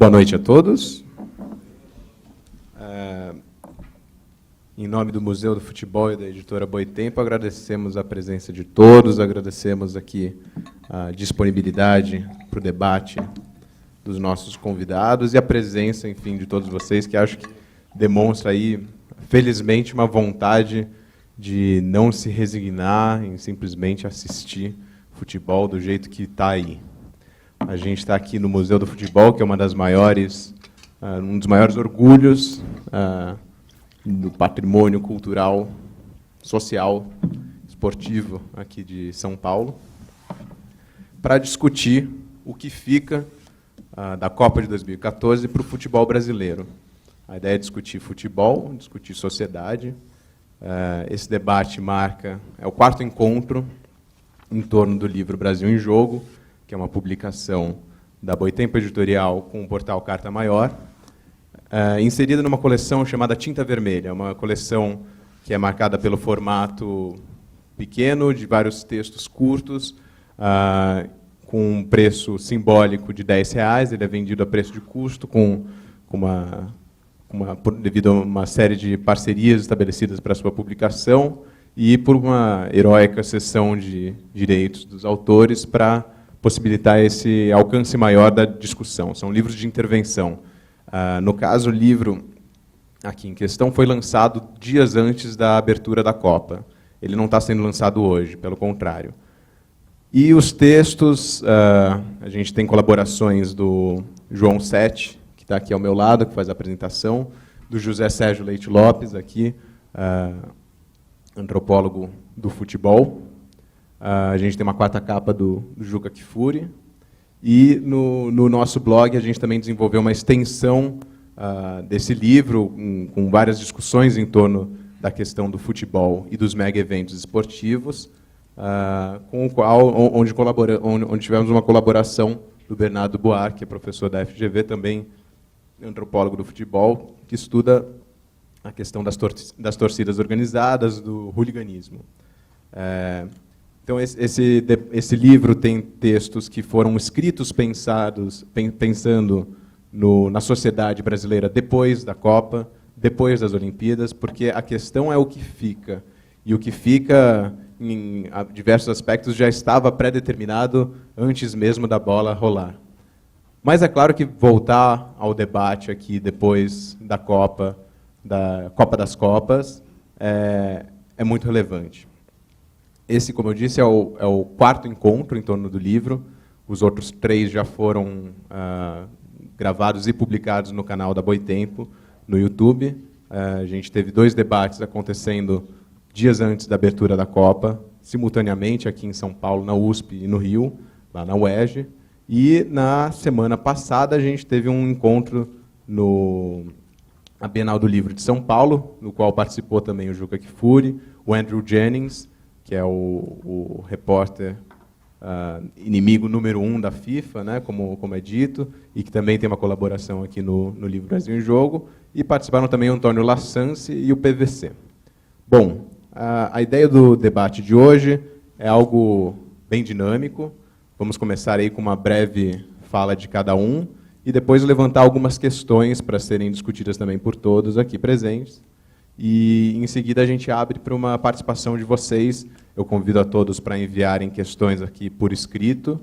Boa noite a todos. Em nome do Museu do Futebol e da editora Boitempo, agradecemos a presença de todos, agradecemos aqui a disponibilidade para o debate dos nossos convidados e a presença, enfim, de todos vocês, que acho que demonstra aí, felizmente, uma vontade de não se resignar em simplesmente assistir futebol do jeito que está aí. A gente está aqui no Museu do Futebol, que é uma das maiores, um dos maiores orgulhos do patrimônio cultural, social, esportivo aqui de São Paulo, para discutir o que fica da Copa de 2014 para o futebol brasileiro. A ideia é discutir futebol, discutir sociedade. Esse debate é o 4º encontro em torno do livro Brasil em Jogo, que é uma publicação da Boitempo Editorial com o portal Carta Maior, inserida numa coleção chamada Tinta Vermelha, uma coleção que é marcada pelo formato pequeno, de vários textos curtos, com um preço simbólico de R$10. Ele é vendido a preço de custo, devido a uma série de parcerias estabelecidas para a sua publicação e por uma heróica cessão de direitos dos autores para possibilitar esse alcance maior da discussão. São livros de intervenção. No caso, o livro aqui em questão foi lançado dias antes da abertura da Copa. Ele não está sendo lançado hoje, pelo contrário. E os textos, a gente tem colaborações do João Sete, que está aqui ao meu lado, que faz a apresentação, do José Sérgio Leite Lopes, aqui, antropólogo do futebol. A gente tem uma 4ª capa do Juca Kfouri. E no nosso blog a gente também desenvolveu uma extensão desse livro, com várias discussões em torno da questão do futebol e dos mega eventos esportivos, com o qual, onde tivemos uma colaboração do Bernardo Buarque, que é professor da FGV, também antropólogo do futebol, que estuda a questão das torcidas organizadas, do hooliganismo. Então, esse livro tem textos que foram escritos pensando na sociedade brasileira depois da Copa, depois das Olimpíadas, porque a questão é o que fica. E o que fica, em diversos aspectos, já estava pré-determinado antes mesmo da bola rolar. Mas é claro que voltar ao debate aqui depois da Copa das Copas, é muito relevante. Esse, como eu disse, é o 4º encontro em torno do livro. Os outros 3 já foram gravados e publicados no canal da Boitempo, no YouTube. A gente teve 2 debates acontecendo dias antes da abertura da Copa, simultaneamente aqui em São Paulo, na USP e no Rio, lá na UERJ. E, na semana passada, a gente teve um encontro na Bienal do Livro de São Paulo, no qual participou também o Juca Kfouri, o Andrew Jennings, que é o repórter inimigo número 1 da FIFA, né, como é dito, e que também tem uma colaboração aqui no livro Brasil em Jogo, e participaram também o Antônio Lassance e o PVC. Bom, a ideia do debate de hoje é algo bem dinâmico. Vamos começar aí com uma breve fala de cada um, e depois levantar algumas questões para serem discutidas também por todos aqui presentes. E, em seguida, a gente abre para uma participação de vocês. Eu convido a todos para enviarem questões aqui por escrito,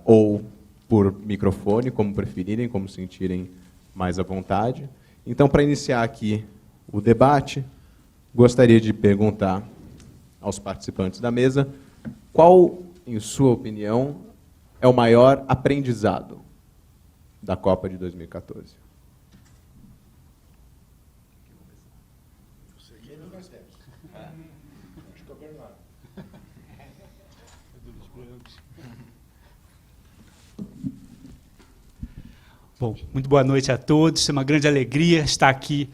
ou por microfone, como preferirem, como sentirem mais à vontade. Então, para iniciar aqui o debate, gostaria de perguntar aos participantes da mesa qual, em sua opinião, é o maior aprendizado da Copa de 2014? Bom, muito boa noite a todos. É uma grande alegria estar aqui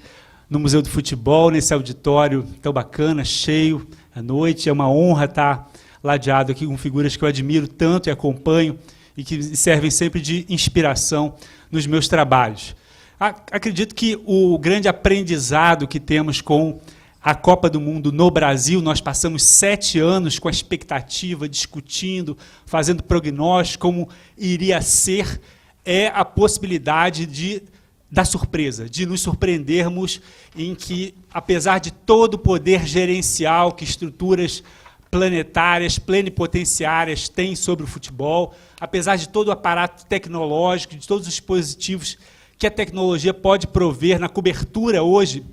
no Museu do Futebol, nesse auditório tão bacana, cheio à noite. É uma honra estar ladeado aqui com figuras que eu admiro tanto e acompanho e que servem sempre de inspiração nos meus trabalhos. Acredito que o grande aprendizado que temos com a Copa do Mundo no Brasil, nós passamos 7 anos com a expectativa, discutindo, fazendo prognósticos, como iria ser. é a possibilidade da surpresa, de nos surpreendermos em que, apesar de todo o poder gerencial que estruturas planetárias, plenipotenciárias têm sobre o futebol, apesar de todo o aparato tecnológico, de todos os dispositivos que a tecnologia pode prover na cobertura hoje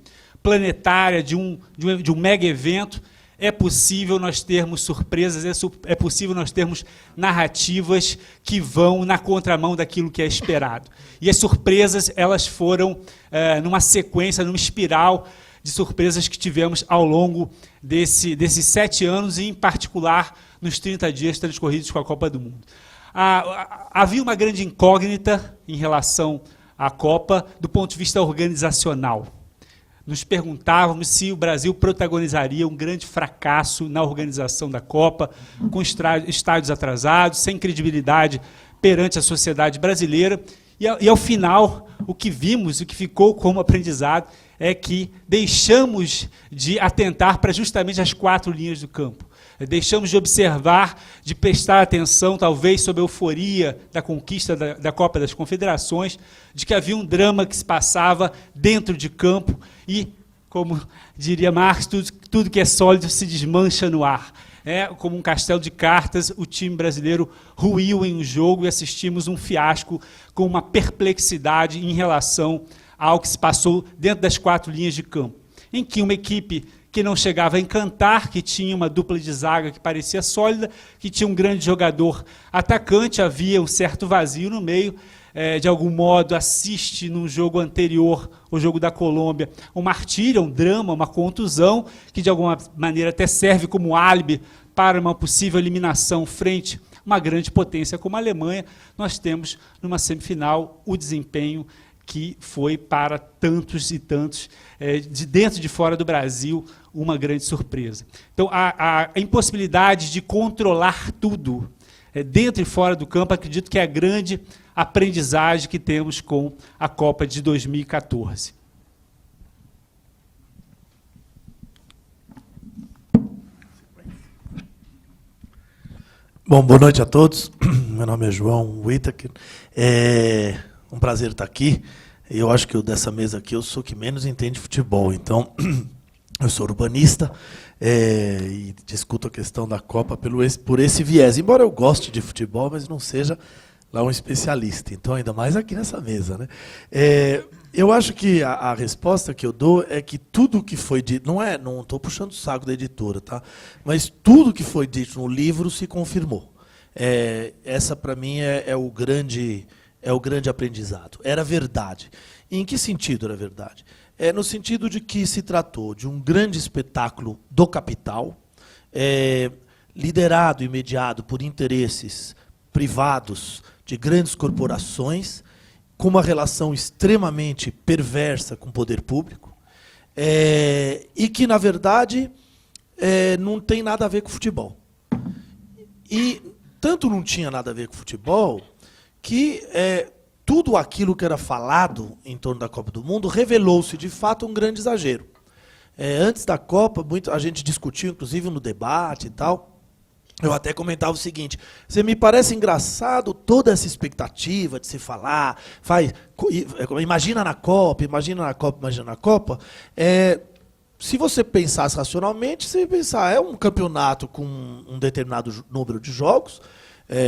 planetária de um mega evento, é possível nós termos surpresas, é possível nós termos narrativas que vão na contramão daquilo que é esperado. E as surpresas, elas foram numa sequência, numa espiral de surpresas que tivemos ao longo desses 7 anos, e, em particular, nos 30 dias transcorridos com a Copa do Mundo. Havia uma grande incógnita em relação à Copa do ponto de vista organizacional. Nos perguntávamos se o Brasil protagonizaria um grande fracasso na organização da Copa, com estádios atrasados, sem credibilidade perante a sociedade brasileira. E, ao final, o que vimos, o que ficou como aprendizado, é que deixamos de atentar para justamente as 4 linhas do campo. Deixamos de observar, de prestar atenção, talvez, sobre a euforia da conquista da Copa das Confederações, de que havia um drama que se passava dentro de campo e, como diria Marx, tudo que é sólido se desmancha no ar. Como um castelo de cartas, o time brasileiro ruiu em um jogo e assistimos um fiasco com uma perplexidade em relação ao que se passou dentro das 4 linhas de campo, em que uma equipe que não chegava a encantar, que tinha uma dupla de zaga que parecia sólida, que tinha um grande jogador atacante, havia um certo vazio no meio, de algum modo assiste num jogo anterior, o jogo da Colômbia, um martírio, um drama, uma contusão, que de alguma maneira até serve como álibi para uma possível eliminação frente a uma grande potência como a Alemanha. Nós temos, numa semifinal, o desempenho que foi para tantos e tantos, de dentro e de fora do Brasil, uma grande surpresa. Então, a impossibilidade de controlar tudo, dentro e fora do campo, acredito que é a grande aprendizagem que temos com a Copa de 2014. Bom, boa noite a todos. Meu nome é João Whittaker. É um prazer estar aqui. Eu acho que dessa mesa aqui eu sou que menos entende futebol. Então, eu sou urbanista e discuto a questão da Copa por esse viés. Embora eu goste de futebol, mas não seja lá um especialista. Então, ainda mais aqui nessa mesa, né? Eu acho que a resposta que eu dou é que tudo que foi dito, não estou puxando o saco da editora, tá? Mas tudo que foi dito no livro se confirmou. Essa, para mim, é o grande aprendizado. Era verdade. E em que sentido era verdade? No sentido de que se tratou de um grande espetáculo do capital, liderado e mediado por interesses privados de grandes corporações, com uma relação extremamente perversa com o poder público, e que, na verdade, não tem nada a ver com futebol. E tanto não tinha nada a ver com futebol, que tudo aquilo que era falado em torno da Copa do Mundo revelou-se, de fato, um grande exagero. Antes da Copa, a gente discutiu, inclusive no debate e tal, eu até comentava o seguinte: você me parece engraçado toda essa expectativa de se falar, imagina na Copa, imagina na Copa, imagina na Copa. Se você pensasse racionalmente, você ia pensar, é um campeonato com um determinado número de jogos,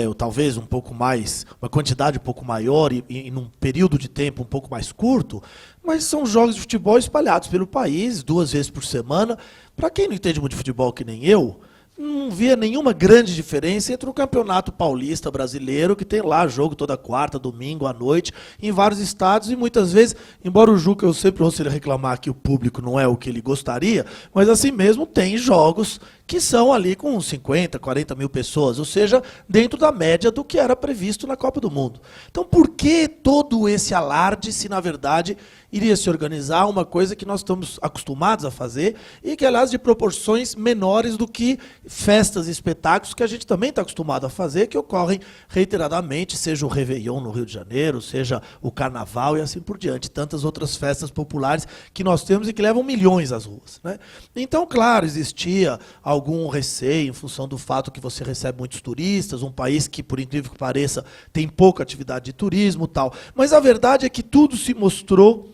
ou talvez um pouco mais, uma quantidade um pouco maior e num período de tempo um pouco mais curto, mas são jogos de futebol espalhados pelo país, 2 vezes por semana. Para quem não entende muito de futebol, que nem eu, não via nenhuma grande diferença entre o Campeonato Paulista brasileiro, que tem lá jogo toda quarta, domingo, à noite, em vários estados, e muitas vezes, embora o Juca, eu sempre ouço ele reclamar que o público não é o que ele gostaria, mas assim mesmo tem jogos que são ali com 50, 40 mil pessoas, ou seja, dentro da média do que era previsto na Copa do Mundo. Então, por que todo esse alarde se, na verdade, iria se organizar uma coisa que nós estamos acostumados a fazer e que, aliás, de proporções menores do que festas e espetáculos que a gente também está acostumado a fazer, que ocorrem reiteradamente, seja o Réveillon no Rio de Janeiro, seja o Carnaval e assim por diante, tantas outras festas populares que nós temos e que levam milhões às ruas, né? Então, claro, existia algum receio em função do fato que você recebe muitos turistas, um país que, por incrível que pareça, tem pouca atividade de turismo e tal. Mas a verdade é que tudo se mostrou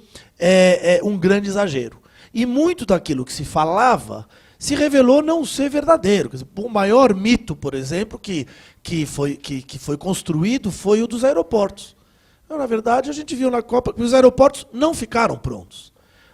um grande exagero. E muito daquilo que se falava se revelou não ser verdadeiro. Quer dizer, o maior mito, por exemplo, que foi construído foi o dos aeroportos. Então, na verdade, a gente viu na Copa que os aeroportos não ficaram prontos.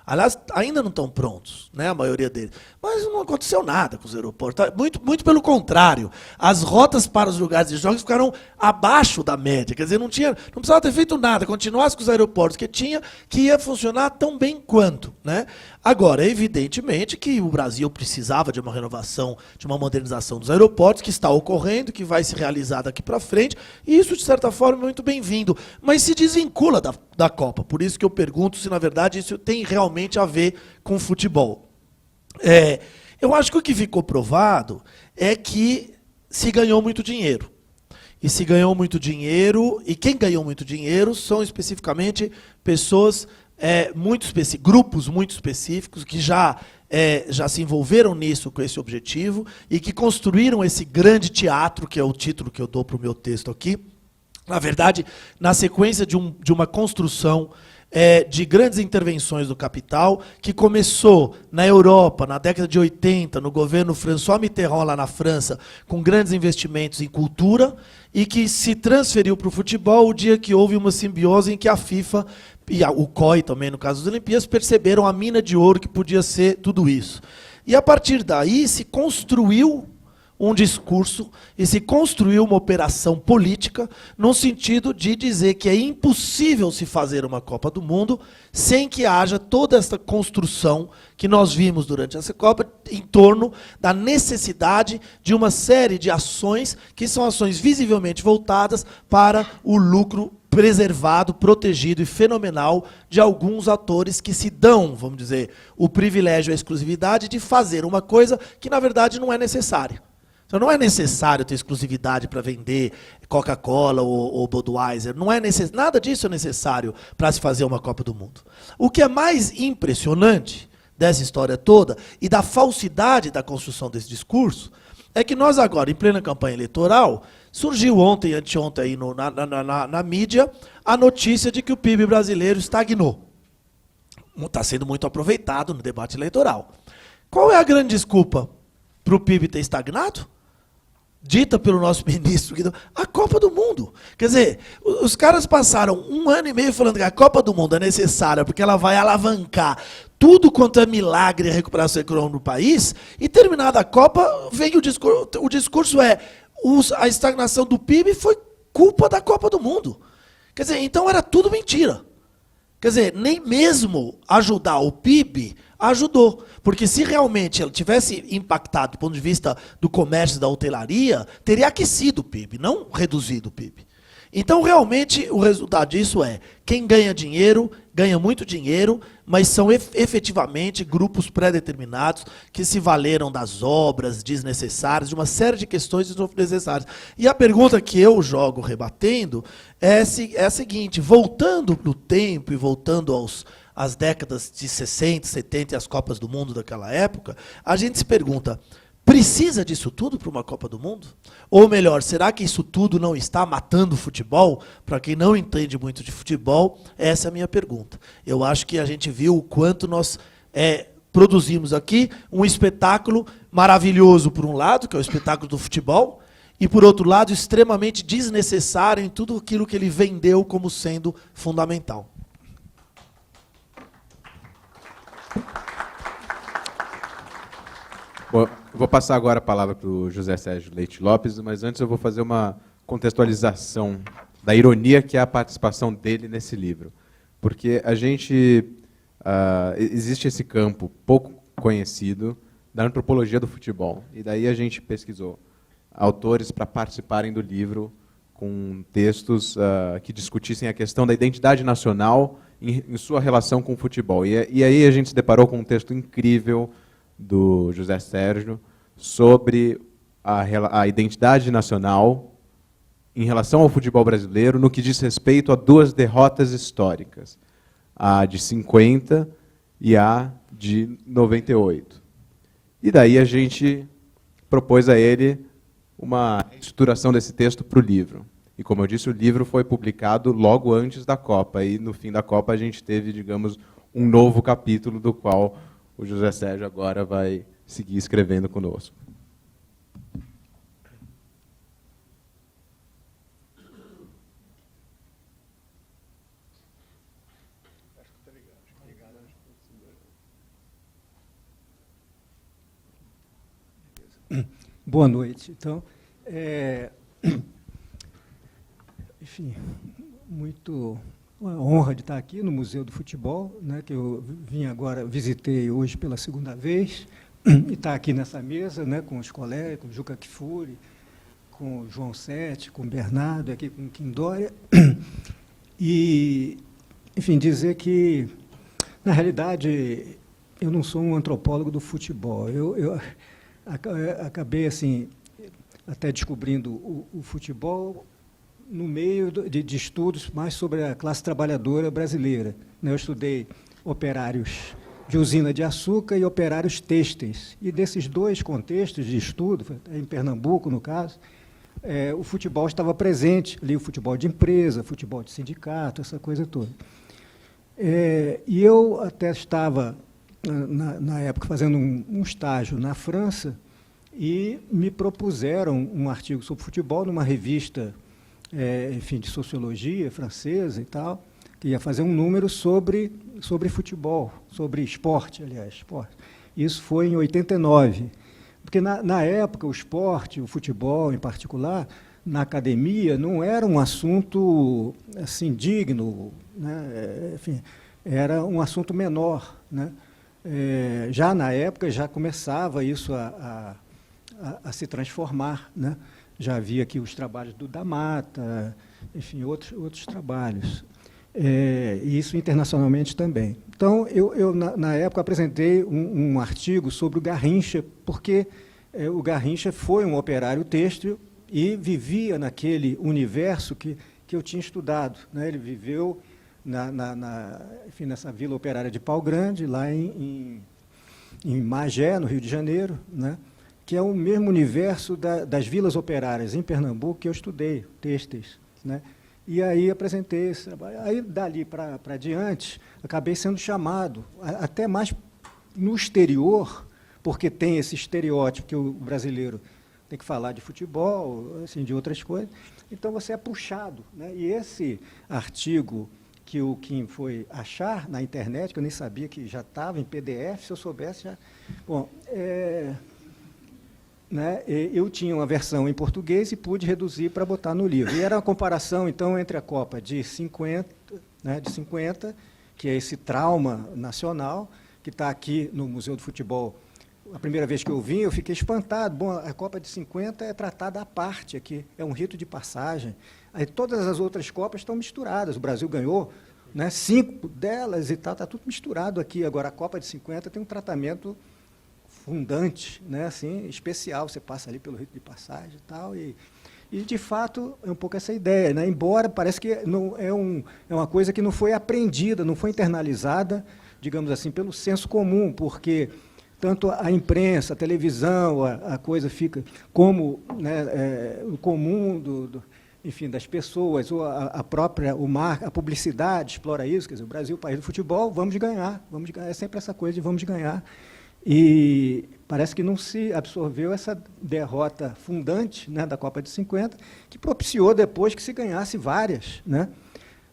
Aliás, ainda não estão prontos, né, a maioria deles. Mas não aconteceu nada com os aeroportos. Muito pelo contrário. As rotas para os lugares de jogos ficaram abaixo da média. Quer dizer, não precisava ter feito nada. Continuasse com os aeroportos que ia funcionar tão bem quanto. Né? Agora, evidentemente que o Brasil precisava de uma renovação, de uma modernização dos aeroportos, que está ocorrendo, que vai se realizar daqui para frente. E isso, de certa forma, é muito bem-vindo. Mas se desvincula da Copa. Por isso que eu pergunto se, na verdade, isso tem realmente a ver com futebol. Eu acho que o que ficou provado é que se ganhou muito dinheiro. E se ganhou muito dinheiro, e quem ganhou muito dinheiro são especificamente pessoas, grupos muito específicos, que já se envolveram nisso, com esse objetivo, e que construíram esse grande teatro, que é o título que eu dou para o meu texto aqui. Na verdade, na sequência de uma construção de grandes intervenções do capital, que começou na Europa, na década de 80, no governo François Mitterrand, lá na França, com grandes investimentos em cultura, e que se transferiu para o futebol o dia que houve uma simbiose em que a FIFA, e o COI também, no caso das Olimpíadas, perceberam a mina de ouro que podia ser tudo isso. E, a partir daí, se construiu um discurso e se construiu uma operação política no sentido de dizer que é impossível se fazer uma Copa do Mundo sem que haja toda essa construção que nós vimos durante essa Copa em torno da necessidade de uma série de ações que são ações visivelmente voltadas para o lucro preservado, protegido e fenomenal de alguns atores que se dão, vamos dizer, o privilégio e a exclusividade de fazer uma coisa que, na verdade, não é necessária. Então, não é necessário ter exclusividade para vender Coca-Cola ou Budweiser. Nada disso é necessário para se fazer uma Copa do Mundo. O que é mais impressionante dessa história toda e da falsidade da construção desse discurso é que nós agora, em plena campanha eleitoral, surgiu ontem e anteontem aí na mídia a notícia de que o PIB brasileiro estagnou. Está sendo muito aproveitado no debate eleitoral. Qual é a grande desculpa para o PIB ter estagnado? Dita pelo nosso ministro, a Copa do Mundo. Quer dizer, os caras passaram 1 ano e meio falando que a Copa do Mundo é necessária porque ela vai alavancar tudo quanto é milagre e recuperação econômica no país, e terminada a Copa, vem o discurso a estagnação do PIB foi culpa da Copa do Mundo. Quer dizer, então era tudo mentira. Quer dizer, nem mesmo ajudar o PIB ajudou. Porque se realmente ela tivesse impactado do ponto de vista do comércio e da hotelaria, teria aquecido o PIB, não reduzido o PIB. Então, realmente, o resultado disso quem ganha dinheiro, ganha muito dinheiro, mas são efetivamente grupos pré-determinados que se valeram das obras desnecessárias, de uma série de questões desnecessárias. E a pergunta que eu jogo rebatendo é a seguinte: voltando no tempo e voltando às décadas de 60, 70 e as Copas do Mundo daquela época, a gente se pergunta: precisa disso tudo para uma Copa do Mundo? Ou melhor, será que isso tudo não está matando o futebol? Para quem não entende muito de futebol, essa é a minha pergunta. Eu acho que a gente viu o quanto nós produzimos aqui um espetáculo maravilhoso, por um lado, que é o espetáculo do futebol, e, por outro lado, extremamente desnecessário em tudo aquilo que ele vendeu como sendo fundamental. Bom, eu vou passar agora a palavra para o José Sérgio Leite Lopes, mas antes eu vou fazer uma contextualização da ironia que é a participação dele nesse livro. Porque existe esse campo pouco conhecido da antropologia do futebol. E daí a gente pesquisou autores para participarem do livro com textos que discutissem a questão da identidade nacional em sua relação com o futebol. E aí a gente se deparou com um texto incrível do José Sérgio sobre a identidade nacional em relação ao futebol brasileiro no que diz respeito a 2 derrotas históricas, a de 50 e a de 98. E daí a gente propôs a ele uma estruturação desse texto para o livro. E, como eu disse, o livro foi publicado logo antes da Copa, e no fim da Copa a gente teve, digamos, um novo capítulo do qual o José Sérgio agora vai seguir escrevendo conosco. Boa noite. Então, enfim, uma honra de estar aqui no Museu do Futebol, né, que eu visitei hoje pela segunda vez, e estar aqui nessa mesa, né, com os colegas, com o Juca Kfouri, com o João Sete, com o Bernardo, aqui com o Kim Dória, e, enfim, dizer que, na realidade, eu não sou um antropólogo do futebol. Eu acabei, assim, até descobrindo o futebol no meio de estudos mais sobre a classe trabalhadora brasileira. Eu estudei operários de usina de açúcar e operários têxteis. E desses dois contextos de estudo, em Pernambuco, no caso, o futebol estava presente, ali o futebol de empresa, futebol de sindicato, essa coisa toda. E eu até estava, na época, fazendo um estágio na França, e me propuseram um artigo sobre futebol numa revista, enfim, de sociologia francesa e tal, que ia fazer um número sobre futebol, sobre esporte, aliás, esporte. Isso foi em 89, porque na época o esporte, o futebol em particular, na academia, não era um assunto assim digno, né? Enfim, era um assunto menor, né? Já na época já começava isso a se transformar, né? Já havia aqui os trabalhos do Da Mata, enfim, outros trabalhos. E isso internacionalmente também. Então, eu na época, apresentei um artigo sobre o Garrincha, porque o Garrincha foi um operário têxtil e vivia naquele universo que eu tinha estudado, né? Ele viveu enfim, nessa vila operária de Pau Grande, lá em Magé, no Rio de Janeiro, né? Que é o mesmo universo das vilas operárias em Pernambuco que eu estudei, têxteis, né? E aí apresentei esse trabalho. Aí, dali para diante, acabei sendo chamado, até mais no exterior, porque tem esse estereótipo que o brasileiro tem que falar de futebol, assim, de outras coisas. Então, você é puxado, né? E esse artigo que o Kim foi achar na internet, que eu nem sabia que já estava em PDF, se eu soubesse já... Bom, né, eu tinha uma versão em português e pude reduzir para botar no livro. E era uma comparação, então, entre a Copa de 50, né, que é esse trauma nacional, que está aqui no Museu do Futebol. A primeira vez que eu vim, eu fiquei espantado. Bom, a Copa de 50 é tratada à parte aqui, é um rito de passagem. Aí todas as outras Copas estão misturadas. O Brasil ganhou, né, 5 delas e tal, está tudo misturado aqui. Agora, a Copa de 50 tem um tratamento fundante, né, assim, especial, você passa ali pelo rito de passagem e tal, e de fato é um pouco essa ideia, né, embora parece que não, é uma coisa que não foi aprendida, não foi internalizada, digamos assim, pelo senso comum, porque tanto a imprensa, a televisão, a coisa fica como, né, o comum enfim, das pessoas, ou a própria, a publicidade explora isso, quer dizer, o Brasil, o país do futebol, vamos ganhar, é sempre essa coisa de vamos ganhar. E parece que não se absorveu essa derrota fundante, né, da Copa de 50, que propiciou depois que se ganhasse várias, né?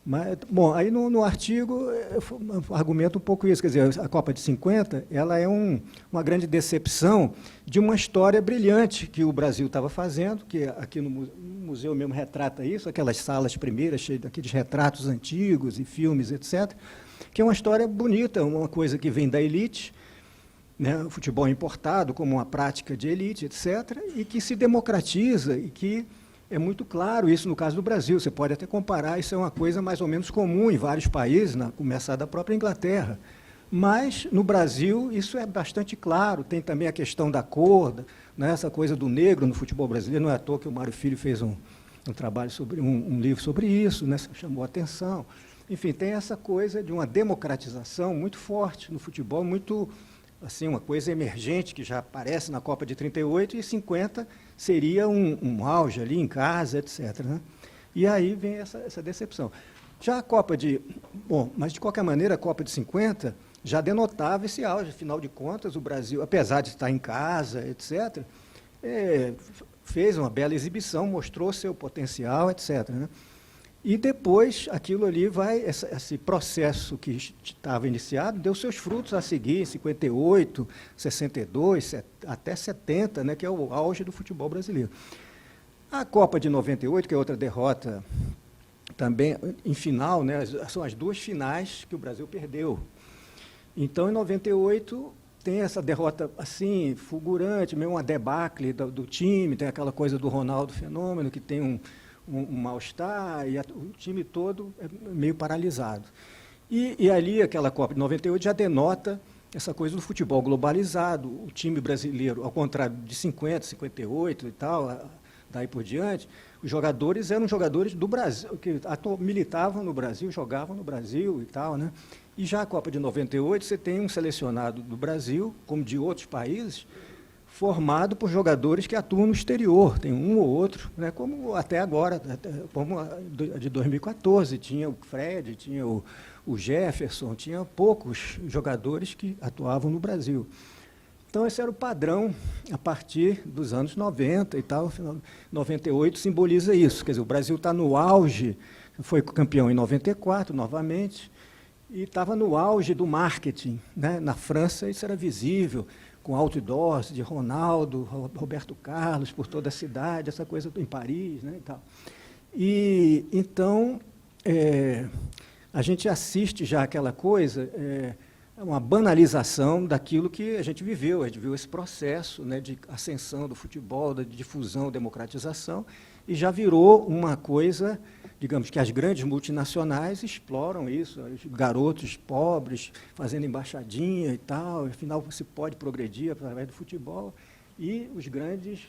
Mas, bom, aí no artigo eu argumento um pouco isso, quer dizer, a Copa de 50 ela é uma grande decepção de uma história brilhante que o Brasil estava fazendo, que aqui no museu mesmo retrata isso, aquelas salas primeiras cheias daqueles retratos antigos e filmes, etc., que é uma história bonita, uma coisa que vem da elite, né, o futebol importado como uma prática de elite, etc., e que se democratiza, e que é muito claro isso no caso do Brasil. Você pode até comparar, isso é uma coisa mais ou menos comum em vários países, a começar da própria Inglaterra. Mas, no Brasil, isso é bastante claro. Tem também a questão da cor, né, essa coisa do negro no futebol brasileiro. Não é à toa que o Mário Filho fez um trabalho, um livro sobre isso, né, chamou a atenção. Enfim, tem essa coisa de uma democratização muito forte no futebol, muito assim, uma coisa emergente que já aparece na Copa de 38, e 50 seria um auge ali em casa, etc., né? E aí vem essa decepção. Já a Copa de... Bom, mas de qualquer maneira, a Copa de 50 já denotava esse auge. Afinal de contas, o Brasil, apesar de estar em casa, etc., fez uma bela exibição, mostrou seu potencial, etc., né? E depois, aquilo ali esse processo que estava iniciado, deu seus frutos a seguir, em 58, 62, até 70, né, que é o auge do futebol brasileiro. A Copa de 98, que é outra derrota também, em final, né, são as duas finais que o Brasil perdeu. Então, em 98, tem essa derrota assim, fulgurante, meio uma debacle do time, tem aquela coisa do Ronaldo Fenômeno, que tem um mal-estar, e o time todo é meio paralisado. E ali, aquela Copa de 98 já denota essa coisa do futebol globalizado. O time brasileiro, ao contrário de 50, 58 e tal, daí por diante, os jogadores eram jogadores do Brasil, que militavam no Brasil, jogavam no Brasil e tal, né? E já a Copa de 98, você tem um selecionado do Brasil, como de outros países, formado por jogadores que atuam no exterior, tem um ou outro, né, como até agora, como a de 2014, tinha o Fred, tinha o Jefferson, tinha poucos jogadores que atuavam no Brasil. Então, esse era o padrão a partir dos anos 90 e tal, 98 simboliza isso, quer dizer, o Brasil está no auge, foi campeão em 94, novamente, e estava no auge do marketing, né? Na França isso era visível, com outdoors de Ronaldo, Roberto Carlos, por toda a cidade, essa coisa em Paris, né, e tal. E, então, a gente assiste já aquela coisa, uma banalização daquilo que a gente viveu esse processo, né, de ascensão do futebol, de difusão, democratização, e já virou uma coisa, digamos, que as grandes multinacionais exploram isso, os garotos pobres fazendo embaixadinha e tal, afinal se pode progredir através do futebol, e os grandes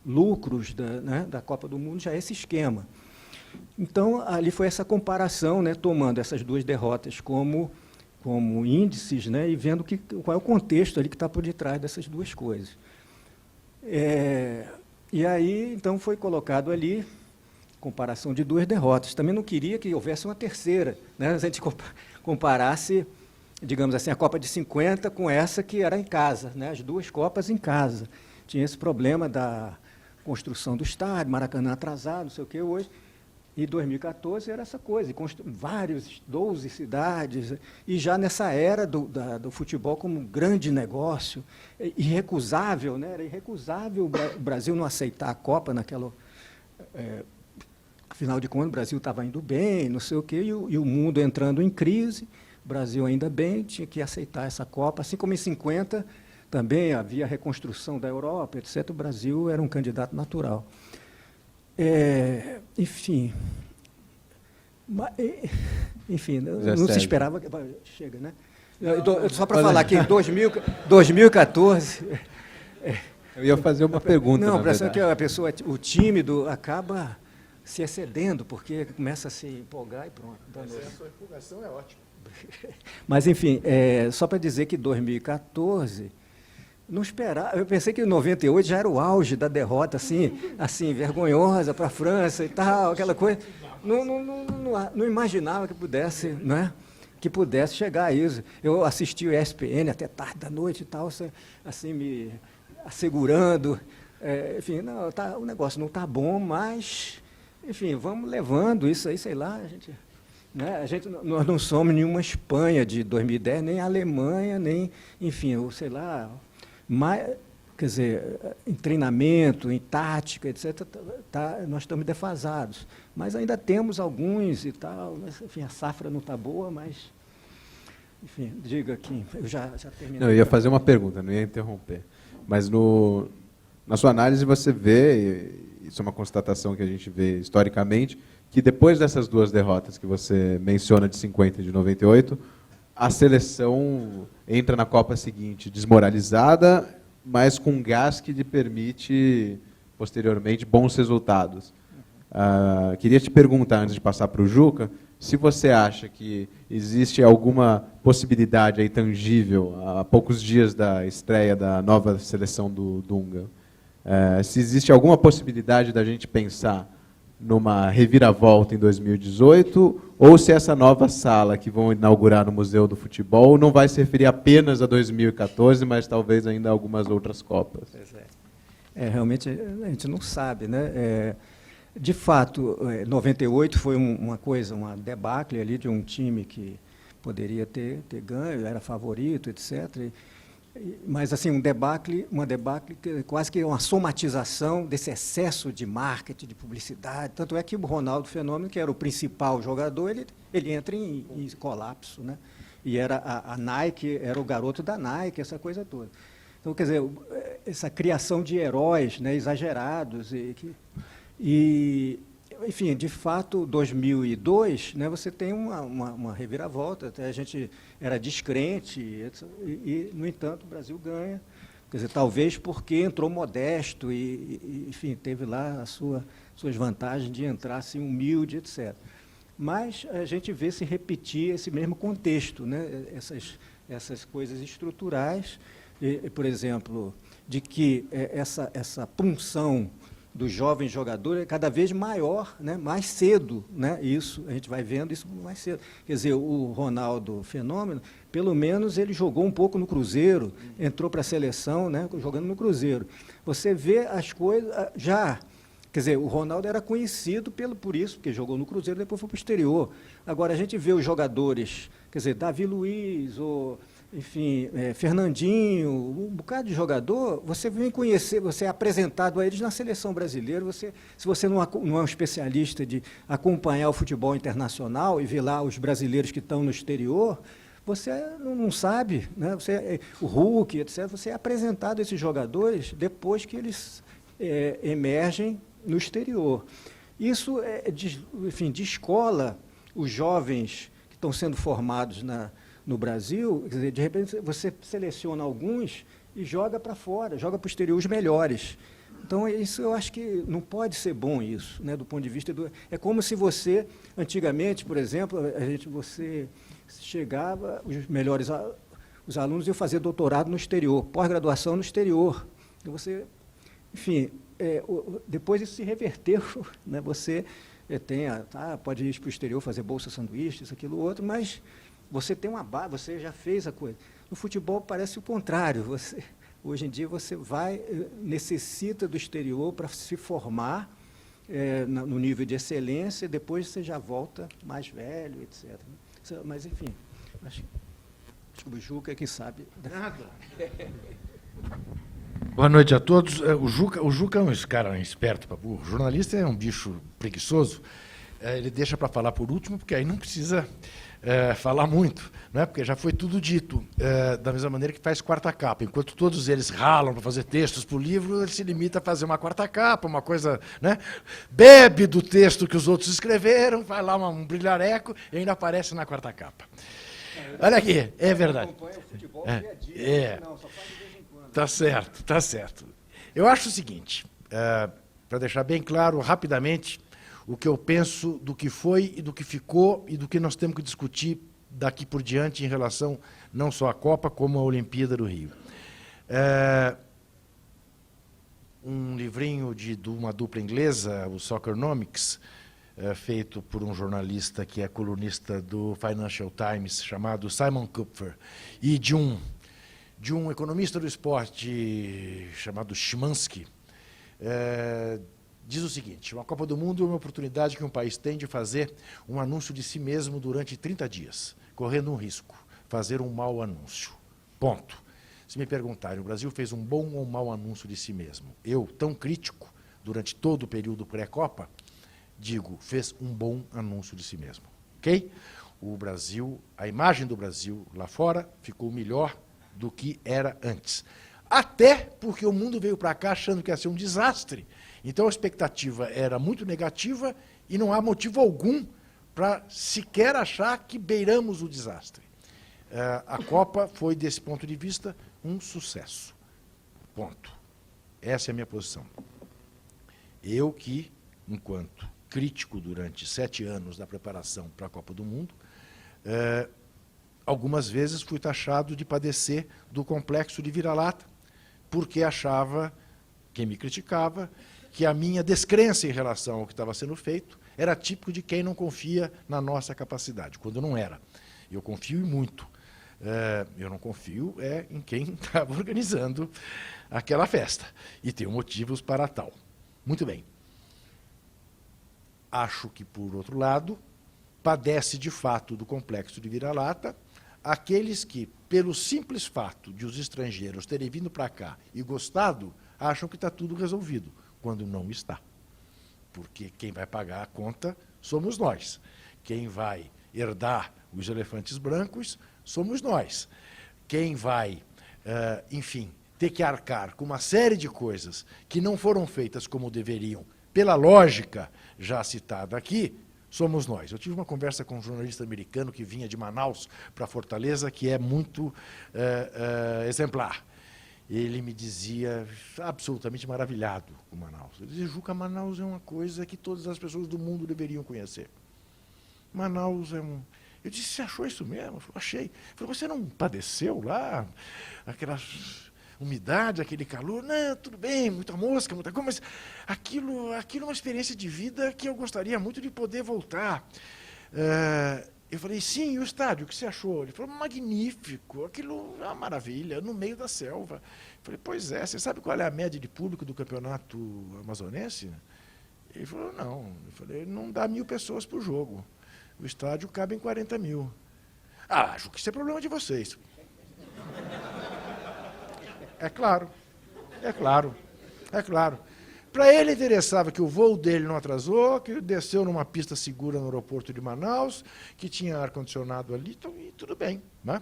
lucros da Copa do Mundo já é esse esquema. Então, ali foi essa comparação, né, tomando essas duas derrotas como índices, né, e vendo qual é o contexto ali que está por detrás dessas duas coisas. E aí, então, foi colocado ali comparação de duas derrotas. Também não queria que houvesse uma terceira, né? A gente comparasse, digamos assim, a Copa de 50 com essa que era em casa, né? As duas Copas em casa. Tinha esse problema da construção do estádio, Maracanã atrasado, não sei o que hoje. E 2014 era essa coisa, vários, 12 cidades, e já nessa era do futebol como um grande negócio, irrecusável, né? Era irrecusável o Brasil não aceitar a Copa naquela... afinal de contas, o Brasil estava indo bem, não sei o quê, e o mundo entrando em crise, o Brasil ainda bem, tinha que aceitar essa Copa, assim como em 50 também havia a reconstrução da Europa, etc., o Brasil era um candidato natural. Enfim, não se esperava... Chega, né? Só para falar que em 2014... Eu ia fazer uma pergunta, não, parece que o tímido acaba se excedendo, porque começa a se empolgar e pronto. Mas a sua empolgação é ótima. Mas, enfim, só para dizer que 2014... Não esperava. Eu pensei que em 98 já era o auge da derrota, assim vergonhosa para a França e tal, aquela coisa. Não imaginava que pudesse, né, que pudesse chegar a isso. Eu assisti o ESPN até tarde da noite e tal, assim, me assegurando. Enfim, não, o negócio não está bom, mas, enfim, vamos levando isso aí, sei lá, nós não somos nenhuma Espanha de 2010, nem a Alemanha, nem, enfim, sei lá... Mas, quer dizer, em treinamento, em tática, etc., nós estamos defasados. Mas ainda temos alguns e tal, mas, enfim, a safra não está boa, mas... Enfim, diga aqui, eu já terminei. Não, eu ia fazer uma pergunta, não ia interromper. Mas na sua análise você vê, e isso é uma constatação que a gente vê historicamente, que depois dessas duas derrotas que você menciona de 50 e de 98, a seleção entra na Copa seguinte desmoralizada, mas com gás que lhe permite, posteriormente, bons resultados. Queria te perguntar, antes de passar para o Juca, se você acha que existe alguma possibilidade aí tangível, a poucos dias da estreia da nova seleção do Dunga, se existe alguma possibilidade da gente pensar numa reviravolta em 2018, ou se essa nova sala que vão inaugurar no Museu do Futebol não vai se referir apenas a 2014, mas talvez ainda a algumas outras Copas. Realmente a gente não sabe, né? De fato, 98 foi uma debacle ali de um time que poderia ter ganho, era favorito, etc. Mas assim, uma debacle quase que uma somatização desse excesso de marketing, de publicidade. Tanto é que o Ronaldo Fenômeno, que era o principal jogador, ele entra em colapso, né? E a Nike, era o garoto da Nike, essa coisa toda. Então, quer dizer, essa criação de heróis, né, exagerados enfim, de fato, 2002, né, você tem uma reviravolta. Até a gente era descrente e, no entanto, o Brasil ganha. Quer dizer, talvez porque entrou modesto enfim, teve lá suas vantagens de entrar assim, humilde, etc. Mas a gente vê se repetir esse mesmo contexto, né, essas coisas estruturais, por exemplo, de que essa punção do jovem jogador é cada vez maior, né, mais cedo, né, isso, a gente vai vendo isso mais cedo. Quer dizer, o Ronaldo Fenômeno, pelo menos ele jogou um pouco no Cruzeiro, entrou para a seleção, né, jogando no Cruzeiro. Você vê as coisas já... Quer dizer, o Ronaldo era conhecido por isso, porque jogou no Cruzeiro e depois foi para o exterior. Agora, a gente vê os jogadores, quer dizer, Davi Luiz, enfim, Fernandinho, um bocado de jogador, você vem conhecer, você é apresentado a eles na seleção brasileira. Se você não é um especialista de acompanhar o futebol internacional e ver lá os brasileiros que estão no exterior, você não sabe, né? O Hulk, etc., você é apresentado a esses jogadores depois que eles emergem no exterior. Isso, enfim, descola os jovens que estão sendo formados no Brasil. Quer dizer, de repente, você seleciona alguns e joga para fora, joga para o exterior os melhores. Então, isso eu acho que não pode ser bom isso, né, do ponto de vista do... É como se você, antigamente, por exemplo, você chegava, os alunos iam fazer doutorado no exterior, pós-graduação no exterior. E você, enfim, depois isso se reverteu, né? Você pode ir para o exterior fazer bolsa sanduíche, isso, aquilo, outro, mas você tem uma base, você já fez a coisa. No futebol parece o contrário. Hoje em dia você necessita do exterior para se formar no nível de excelência, e depois você já volta mais velho, etc. Mas, enfim, acho que o Juca é que sabe. Nada. Boa noite a todos. O Juca é um cara esperto para burro. O jornalista é um bicho preguiçoso. Ele deixa para falar por último, porque aí não precisa falar muito, não é? Porque já foi tudo dito. Da mesma maneira que faz quarta capa. Enquanto todos eles ralam para fazer textos para o livro, ele se limita a fazer uma quarta capa, uma coisa, né? Bebe do texto que os outros escreveram, vai lá um brilhareco e ainda aparece na quarta capa. Olha aqui, é verdade. Acompanha o futebol dia a dia. Não, só faz de vez em quando. Tá certo, tá certo. Eu acho o seguinte, para deixar bem claro, rapidamente, o que eu penso do que foi e do que ficou e do que nós temos que discutir daqui por diante em relação não só à Copa, como à Olimpíada do Rio. Um livrinho de uma dupla inglesa, o Soccernomics, feito por um jornalista que é colunista do Financial Times, chamado Simon Kupfer, e de um economista do esporte chamado Szymanski, diz o seguinte: uma Copa do Mundo é uma oportunidade que um país tem de fazer um anúncio de si mesmo durante 30 dias, correndo um risco, fazer um mau anúncio. Ponto. Se me perguntarem, o Brasil fez um bom ou mau anúncio de si mesmo? Eu, tão crítico, durante todo o período pré-Copa, digo, fez um bom anúncio de si mesmo. Ok? O Brasil, a imagem do Brasil lá fora ficou melhor do que era antes. Até porque o mundo veio para cá achando que ia ser um desastre. Então a expectativa era muito negativa e não há motivo algum para sequer achar que beiramos o desastre. A Copa foi, desse ponto de vista, um sucesso. Ponto. Essa é a minha posição. Eu que, enquanto crítico durante 7 anos da preparação para a Copa do Mundo, algumas vezes fui taxado de padecer do complexo de vira-lata, porque achava, quem me criticava, que a minha descrença em relação ao que estava sendo feito era típico de quem não confia na nossa capacidade, quando não era. Eu confio e muito. Eu não confio em quem estava organizando aquela festa. E tenho motivos para tal. Muito bem. Acho que, por outro lado, padece de fato do complexo de vira-lata aqueles que, pelo simples fato de os estrangeiros terem vindo para cá e gostado, acham que está tudo resolvido, quando não está. Porque quem vai pagar a conta somos nós. Quem vai herdar os elefantes brancos somos nós. Quem vai, enfim, ter que arcar com uma série de coisas que não foram feitas como deveriam, pela lógica já citada aqui, somos nós. Eu tive uma conversa com um jornalista americano que vinha de Manaus para Fortaleza, que é muito exemplar. Ele me dizia, absolutamente maravilhado com Manaus. Ele dizia, Juca, Manaus é uma coisa que todas as pessoas do mundo deveriam conhecer. Manaus é um... Eu disse, você achou isso mesmo? Eu falei, achei. Ele falou, você não padeceu lá? Aquela umidade, aquele calor? Não, tudo bem, muita mosca, muita coisa, mas aquilo é uma experiência de vida que eu gostaria muito de poder voltar. Eu falei, sim, e o estádio, o que você achou? Ele falou, magnífico, aquilo é uma maravilha, no meio da selva. Eu falei, pois é, você sabe qual é a média de público do campeonato amazonense? Ele falou, não. Eu falei, não dá 1.000 pessoas por jogo. O estádio cabe em 40 mil. Ah, acho que isso é problema de vocês. É claro, é claro, é claro. Para ele interessava que o voo dele não atrasou, que desceu numa pista segura no aeroporto de Manaus, que tinha ar-condicionado ali, então, e tudo bem. Né?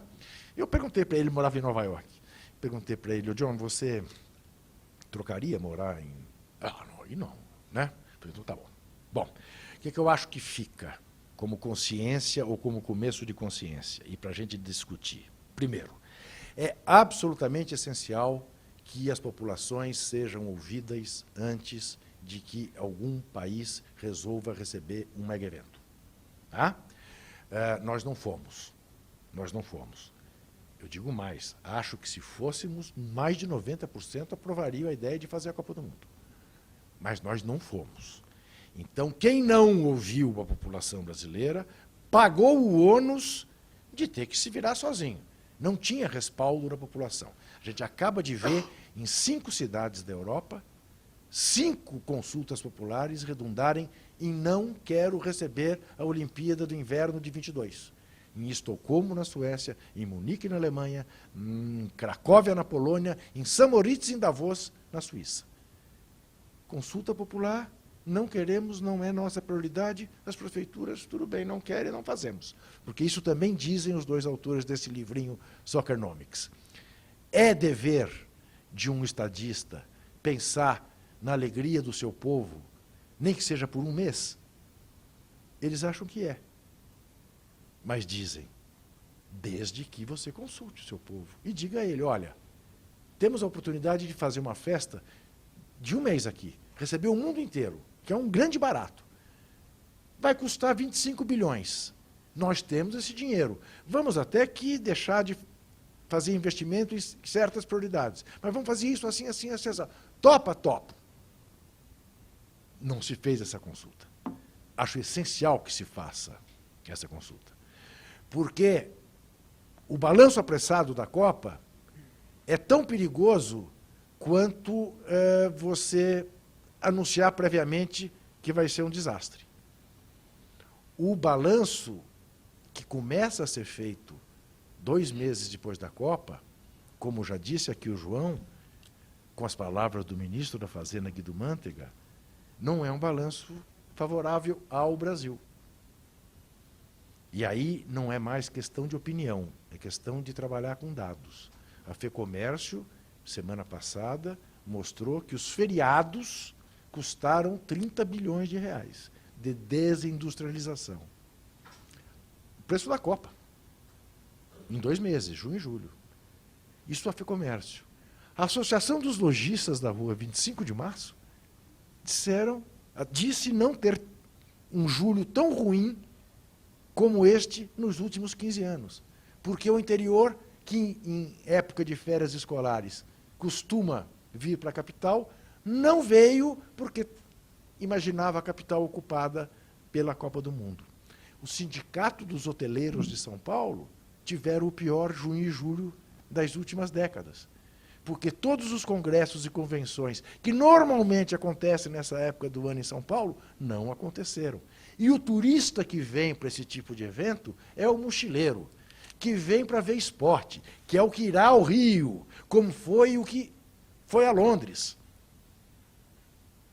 Eu perguntei para ele, ele morava em Nova York, perguntei para ele, John, você trocaria morar em... Ah, não, aí não. Né? Falei, então tá bom. Bom, o que eu acho que fica como consciência ou como começo de consciência, e para a gente discutir? Primeiro, é absolutamente essencial que as populações sejam ouvidas antes de que algum país resolva receber um mega evento. Tá? Nós não fomos. Nós não fomos. Eu digo mais, acho que se fôssemos, mais de 90% aprovariam a ideia de fazer a Copa do Mundo. Mas nós não fomos. Então, quem não ouviu a população brasileira pagou o ônus de ter que se virar sozinho. Não tinha respaldo da população. A gente acaba de ver, em 5 cidades da Europa, 5 consultas populares redundarem em não quero receber a Olimpíada do Inverno de 22. Em Estocolmo, na Suécia, em Munique, na Alemanha, em Cracóvia, na Polônia, em Samoritz, em Davos, na Suíça. Consulta popular, não queremos, não é nossa prioridade, as prefeituras, tudo bem, não querem, não fazemos. Porque isso também dizem os 2 autores desse livrinho, Soccernomics. É dever de um estadista pensar na alegria do seu povo, nem que seja por um mês? Eles acham que é. Mas dizem, desde que você consulte o seu povo e diga a ele, olha, temos a oportunidade de fazer uma festa de um mês aqui, receber o mundo inteiro, que é um grande barato. Vai custar 25 bilhões. Nós temos esse dinheiro. Vamos até que deixar de fazer investimento em certas prioridades. Mas vamos fazer isso assim, assim, assim, assim. Topa, topo. Não se fez essa consulta. Acho essencial que se faça essa consulta. Porque o balanço apressado da Copa é tão perigoso quanto você anunciar previamente que vai ser um desastre. O balanço que começa a ser feito 2 meses depois da Copa, como já disse aqui o João, com as palavras do ministro da Fazenda, Guido Mantega, não é um balanço favorável ao Brasil. E aí não é mais questão de opinião, é questão de trabalhar com dados. A FEComércio, semana passada, mostrou que os feriados custaram 30 bilhões de reais de desindustrialização. O preço da Copa, em 2 meses, junho e julho. Isso é FEComércio. A Associação dos Lojistas da Rua 25 de Março disse não ter um julho tão ruim como este nos últimos 15 anos. Porque o interior, que em época de férias escolares costuma vir para a capital, não veio porque imaginava a capital ocupada pela Copa do Mundo. O Sindicato dos Hoteleiros de São Paulo tiveram o pior junho e julho das últimas décadas. Porque todos os congressos e convenções que normalmente acontecem nessa época do ano em São Paulo, não aconteceram. E o turista que vem para esse tipo de evento é o mochileiro, que vem para ver esporte, que é o que irá ao Rio, como foi o que foi a Londres.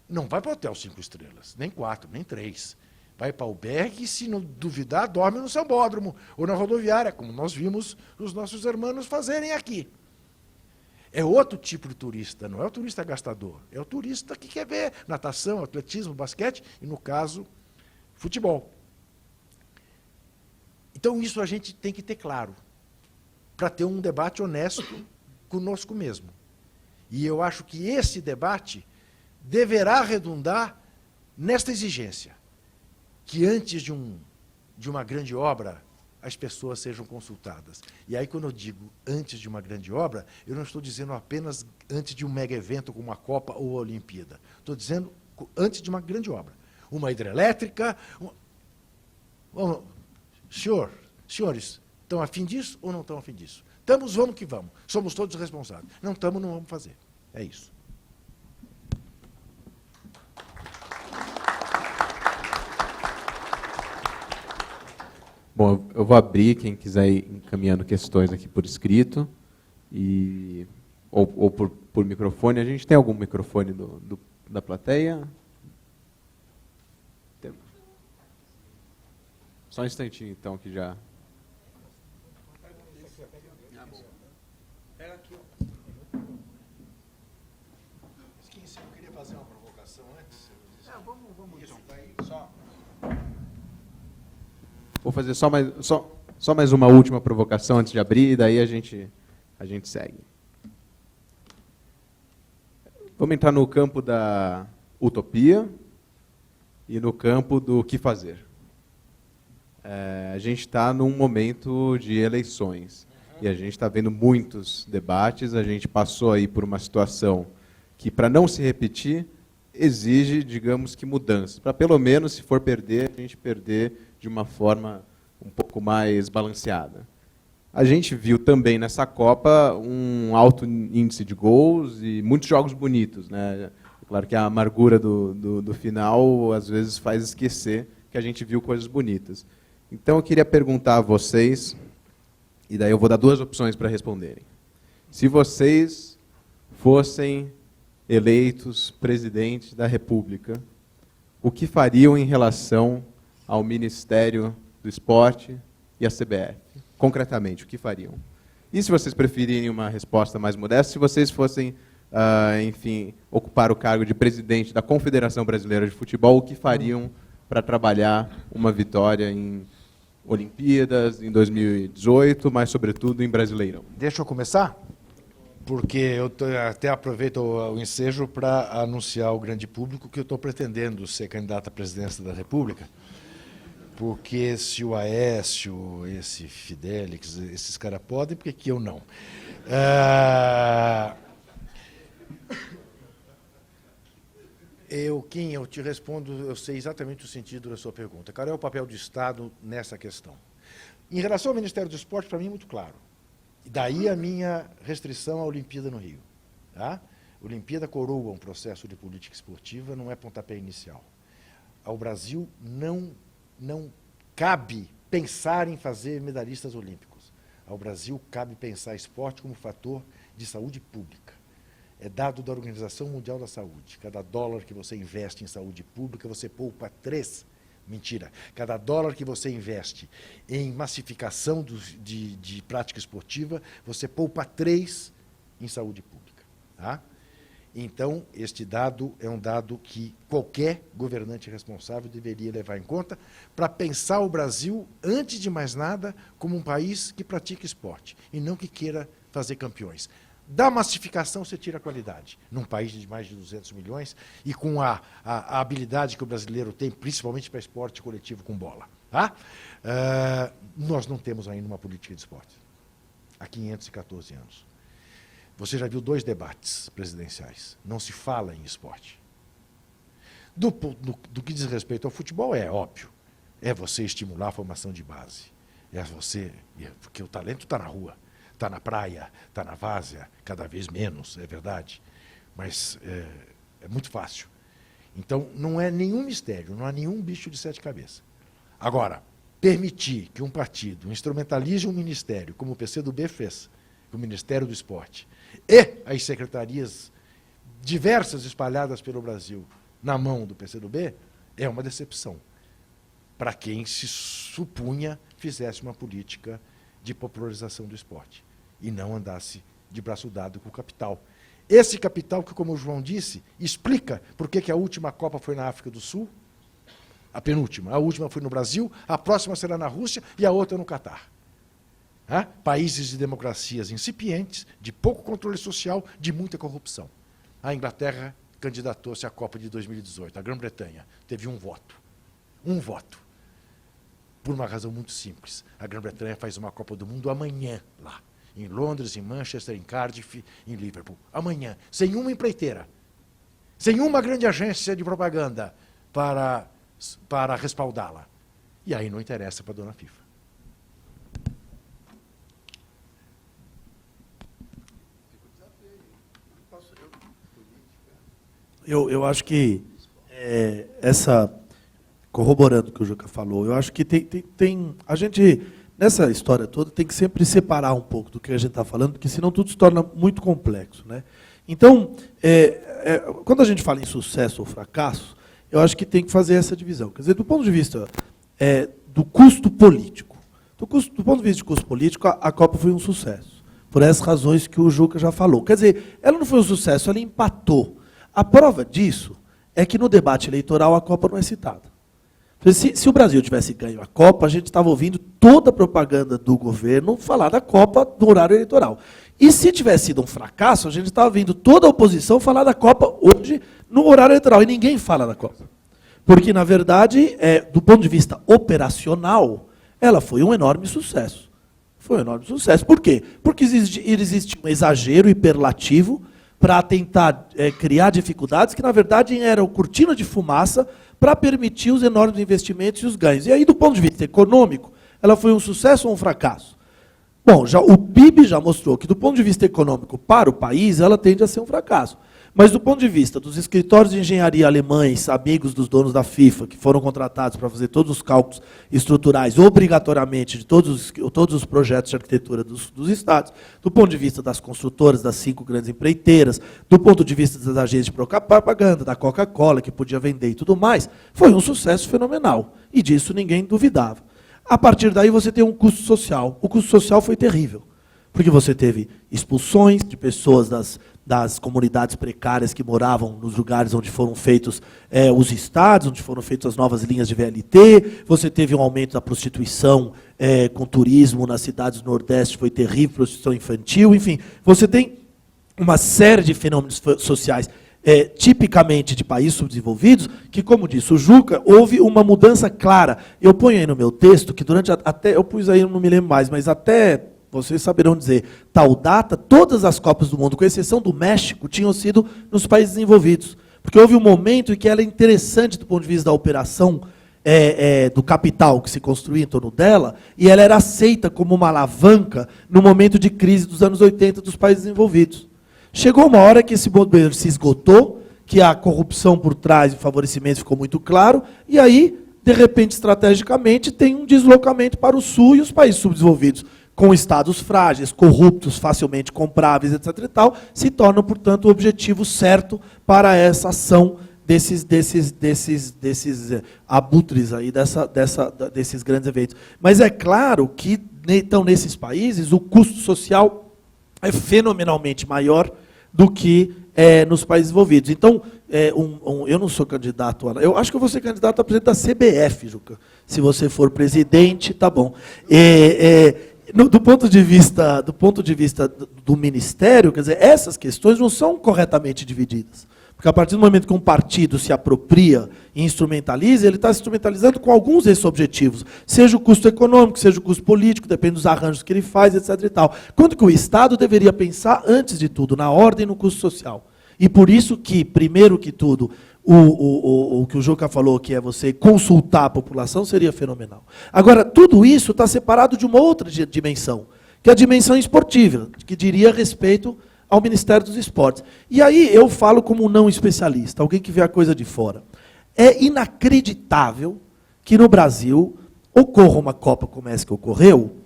Não vai para o hotel 5 estrelas, nem 4, nem 3. Vai para o albergue e, se não duvidar, dorme no sambódromo ou na rodoviária, como nós vimos os nossos irmãos fazerem aqui. É outro tipo de turista, não é o turista gastador, é o turista que quer ver natação, atletismo, basquete e, no caso, futebol. Então, isso a gente tem que ter claro, para ter um debate honesto conosco mesmo. E eu acho que esse debate deverá redundar nesta exigência, que antes de uma grande obra, as pessoas sejam consultadas. E aí, quando eu digo antes de uma grande obra, eu não estou dizendo apenas antes de um mega evento como a Copa ou a Olimpíada. Estou dizendo antes de uma grande obra. Uma hidrelétrica. Senhores, estão a fim disso ou não estão a fim disso? Estamos, vamos que vamos. Somos todos responsáveis. Não estamos, não vamos fazer. É isso. Bom, eu vou abrir, quem quiser ir encaminhando questões aqui por escrito, ou por microfone. A gente tem algum microfone da plateia? Tem. Só um instantinho, então, que já... Pega aqui, eu queria fazer uma provocação antes. Vamos isso, daí, só... Vou fazer só mais uma última provocação antes de abrir, e daí a gente segue. Vamos entrar no campo da utopia e no campo do que fazer. A gente está num momento de eleições, e a gente está vendo muitos debates. A gente passou aí por uma situação que, para não se repetir, exige, digamos que, mudanças. Para, pelo menos, se for perder, a gente perder de uma forma um pouco mais balanceada. A gente viu também nessa Copa um alto índice de gols e muitos jogos bonitos, né? Claro que a amargura do final, às vezes, faz esquecer que a gente viu coisas bonitas. Então, eu queria perguntar a vocês, e daí eu vou dar duas opções para responderem. Se vocês fossem eleitos presidente da República, o que fariam em relação ao Ministério do Esporte e à CBF? Concretamente, o que fariam? E se vocês preferirem uma resposta mais modesta, se vocês fossem, enfim, ocupar o cargo de presidente da Confederação Brasileira de Futebol, o que fariam para trabalhar uma vitória em Olimpíadas, em 2018, mas, sobretudo, em Brasileirão? Deixa eu começar, porque eu até aproveito o ensejo para anunciar ao grande público que eu estou pretendendo ser candidato à presidência da República, porque se o Aécio, esse Fidelix, esses caras podem, por que eu não? Eu te respondo, eu sei exatamente o sentido da sua pergunta. Qual é o papel do Estado nessa questão? Em relação ao Ministério do Esporte, para mim é muito claro. E daí a minha restrição à Olimpíada no Rio. Tá? A Olimpíada coroa um processo de política esportiva, não é pontapé inicial. Ao Brasil não cabe pensar em fazer medalhistas olímpicos. Ao Brasil cabe pensar esporte como fator de saúde pública. É dado da Organização Mundial da Saúde. Cada dólar que você investe em saúde pública, você poupa 3. Mentira. Cada dólar que você investe em massificação de prática esportiva, você poupa 3 em saúde pública. Tá? Então, este dado é um dado que qualquer governante responsável deveria levar em conta para pensar o Brasil, antes de mais nada, como um país que pratica esporte e não que queira fazer campeões. Da massificação você tira a qualidade. Num país de mais de 200 milhões e com a habilidade que o brasileiro tem, principalmente para esporte coletivo com bola. Tá? Nós não temos ainda uma política de esporte. Há 514 anos. Você já viu 2 debates presidenciais. Não se fala em esporte. Do que diz respeito ao futebol, é óbvio. É você estimular a formação de base. É você... Porque o talento está na rua. Está na praia, está na várzea, cada vez menos, é verdade. Mas é muito fácil. Então, não é nenhum mistério, não há nenhum bicho de 7 cabeças. Agora, permitir que um partido instrumentalize um ministério, como o PCdoB fez, o Ministério do Esporte, e as secretarias diversas espalhadas pelo Brasil na mão do PCdoB, é uma decepção para quem se supunha fizesse uma política de popularização do esporte e não andasse de braço dado com o capital. Esse capital que, como o João disse, explica por que a última Copa foi na África do Sul, a penúltima. A última foi no Brasil, a próxima será na Rússia e a outra no Catar. Países de democracias incipientes, de pouco controle social, de muita corrupção. A Inglaterra candidatou-se à Copa de 2018. A Grã-Bretanha teve um voto. Um voto. Por uma razão muito simples. A Grã-Bretanha faz uma Copa do Mundo amanhã lá. Em Londres, em Manchester, em Cardiff, em Liverpool. Amanhã. Sem uma empreiteira. Sem uma grande agência de propaganda para respaldá-la. E aí não interessa para a dona FIFA. Eu acho que corroborando o que o Juca falou, eu acho que a gente, nessa história toda, tem que sempre separar um pouco do que a gente está falando, porque senão tudo se torna muito complexo, né? Então, quando a gente fala em sucesso ou fracasso, eu acho que tem que fazer essa divisão. Quer dizer, do ponto de vista do custo político, do ponto de vista de custo político, a Copa foi um sucesso, por essas razões que o Juca já falou. Quer dizer, ela não foi um sucesso, ela empatou. A prova disso é que no debate eleitoral a Copa não é citada. Se o Brasil tivesse ganho a Copa, a gente estava ouvindo toda a propaganda do governo falar da Copa no horário eleitoral. E se tivesse sido um fracasso, a gente estava ouvindo toda a oposição falar da Copa hoje no horário eleitoral. E ninguém fala da Copa. Porque, na verdade, do ponto de vista operacional, ela foi um enorme sucesso. Foi um enorme sucesso. Por quê? Porque existe um exagero hiperlativo para tentar criar dificuldades que, na verdade, eram cortina de fumaça para permitir os enormes investimentos e os ganhos. E aí, do ponto de vista econômico, ela foi um sucesso ou um fracasso? Bom, o PIB já mostrou que, do ponto de vista econômico para o país, ela tende a ser um fracasso. Mas, do ponto de vista dos escritórios de engenharia alemães, amigos dos donos da FIFA, que foram contratados para fazer todos os cálculos estruturais, obrigatoriamente, de todos os projetos de arquitetura dos estados, do ponto de vista das construtoras, das 5 grandes empreiteiras, do ponto de vista das agências de propaganda, da Coca-Cola, que podia vender e tudo mais, foi um sucesso fenomenal. E disso ninguém duvidava. A partir daí você tem um custo social. O custo social foi terrível, porque você teve expulsões de pessoas das comunidades precárias que moravam nos lugares onde foram feitos os estádios, onde foram feitas as novas linhas de VLT, você teve um aumento da prostituição com turismo nas cidades do Nordeste, foi terrível, prostituição infantil, enfim, você tem uma série de fenômenos sociais tipicamente de países subdesenvolvidos, que, como disse o Juca, houve uma mudança clara. Eu ponho aí no meu texto, que eu pus aí, não me lembro mais, mas até... vocês saberão dizer, tal data, todas as Copas do Mundo, com exceção do México, tinham sido nos países desenvolvidos. Porque houve um momento em que ela é interessante do ponto de vista da operação do capital que se construía em torno dela, e ela era aceita como uma alavanca no momento de crise dos anos 80 dos países desenvolvidos. Chegou uma hora que esse modelo se esgotou, que a corrupção por trás e o favorecimento ficou muito claro, e aí, de repente, estrategicamente, tem um deslocamento para o sul e os países subdesenvolvidos, com estados frágeis, corruptos, facilmente compráveis, etc. e tal, se tornam, portanto, o objetivo certo para essa ação desses abutres aí, desses grandes eventos. Mas é claro que, então, nesses países, o custo social é fenomenalmente maior do que nos países desenvolvidos. Então, eu não sou candidato eu acho que eu vou ser candidato a presidente da CBF, Juca. Se você for presidente, tá bom. do ponto de vista do Ministério, quer dizer, essas questões não são corretamente divididas. Porque a partir do momento que um partido se apropria e instrumentaliza, ele está se instrumentalizando com alguns desses objetivos. Seja o custo econômico, seja o custo político, depende dos arranjos que ele faz, etc. e tal. Quanto que o Estado deveria pensar, antes de tudo, na ordem e no custo social. E por isso que, primeiro que tudo, o que o Juca falou, que é você consultar a população, seria fenomenal. Agora, tudo isso está separado de uma outra dimensão, que é a dimensão esportiva, que diria respeito ao Ministério dos Esportes. E aí eu falo como um não especialista, alguém que vê a coisa de fora. É inacreditável que no Brasil ocorra uma Copa como essa que ocorreu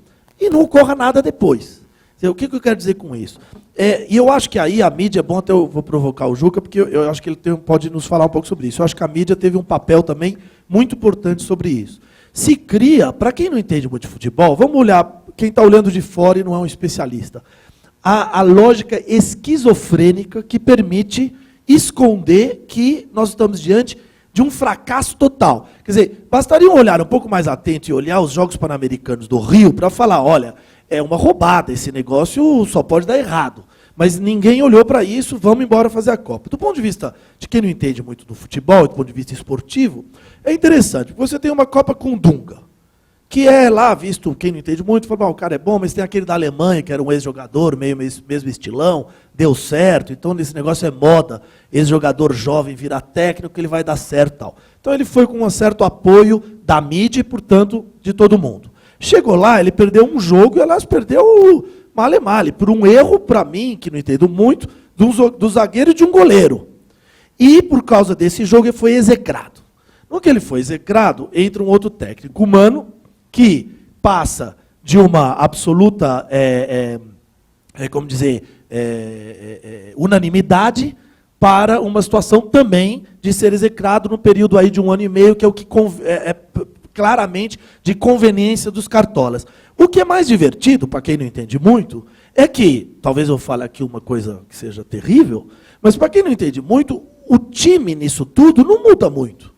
e não ocorra nada depois. O que eu quero dizer com isso? E eu acho que aí a mídia, é bom até eu vou provocar o Juca, porque eu acho que ele pode nos falar um pouco sobre isso. Eu acho que a mídia teve um papel também muito importante sobre isso. Se cria, para quem não entende muito de futebol, vamos olhar, quem está olhando de fora e não é um especialista, a lógica esquizofrênica que permite esconder que nós estamos diante de um fracasso total. Quer dizer, bastaria um olhar um pouco mais atento e olhar os Jogos Pan-Americanos do Rio para falar, olha, é uma roubada, esse negócio só pode dar errado. Mas ninguém olhou para isso, vamos embora fazer a Copa. Do ponto de vista de quem não entende muito do futebol, do ponto de vista esportivo, é interessante, porque você tem uma Copa com Dunga, que é lá visto, quem não entende muito, fala, o cara é bom, mas tem aquele da Alemanha, que era um ex-jogador, mesmo estilão, deu certo, então nesse negócio é moda, ex-jogador jovem virar técnico, ele vai dar certo e tal. Então ele foi com um certo apoio da mídia e, portanto, de todo mundo. Chegou lá, ele perdeu um jogo, e aliás, perdeu male-male, por um erro, para mim, que não entendo muito, do zagueiro e de um goleiro. E, por causa desse jogo, ele foi execrado. No que ele foi execrado, entra um outro técnico humano, que passa de uma absoluta, unanimidade para uma situação também de ser execrado no período aí de 1 ano e meio, que é o que claramente de conveniência dos cartolas. O que é mais divertido, para quem não entende muito, é que, talvez eu fale aqui uma coisa que seja terrível, mas para quem não entende muito, o time nisso tudo não muda muito.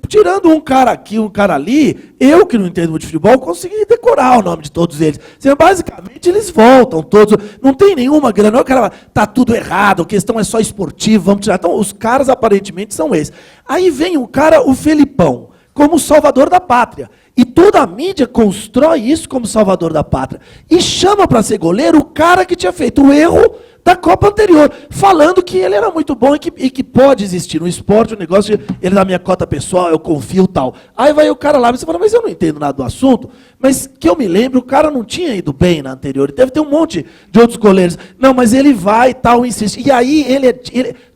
Tirando um cara aqui, um cara ali, eu que não entendo muito de futebol, consegui decorar o nome de todos eles. Basicamente, eles voltam todos. Não tem nenhuma grana. O cara está tudo errado, a questão é só esportiva, vamos tirar. Então, os caras aparentemente são esses. Aí vem um cara, o Felipão, como salvador da pátria. E toda a mídia constrói isso como salvador da pátria. E chama para ser goleiro o cara que tinha feito o erro da Copa anterior, falando que ele era muito bom e que pode existir no esporte, o negócio, ele na minha cota pessoal, eu confio tal. Aí vai o cara lá, e você fala, mas eu não entendo nada do assunto, mas que eu me lembro, o cara não tinha ido bem na anterior, ele deve ter um monte de outros goleiros. Não, mas ele vai e tal, insiste. E aí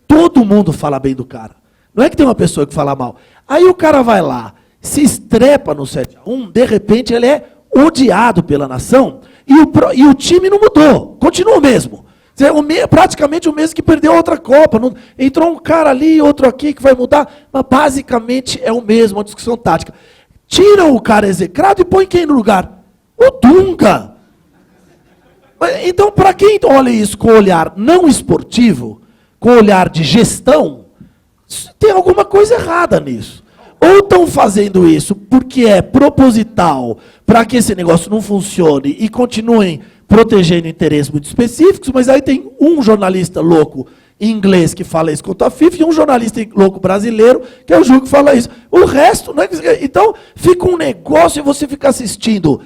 todo mundo fala bem do cara. Não é que tem uma pessoa que fala mal. Aí o cara vai lá, se estrepa no 7-1, de repente ele é odiado pela nação, e o time não mudou, continua o mesmo. Praticamente o mesmo que perdeu outra Copa. Entrou um cara ali, outro aqui, que vai mudar, mas basicamente é o mesmo, uma discussão tática. Tira o cara execrado e põe quem no lugar? O Dunga. Então, para quem olha isso com olhar não esportivo, com olhar de gestão, tem alguma coisa errada nisso. Ou estão fazendo isso porque é proposital para que esse negócio não funcione e continuem protegendo interesses muito específicos, mas aí tem um jornalista louco em inglês que fala isso contra a FIFA e um jornalista louco brasileiro, que é o Ju que fala isso. O resto, não é que... Então, fica um negócio e você fica assistindo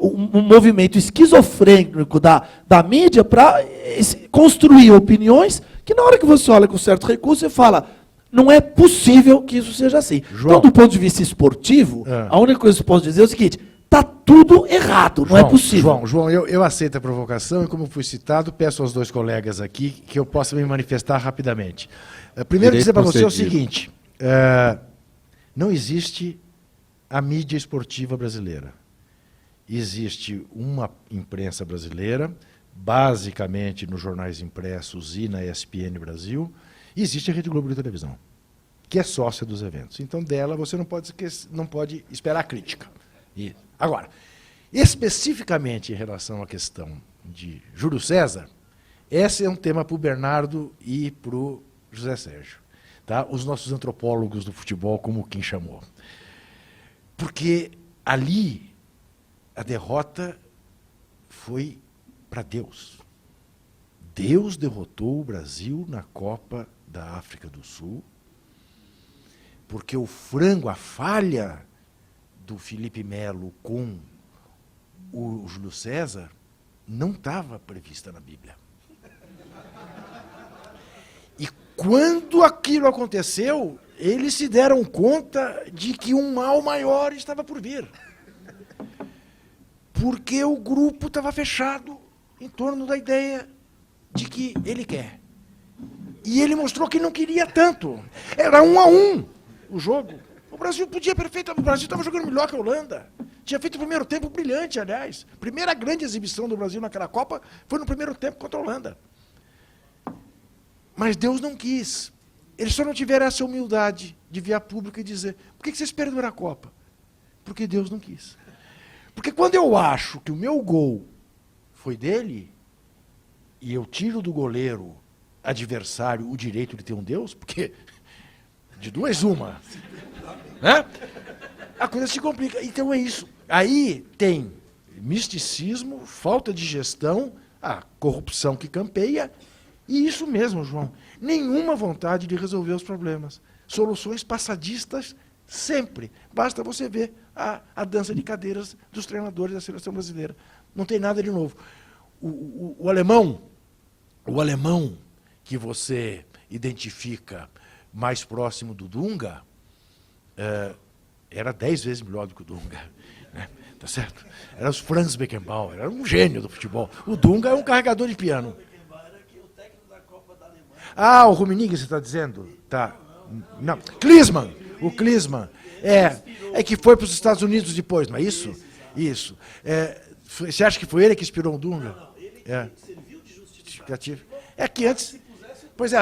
um movimento esquizofrênico da mídia para construir opiniões que na hora que você olha com certo recurso, você fala, não é possível que isso seja assim. João, então, do ponto de vista esportivo, a única coisa que eu posso dizer é o seguinte, está tudo errado, não é possível. João, eu aceito a provocação e, como fui citado, peço aos dois colegas aqui que eu possa me manifestar rapidamente. Primeiro, dizer para você o seguinte, não existe a mídia esportiva brasileira. Existe uma imprensa brasileira, basicamente nos jornais impressos e na ESPN Brasil, e existe a Rede Globo de televisão, que é sócia dos eventos. Então, dela você não pode esperar crítica. Agora, especificamente em relação à questão de Júlio César, esse é um tema para o Bernardo e para o José Sérgio. Tá? Os nossos antropólogos do futebol, como quem chamou. Porque ali a derrota foi para Deus. Deus derrotou o Brasil na Copa da África do Sul, porque o frango, a falha do Felipe Melo com o Júlio César, não estava prevista na Bíblia. E quando aquilo aconteceu, eles se deram conta de que um mal maior estava por vir. Porque o grupo estava fechado em torno da ideia de que ele quer. E ele mostrou que não queria tanto. Era 1-1 o jogo. O Brasil podia perfeitamente. O Brasil estava jogando melhor que a Holanda. Tinha feito o primeiro tempo brilhante, aliás. A primeira grande exibição do Brasil naquela Copa foi no primeiro tempo contra a Holanda. Mas Deus não quis. Eles só não tiveram essa humildade de vir a público e dizer: por que vocês perderam a Copa? Porque Deus não quis. Porque quando eu acho que o meu gol foi dele, e eu tiro do goleiro adversário o direito de ter um Deus, porque de duas uma, né? A coisa se complica. Então é isso. Aí tem misticismo, falta de gestão, a corrupção que campeia, e isso mesmo, João, nenhuma vontade de resolver os problemas. Soluções passadistas sempre. Basta você ver a dança de cadeiras dos treinadores da seleção brasileira. Não tem nada de novo. O alemão que você identifica mais próximo do Dunga, era 10 vezes melhor do que o Dunga. Né? Tá certo? Era o Franz Beckenbauer, era um gênio do futebol. O Dunga é um carregador de piano. Ah, o Rummenigge, você está dizendo? Tá. Não. Klinsmann. O Klinsmann. É que foi para os Estados Unidos depois, não é isso? Isso. Você acha que foi ele que inspirou o Dunga? Ele serviu de justificativo. É que antes... Pois é,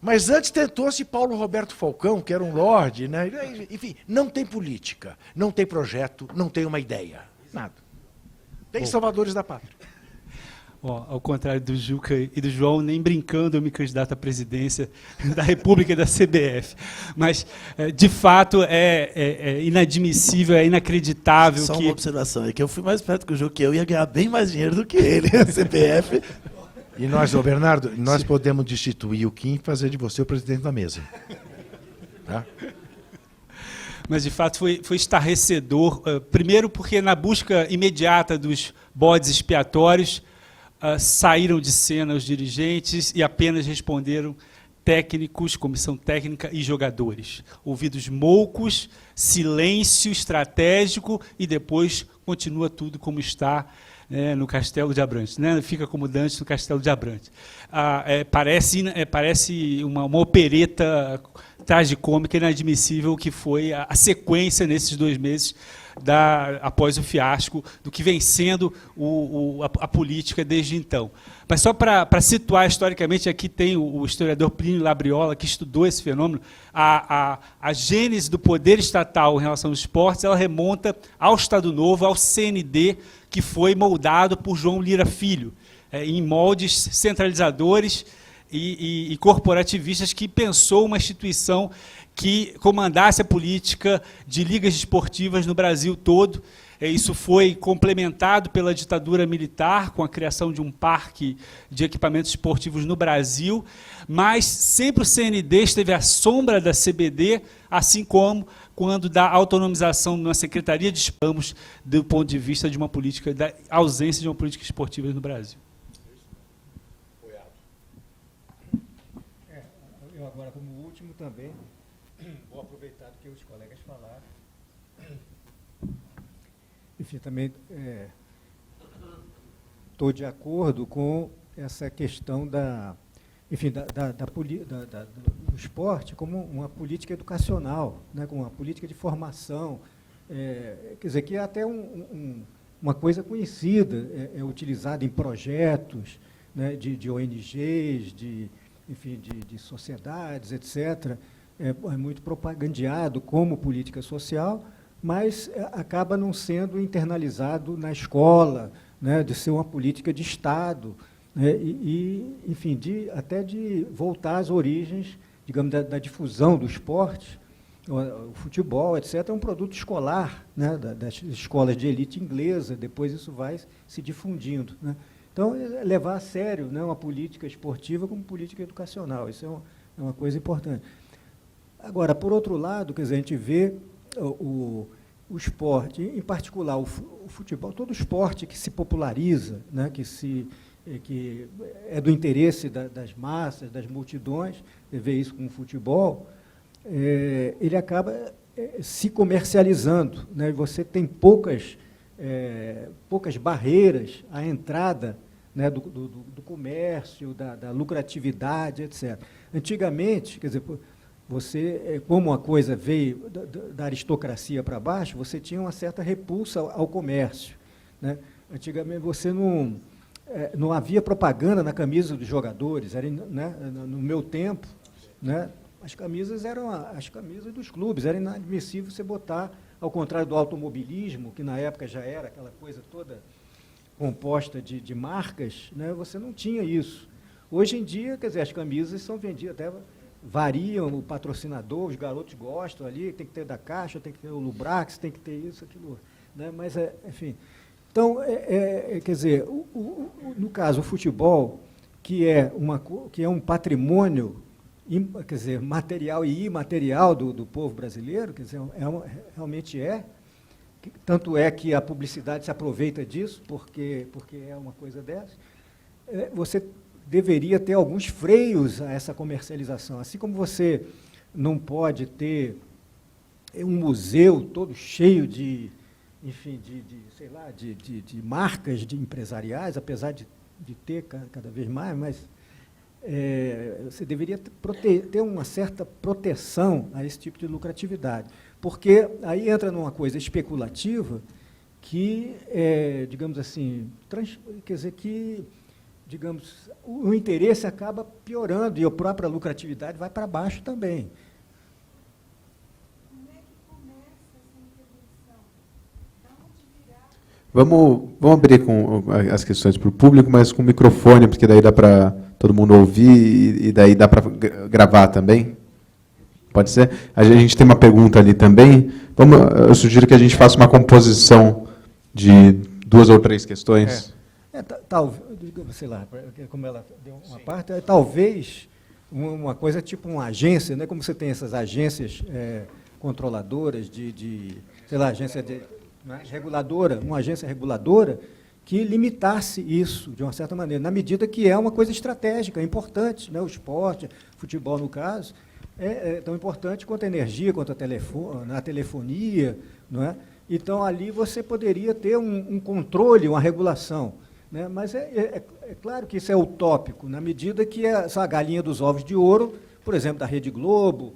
mas antes tentou-se Paulo Roberto Falcão, que era um lorde, né? Enfim, não tem política, não tem projeto, não tem uma ideia. Nada. Tem salvadores da pátria. Ao contrário do Juca e do João, nem brincando eu me candidato à presidência da República e da CBF. Mas, de fato, é inadmissível, é inacreditável. Só uma observação, é que eu fui mais perto que o Juca, eu ia ganhar bem mais dinheiro do que ele, a CBF. E nós, Bernardo, nós podemos destituir o Kim e fazer de você o presidente da mesa. Tá? Mas, de fato, foi estarrecedor. Primeiro porque, na busca imediata dos bodes expiatórios, saíram de cena os dirigentes e apenas responderam técnicos, comissão técnica e jogadores. Ouvidos moucos, silêncio estratégico e depois continua tudo como está, né, no Castelo de Abrantes. Né? Fica como Dante no Castelo de Abrantes. Parece uma opereta tragicômica inadmissível que foi a sequência nesses 2 meses após o fiasco do que vem sendo a política desde então. Mas só para situar historicamente, aqui tem o historiador Plínio Labriola, que estudou esse fenômeno, a gênese do poder estatal em relação aos esportes, ela remonta ao Estado Novo, ao CND, que foi moldado por João Lira Filho, em moldes centralizadores e corporativistas, que pensou uma instituição que comandasse a política de ligas esportivas no Brasil todo. Isso foi complementado pela ditadura militar, com a criação de um parque de equipamentos esportivos no Brasil, mas sempre o CND esteve à sombra da CBD, assim como quando da autonomização na Secretaria de Esportes, do ponto de vista de uma política, da ausência de uma política esportiva no Brasil. Eu agora, como último também, vou aproveitar do que os colegas falaram. Enfim, também estou de acordo com essa questão do esporte como uma política educacional, né, como uma política de formação. Quer dizer, que é até uma coisa conhecida, é utilizada em projetos, né, de ONGs, de sociedades, etc., é muito propagandeado como política social, mas acaba não sendo internalizado na escola, né, de ser uma política de Estado, né, até de voltar às origens, digamos, da difusão do esporte, o futebol, etc., é um produto escolar, né, das escolas de elite inglesa, depois isso vai se difundindo, né? Então, levar a sério, né, uma política esportiva como política educacional, isso é uma coisa importante. Agora, por outro lado, quer dizer, a gente vê o esporte, em particular o futebol, todo esporte que se populariza, né, que é do interesse das massas, das multidões, você vê isso com o futebol, ele acaba se comercializando, né? Você tem poucas barreiras à entrada, né, do comércio, da lucratividade, etc. Antigamente, quer dizer, você, como a coisa veio da aristocracia para baixo, você tinha uma certa repulsa ao comércio, né? Antigamente você não havia propaganda na camisa dos jogadores, era, né, no meu tempo, né, as camisas eram as camisas dos clubes, era inadmissível você botar, ao contrário do automobilismo, que na época já era aquela coisa toda composta de marcas, né, você não tinha isso. Hoje em dia, quer dizer, as camisas são vendidas, até variam o patrocinador, os garotos gostam ali, tem que ter da Caixa, tem que ter o Lubrax, tem que ter isso, aquilo, né, mas, enfim. Então, quer dizer, no caso, o futebol, que é um patrimônio, quer dizer, material e imaterial do povo brasileiro, quer dizer, realmente tanto é que a publicidade se aproveita disso, porque é uma coisa dessa, você deveria ter alguns freios a essa comercialização, assim como você não pode ter um museu todo cheio de marcas empresariais, apesar de ter cada vez mais, mas você deveria ter uma certa proteção a esse tipo de lucratividade, porque aí entra numa coisa especulativa que, digamos assim, quer dizer que, digamos, o interesse acaba piorando e a própria lucratividade vai para baixo também. Vamos abrir com as questões para o público, mas com microfone, porque daí dá para todo mundo ouvir e daí dá para gravar também. Pode ser? A gente tem uma pergunta ali também. Eu sugiro que a gente faça uma composição de 2 ou 3 questões. Talvez, sei lá, como ela deu uma parte, talvez uma coisa tipo uma agência, né? Como você tem essas agências controladoras sei lá, agência reguladora, uma agência reguladora que limitasse isso, de uma certa maneira, na medida que é uma coisa estratégica, importante, né? O esporte, futebol, no caso, é tão importante quanto a energia, quanto a telefonia, não é? Então, ali você poderia ter um controle, uma regulação, né? Mas é claro que isso é utópico, na medida que essa galinha dos ovos de ouro, por exemplo, da Rede Globo.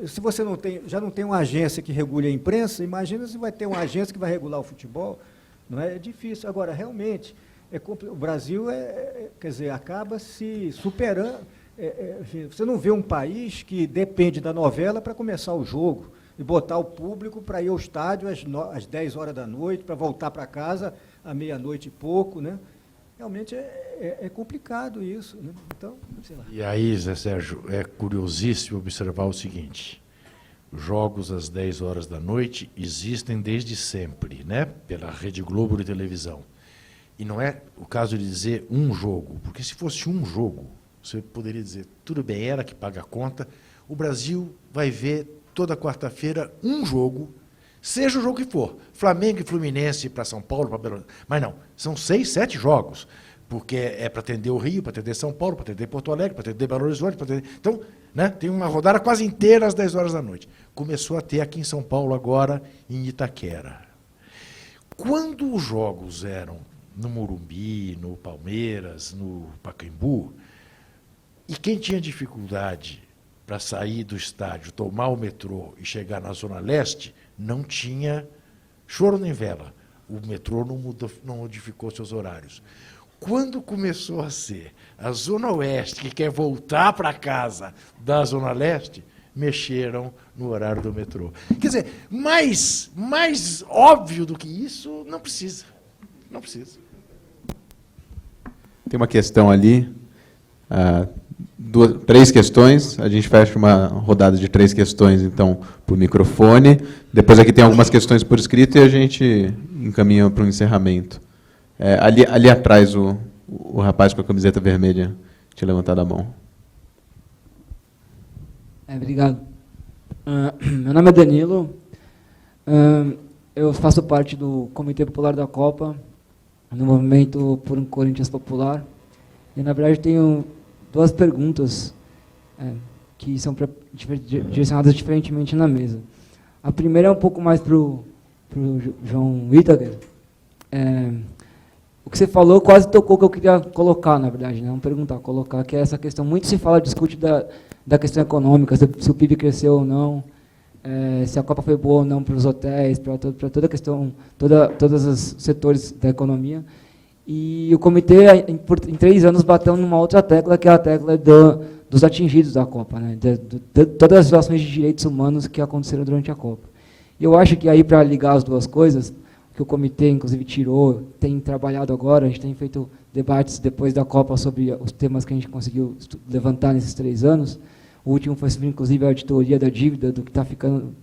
Se você já não tem uma agência que regule a imprensa, imagina se vai ter uma agência que vai regular o futebol. Não é difícil. Agora, realmente, o Brasil quer dizer, acaba se superando. Você não vê um país que depende da novela para começar o jogo e botar o público para ir ao estádio às 10 horas da noite, para voltar para casa à meia-noite e pouco, né? Realmente é complicado isso, né? Então, sei lá. E aí, Zé Sérgio, é curiosíssimo observar o seguinte: jogos às 10 horas da noite existem desde sempre, né? Pela Rede Globo de televisão. E não é o caso de dizer um jogo, porque se fosse um jogo, você poderia dizer, tudo bem, ela que paga a conta, o Brasil vai ver toda quarta-feira um jogo, seja o jogo que for, Flamengo e Fluminense para São Paulo, para Belo Horizonte. Mas não, são 6, 7 jogos, porque é para atender o Rio, para atender São Paulo, para atender Porto Alegre, para atender Belo Horizonte, para atender... Então, né, tem uma rodada quase inteira às 10 horas da noite. Começou a ter aqui em São Paulo agora, em Itaquera. Quando os jogos eram no Morumbi, no Palmeiras, no Pacaembu, e quem tinha dificuldade para sair do estádio, tomar o metrô e chegar na Zona Leste, não tinha choro nem vela. O metrô não modificou seus horários. Quando começou a ser a Zona Oeste, que quer voltar para casa da Zona Leste, mexeram no horário do metrô. Quer dizer, mais óbvio do que isso, não precisa. Não precisa. Tem uma questão ali, três questões, a gente fecha uma rodada de 3 questões, então, por microfone. Depois aqui tem algumas questões por escrito e a gente encaminha para o encerramento. Ali atrás, o rapaz com a camiseta vermelha tinha levantado a mão. Obrigado. Meu nome é Danilo. Eu faço parte do Comitê Popular da Copa, no movimento por um Corinthians Popular. E, na verdade, tenho 2 perguntas que são direcionadas diferentemente na mesa. A primeira é um pouco mais para o João Whittaker. O que você falou quase tocou o que eu queria colocar, na verdade, não perguntar, colocar, que é essa questão. Muito se fala, discute da questão econômica, se o PIB cresceu ou não, se a Copa foi boa ou não para os hotéis, para toda a questão, todos os setores da economia. E o comitê, em 3 anos, bateu numa outra tecla, que é a tecla dos atingidos da Copa, né? de todas as violações de direitos humanos que aconteceram durante a Copa. E eu acho que aí, para ligar as duas coisas, que o comitê, inclusive, tirou, tem trabalhado agora, a gente tem feito debates depois da Copa sobre os temas que a gente conseguiu levantar nesses 3 anos. O último foi sobre, inclusive, a auditoria da dívida, do que está ficando,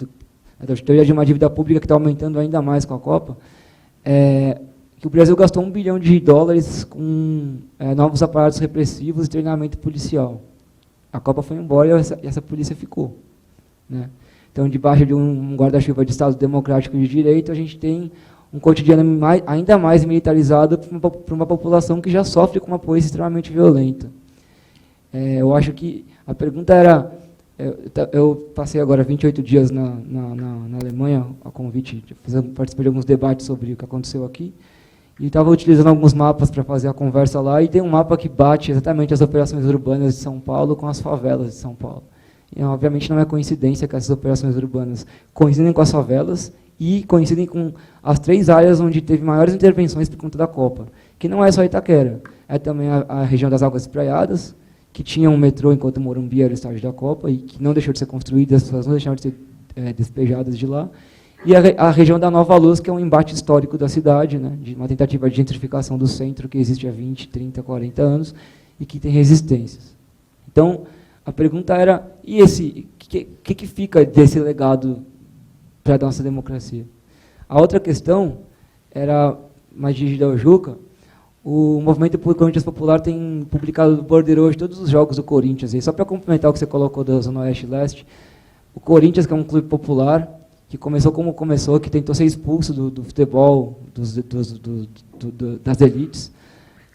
a auditoria de uma dívida pública que está aumentando ainda mais com a Copa, que o Brasil gastou $1 bilhão com novos aparatos repressivos e treinamento policial. A Copa foi embora e essa polícia ficou, né? Então, debaixo de um guarda-chuva de Estado democrático de direito, a gente tem um cotidiano ainda mais militarizado para uma população que já sofre com uma polícia extremamente violenta. Eu acho que a pergunta era... Eu passei agora 28 dias na Alemanha, a convite, participei de alguns debates sobre o que aconteceu aqui, e estava utilizando alguns mapas para fazer a conversa lá, e tem um mapa que bate exatamente as operações urbanas de São Paulo com as favelas de São Paulo. E, obviamente, não é coincidência que essas operações urbanas coincidem com as favelas e coincidem com as 3 áreas onde teve maiores intervenções por conta da Copa, que não é só Itaquera, é também a região das Águas Espraiadas, que tinha um metrô enquanto Morumbi era o estádio da Copa e que não deixou de ser construído, as pessoas não deixaram de ser despejadas de lá, e a região da Nova Luz, que é um embate histórico da cidade, né, de uma tentativa de gentrificação do centro que existe há 20, 30, 40 anos e que tem resistências. Então, a pergunta era, e o que fica desse legado para a nossa democracia? A outra questão era, mais dirigida ao Juca, o Movimento por Corinthians Popular tem publicado no bordeiro hoje todos os jogos do Corinthians. E só para complementar o que você colocou da Zona Oeste e Leste, o Corinthians, que é um clube popular, que começou como começou, que tentou ser expulso do futebol, das elites,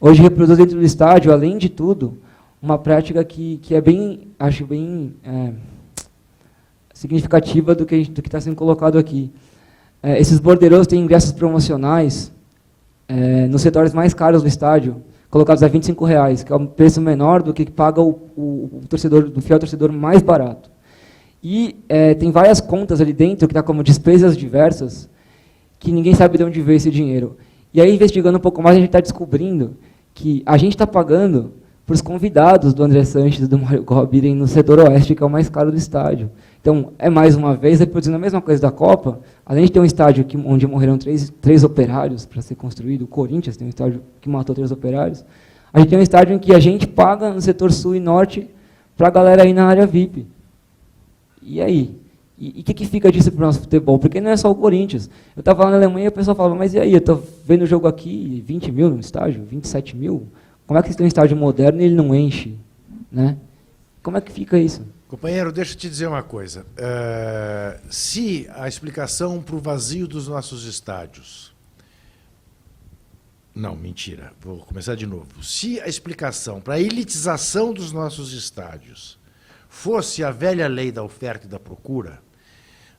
hoje reproduz dentro do estádio, além de tudo, uma prática que é bem, acho bem significativa do que está sendo colocado aqui. Esses bordeiros têm ingressos promocionais nos setores mais caros do estádio, colocados a R$25, que é um preço menor do que paga o fiel torcedor mais barato. E tem várias contas ali dentro, que está como despesas diversas, que ninguém sabe de onde veio esse dinheiro. E aí, investigando um pouco mais, a gente está descobrindo que a gente está pagando para os convidados do André Sanches e do Mário Gobi irem no setor oeste, que é o mais caro do estádio. Então, mais uma vez, reproduzindo a mesma coisa da Copa, além de ter um estádio onde morreram três operários para ser construído, o Corinthians tem um estádio que matou 3 operários, a gente tem um estádio em que a gente paga no setor sul e norte para a galera ir na área VIP. E aí? E o que fica disso para o nosso futebol? Porque não é só o Corinthians. Eu estava lá na Alemanha e o pessoal falava, mas e aí? Eu estou vendo o jogo aqui, 20 mil no estádio, 27 mil. Como é que você tem um estádio moderno e ele não enche? Né? Como é que fica isso? Companheiro, deixa eu te dizer uma coisa. Se a explicação para o vazio dos nossos estádios... Não, mentira. Vou começar de novo. Se a explicação para a elitização dos nossos estádios fosse a velha lei da oferta e da procura,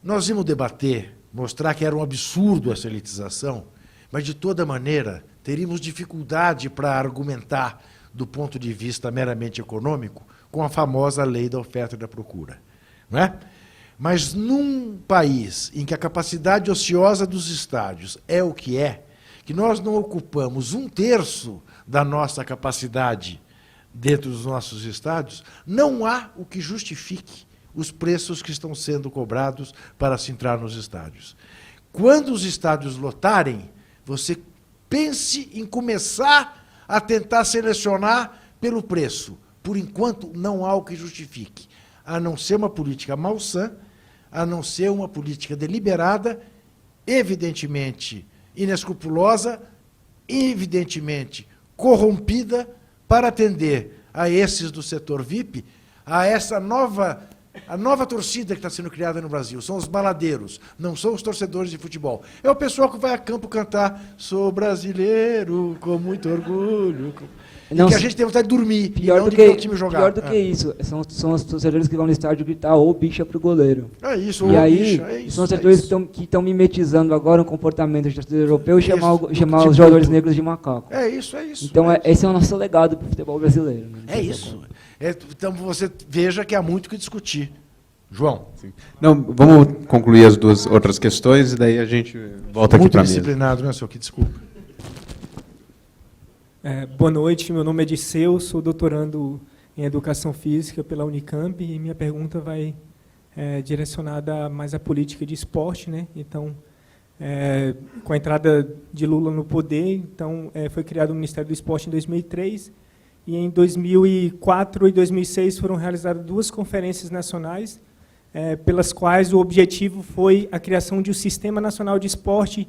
nós íamos debater, mostrar que era um absurdo essa elitização, mas, de toda maneira, teríamos dificuldade para argumentar, do ponto de vista meramente econômico, com a famosa lei da oferta e da procura. Não é? Mas, num país em que a capacidade ociosa dos estádios é o que é, que nós não ocupamos 1/3 da nossa capacidade dentro dos nossos estádios, não há o que justifique os preços que estão sendo cobrados para se entrar nos estádios. Quando os estádios lotarem, você pense em começar a tentar selecionar pelo preço, por enquanto, não há o que justifique, a não ser uma política malsã, a não ser uma política deliberada, evidentemente inescrupulosa, evidentemente corrompida, para atender a esses do setor VIP, a essa nova torcida que está sendo criada no Brasil. São os baladeiros, não são os torcedores de futebol. É o pessoal que vai a campo cantar "Sou brasileiro, com muito orgulho", Não, e que a gente tem vontade de dormir, e pior não do de que, ver o time jogar. pior do que isso, são os torcedores que vão no estádio gritar "ô bicha" pro goleiro. É isso, E ô, aí, bicha, é isso, são os é torcedores isso. que estão mimetizando agora um comportamento de torcedor europeu e Isso, chamar tipo os jogadores tudo. negros de macaco. É isso, é isso. Então, é esse é o nosso legado pro futebol brasileiro. Né? É isso. Então você veja que há muito o que discutir. João. Não, vamos concluir as duas outras questões e daí a gente volta aqui Muito para a mesa. disciplinado, né, senhor? Que desculpa. Boa noite, meu nome é Disseu, sou doutorando em Educação Física pela Unicamp e minha pergunta vai direcionada mais à política de esporte, né? Então, com a entrada de Lula no poder, então foi criado o Ministério do Esporte em 2003 e em 2004 e 2006 foram realizadas 2 conferências nacionais pelas quais o objetivo foi a criação de um Sistema Nacional de Esporte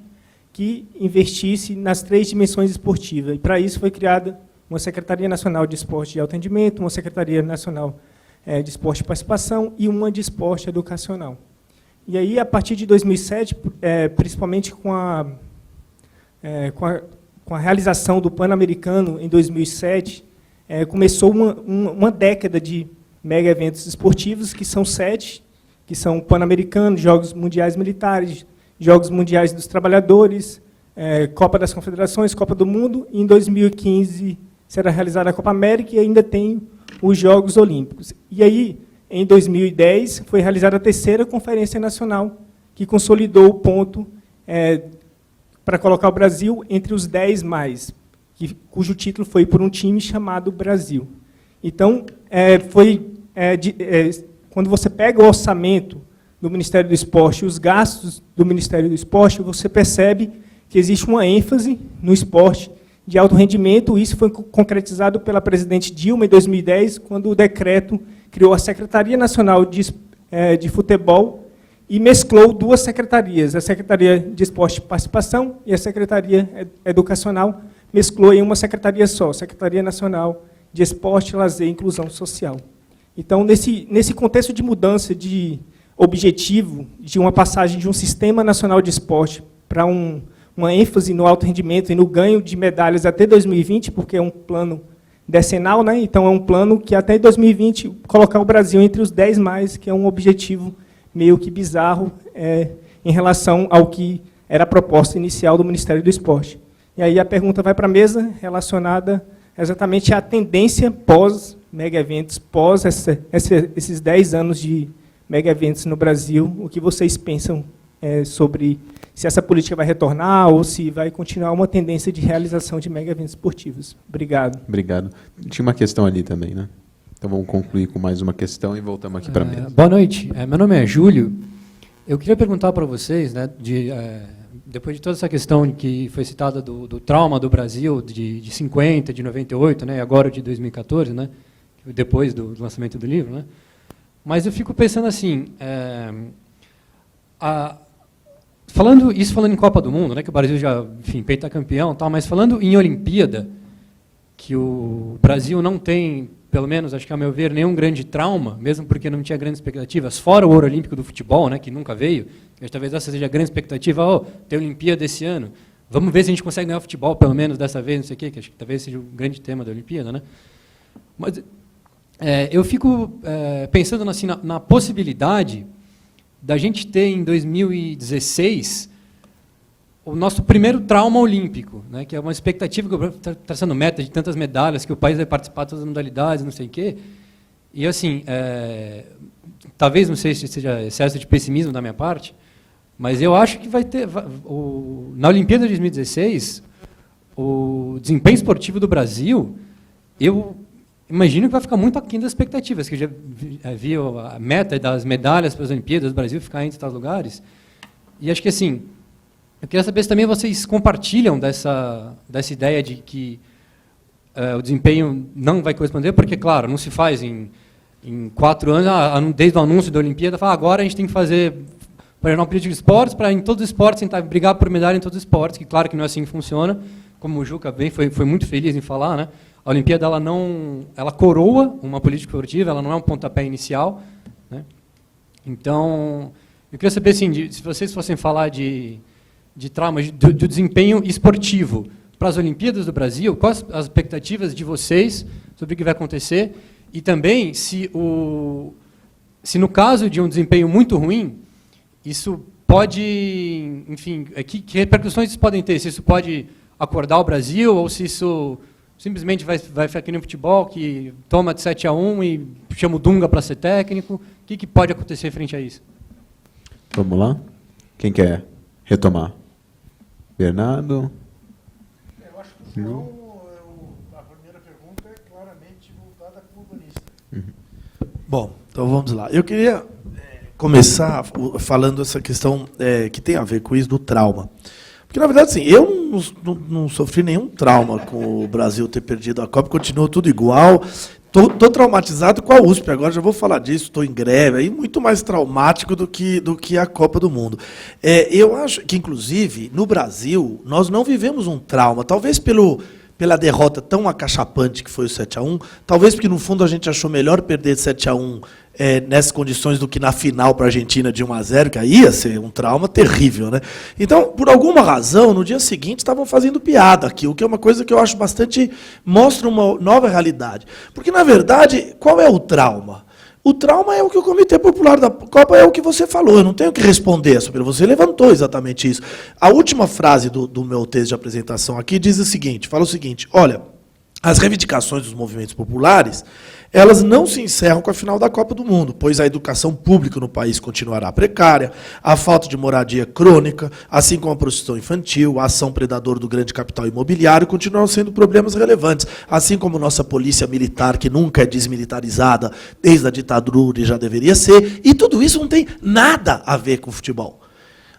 que investisse nas 3 dimensões esportivas. E, para isso, foi criada uma Secretaria Nacional de Esporte de Alto Rendimento, uma Secretaria Nacional de Esporte e Participação e uma de Esporte Educacional. E aí, a partir de 2007, principalmente com a realização do Pan-Americano em 2007, começou uma década de mega-eventos esportivos, que são 7, que são o Pan-Americano, Jogos Mundiais Militares, Jogos Mundiais dos Trabalhadores, Copa das Confederações, Copa do Mundo, e em 2015 será realizada a Copa América e ainda tem os Jogos Olímpicos. E aí, em 2010, foi realizada a 3ª Conferência Nacional, que consolidou o ponto para colocar o Brasil entre os 10 mais, cujo título foi por um time chamado Brasil. Então, quando você pega o orçamento do Ministério do Esporte e os gastos do Ministério do Esporte, você percebe que existe uma ênfase no esporte de alto rendimento. Isso foi concretizado pela presidente Dilma em 2010, quando o decreto criou a Secretaria Nacional de Futebol e mesclou 2 secretarias, a Secretaria de Esporte e Participação e a Secretaria Educacional, mesclou em uma secretaria só, Secretaria Nacional de Esporte, Lazer e Inclusão Social. Então, nesse contexto de mudança de objetivo, de uma passagem de um Sistema Nacional de Esporte para uma ênfase no alto rendimento e no ganho de medalhas até 2020, porque é um plano decenal, né? Então é um plano que até 2020 colocar o Brasil entre os 10 mais, que é um objetivo meio que bizarro em relação ao que era a proposta inicial do Ministério do Esporte. E aí a pergunta vai para a mesa relacionada exatamente à tendência pós-mega-eventos, pós esses 10 anos de mega-eventos no Brasil. O que vocês pensam sobre se essa política vai retornar ou se vai continuar uma tendência de realização de mega-eventos esportivos? Obrigado. Obrigado. Tinha uma questão ali também, né? Então vamos concluir com mais uma questão e voltamos aqui para a mesa. Boa noite. Meu nome é Júlio. Eu queria perguntar para vocês, né, depois de toda essa questão que foi citada do trauma do Brasil, de 50, de 98, né, e agora de 2014, né, depois do lançamento do livro, né, mas eu fico pensando assim, falando em Copa do Mundo, né, que o Brasil já, enfim, pentacampeão, tal, mas falando em Olimpíada, que o Brasil não tem, pelo menos, acho que a meu ver, nenhum grande trauma, mesmo porque não tinha grandes expectativas, fora o ouro olímpico do futebol, né, que nunca veio, que talvez essa seja a grande expectativa, tem Olimpíada esse ano, vamos ver se a gente consegue ganhar o futebol, pelo menos dessa vez, não sei o quê, que acho que talvez seja o grande tema da Olimpíada, né? Mas eu fico pensando assim, na possibilidade da gente ter, em 2016, o nosso primeiro trauma olímpico, né, que é uma expectativa, que eu estou traçando meta de tantas medalhas, que o país vai participar de todas as modalidades, não sei o quê. E, assim, talvez, não sei se seja excesso de pessimismo da minha parte, mas eu acho que vai ter... na Olimpíada de 2016, o desempenho esportivo do Brasil, eu imagino que vai ficar muito aquém das expectativas, que eu já vi a meta das medalhas para as Olimpíadas do Brasil ficar entre tais lugares. E acho que, assim, eu queria saber se também vocês compartilham dessa ideia de que o desempenho não vai corresponder, porque, claro, não se faz em 4 anos, desde o anúncio da Olimpíada, fala, agora a gente tem que fazer uma política de esportes, para em todos os esportes tentar brigar por medalha em todos os esportes, que claro que não é assim que funciona, como o Juca bem foi muito feliz em falar, né? A Olimpíada ela coroa uma política esportiva, ela não é um pontapé inicial, né? Então, eu queria saber assim, se vocês fossem falar de trauma, do desempenho esportivo para as Olimpíadas do Brasil, quais as expectativas de vocês sobre o que vai acontecer, e também se no caso de um desempenho muito ruim, isso pode, enfim, que repercussões isso podem ter? Se isso pode acordar o Brasil, ou se isso simplesmente vai ficar que nem o futebol, que toma de 7-1 e chama o Dunga para ser técnico? O que pode acontecer frente a isso? Vamos lá? Quem quer retomar? Bernardo? Eu acho que não, a primeira pergunta é claramente voltada para o urbanista. Bom, então vamos lá. Eu queria começar falando essa questão que tem a ver com isso do trauma. Porque, na verdade, assim, eu não sofri nenhum trauma com o Brasil ter perdido a Copa, continua tudo igual. Estou traumatizado com a USP, agora já vou falar disso, estou em greve, aí muito mais traumático do que a Copa do Mundo. Eu acho que, inclusive, no Brasil, nós não vivemos um trauma, talvez pela derrota tão acachapante que foi o 7-1, talvez porque, no fundo, a gente achou melhor perder de 7-1 nessas condições do que na final para a Argentina de 1-0, que aí ia ser um trauma terrível, né? Então, por alguma razão, no dia seguinte estavam fazendo piada aqui, o que é uma coisa que eu acho bastante, mostra uma nova realidade. Porque, na verdade, qual é o trauma? O trauma é o que o Comitê Popular da Copa é o que você falou, eu não tenho que responder sobre, você levantou exatamente isso. A última frase do meu texto de apresentação aqui diz o seguinte, fala o seguinte, olha, as reivindicações dos movimentos populares, elas não se encerram com a final da Copa do Mundo, pois a educação pública no país continuará precária, a falta de moradia crônica, assim como a prostituição infantil, a ação predadora do grande capital imobiliário continuarão sendo problemas relevantes, assim como nossa polícia militar, que nunca é desmilitarizada desde a ditadura e já deveria ser, e tudo isso não tem nada a ver com o futebol.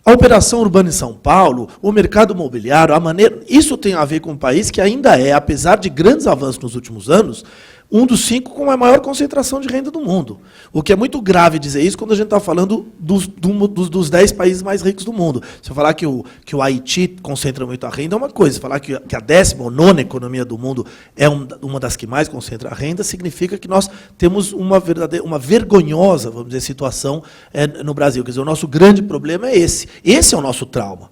A operação urbana em São Paulo, o mercado imobiliário, a maneira, isso tem a ver com um país que ainda é, apesar de grandes avanços nos últimos anos, um dos 5 com a maior concentração de renda do mundo. O que é muito grave dizer isso quando a gente está falando dos 10 países mais ricos do mundo. Se eu falar que o Haiti concentra muito a renda, é uma coisa. Se falar que a 19ª economia do mundo é uma das que mais concentra a renda, significa que nós temos uma vergonhosa, vamos dizer, situação no Brasil. Quer dizer, o nosso grande problema é esse. Esse é o nosso trauma.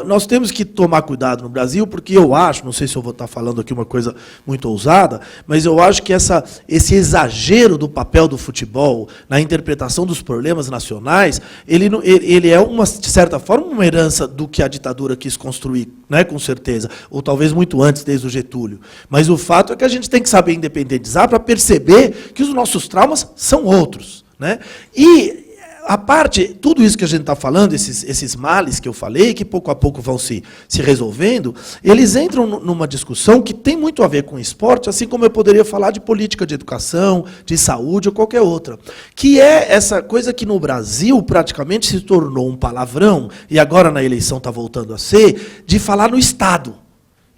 Nós temos que tomar cuidado no Brasil, porque eu acho, não sei se eu vou estar falando aqui uma coisa muito ousada, mas eu acho que esse exagero do papel do futebol na interpretação dos problemas nacionais, ele é, de certa forma, uma herança do que a ditadura quis construir, né, com certeza, ou talvez muito antes, desde o Getúlio. Mas o fato é que a gente tem que saber independentizar para perceber que os nossos traumas são outros, né? E a parte, tudo isso que a gente está falando, esses males que eu falei, que pouco a pouco vão se resolvendo, eles entram numa discussão que tem muito a ver com esporte, assim como eu poderia falar de política de educação, de saúde ou qualquer outra. Que é essa coisa que no Brasil praticamente se tornou um palavrão, e agora na eleição está voltando a ser, de falar no Estado.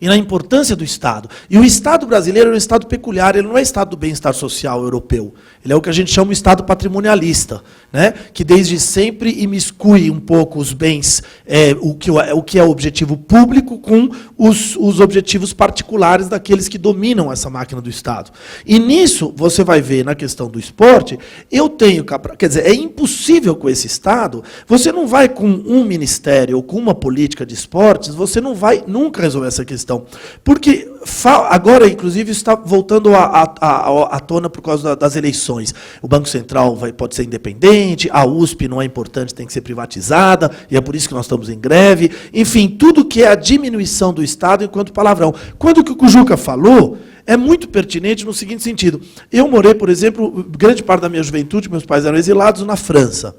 E na importância do Estado. E o Estado brasileiro é um Estado peculiar, ele não é Estado do bem-estar social europeu. Ele é o que a gente chama de Estado patrimonialista, né? Que desde sempre imiscui um pouco os bens, o que é o objetivo público com os objetivos particulares daqueles que dominam essa máquina do Estado. E nisso, você vai ver na questão do esporte, quer dizer, é impossível com esse Estado, você não vai com um ministério ou com uma política de esportes, você não vai nunca resolver essa questão. Porque agora, inclusive, está voltando à tona por causa das eleições. O Banco Central pode ser independente, a USP não é importante, tem que ser privatizada, e é por isso que nós estamos em greve. Enfim, tudo que é a diminuição do Estado enquanto palavrão. Quando o que o Juca falou é muito pertinente no seguinte sentido. Eu morei, por exemplo, grande parte da minha juventude, meus pais eram exilados na França.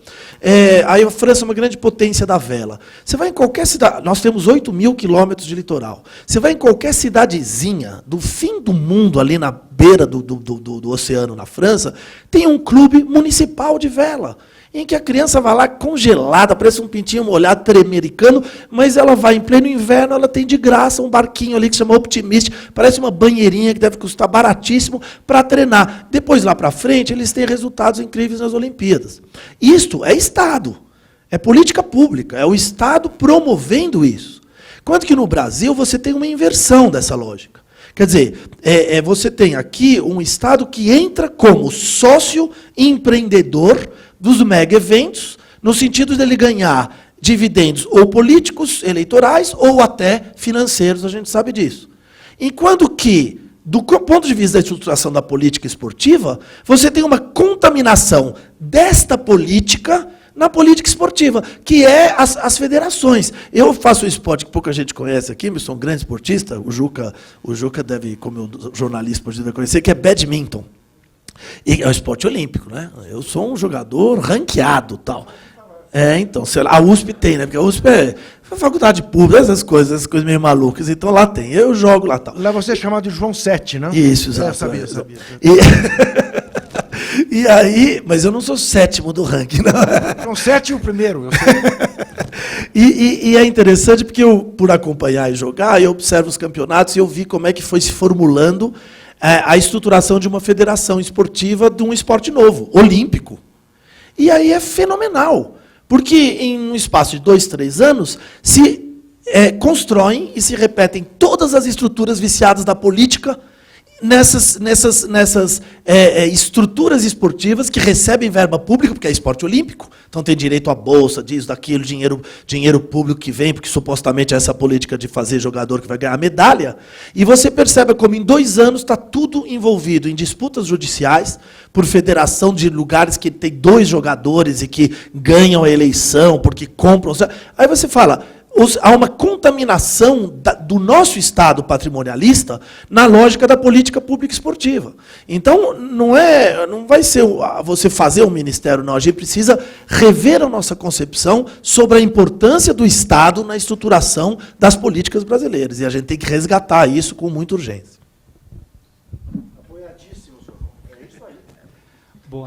Aí a França é uma grande potência da vela. Você vai em qualquer cidade, nós temos 8.000 quilômetros de litoral. Você vai em qualquer cidadezinha do fim do mundo, ali na beira do oceano, na França, tem um clube municipal de vela. em que a criança vai lá congelada, parece um pintinho molhado, tremerincando, mas ela vai em pleno inverno, ela tem de graça um barquinho ali que se chama Optimist, parece uma banheirinha que deve custar baratíssimo para treinar. Depois, lá para frente, eles têm resultados incríveis nas Olimpíadas. Isto é Estado, é política pública, é o Estado promovendo isso. Quanto que no Brasil você tem uma inversão dessa lógica. Quer dizer, você tem aqui um Estado que entra como sócio empreendedor dos mega-eventos, no sentido dele ganhar dividendos ou políticos, eleitorais, ou até financeiros, a gente sabe disso. Enquanto que, do ponto de vista da estruturação da política esportiva, você tem uma contaminação desta política na política esportiva, que é as federações. Eu faço um esporte que pouca gente conhece aqui, mas sou um grande esportista, o Juca deve, como jornalista esportivo, deve conhecer, que é badminton. E é um esporte olímpico, né? Eu sou um jogador ranqueado, tal. Então, sei lá, a USP tem, né? Porque a USP é faculdade pública, essas coisas meio malucas. Então lá tem, eu jogo lá, tal. Lá você é chamado de João Sete, né? Isso, exato. Sabia. E aí, mas eu não sou sétimo do ranking, não. João Sete o primeiro, eu sei. E é interessante porque eu, por acompanhar e jogar, eu observo os campeonatos e eu vi como é que foi se formulando a estruturação de uma federação esportiva de um esporte novo, olímpico. E aí é fenomenal, porque em um espaço de 2, 3 anos se constroem e se repetem todas as estruturas viciadas da política nessas estruturas esportivas que recebem verba pública, porque é esporte olímpico, então tem direito à bolsa, disso, daquilo, dinheiro público que vem, porque supostamente é essa política de fazer jogador que vai ganhar medalha, e você percebe como em 2 anos está tudo envolvido em disputas judiciais, por federação de lugares que tem 2 jogadores e que ganham a eleição, porque compram. Aí você fala, há uma contaminação do nosso Estado patrimonialista na lógica da política pública esportiva. Então, não vai ser você fazer um ministério, não. A gente precisa rever a nossa concepção sobre a importância do Estado na estruturação das políticas brasileiras. E a gente tem que resgatar isso com muita urgência. Apoiadíssimo, senhor. É isso aí. Bom,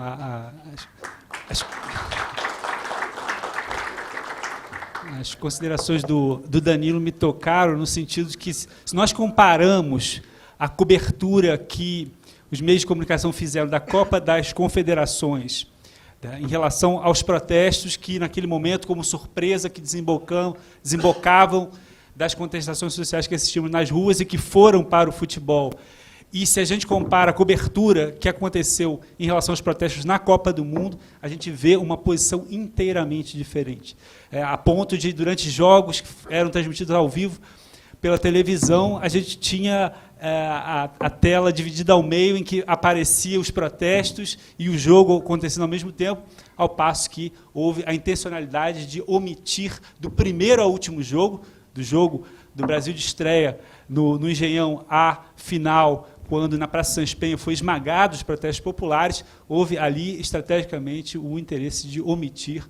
as considerações do Danilo me tocaram no sentido de que, se nós comparamos a cobertura que os meios de comunicação fizeram da Copa das Confederações, em relação aos protestos que, naquele momento, como surpresa, que desembocavam das contestações sociais que assistimos nas ruas e que foram para o futebol. E se a gente compara a cobertura que aconteceu em relação aos protestos na Copa do Mundo, a gente vê uma posição inteiramente diferente. A ponto de, durante jogos que eram transmitidos ao vivo pela televisão, a gente tinha a tela dividida ao meio, em que apareciam os protestos e o jogo acontecendo ao mesmo tempo, ao passo que houve a intencionalidade de omitir, do primeiro ao último jogo do Brasil de estreia no Engenhão, a final, quando na Praça Sans Penha foi esmagado os protestos populares, houve ali, estrategicamente, o interesse de omitir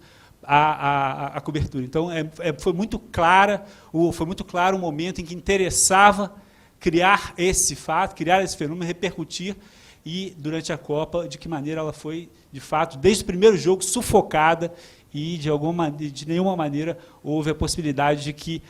a cobertura. Então, foi muito claro o momento em que interessava criar esse fato, criar esse fenômeno, repercutir, e, durante a Copa, de que maneira ela foi, de fato, desde o primeiro jogo, sufocada, e, de nenhuma maneira, houve a possibilidade de que,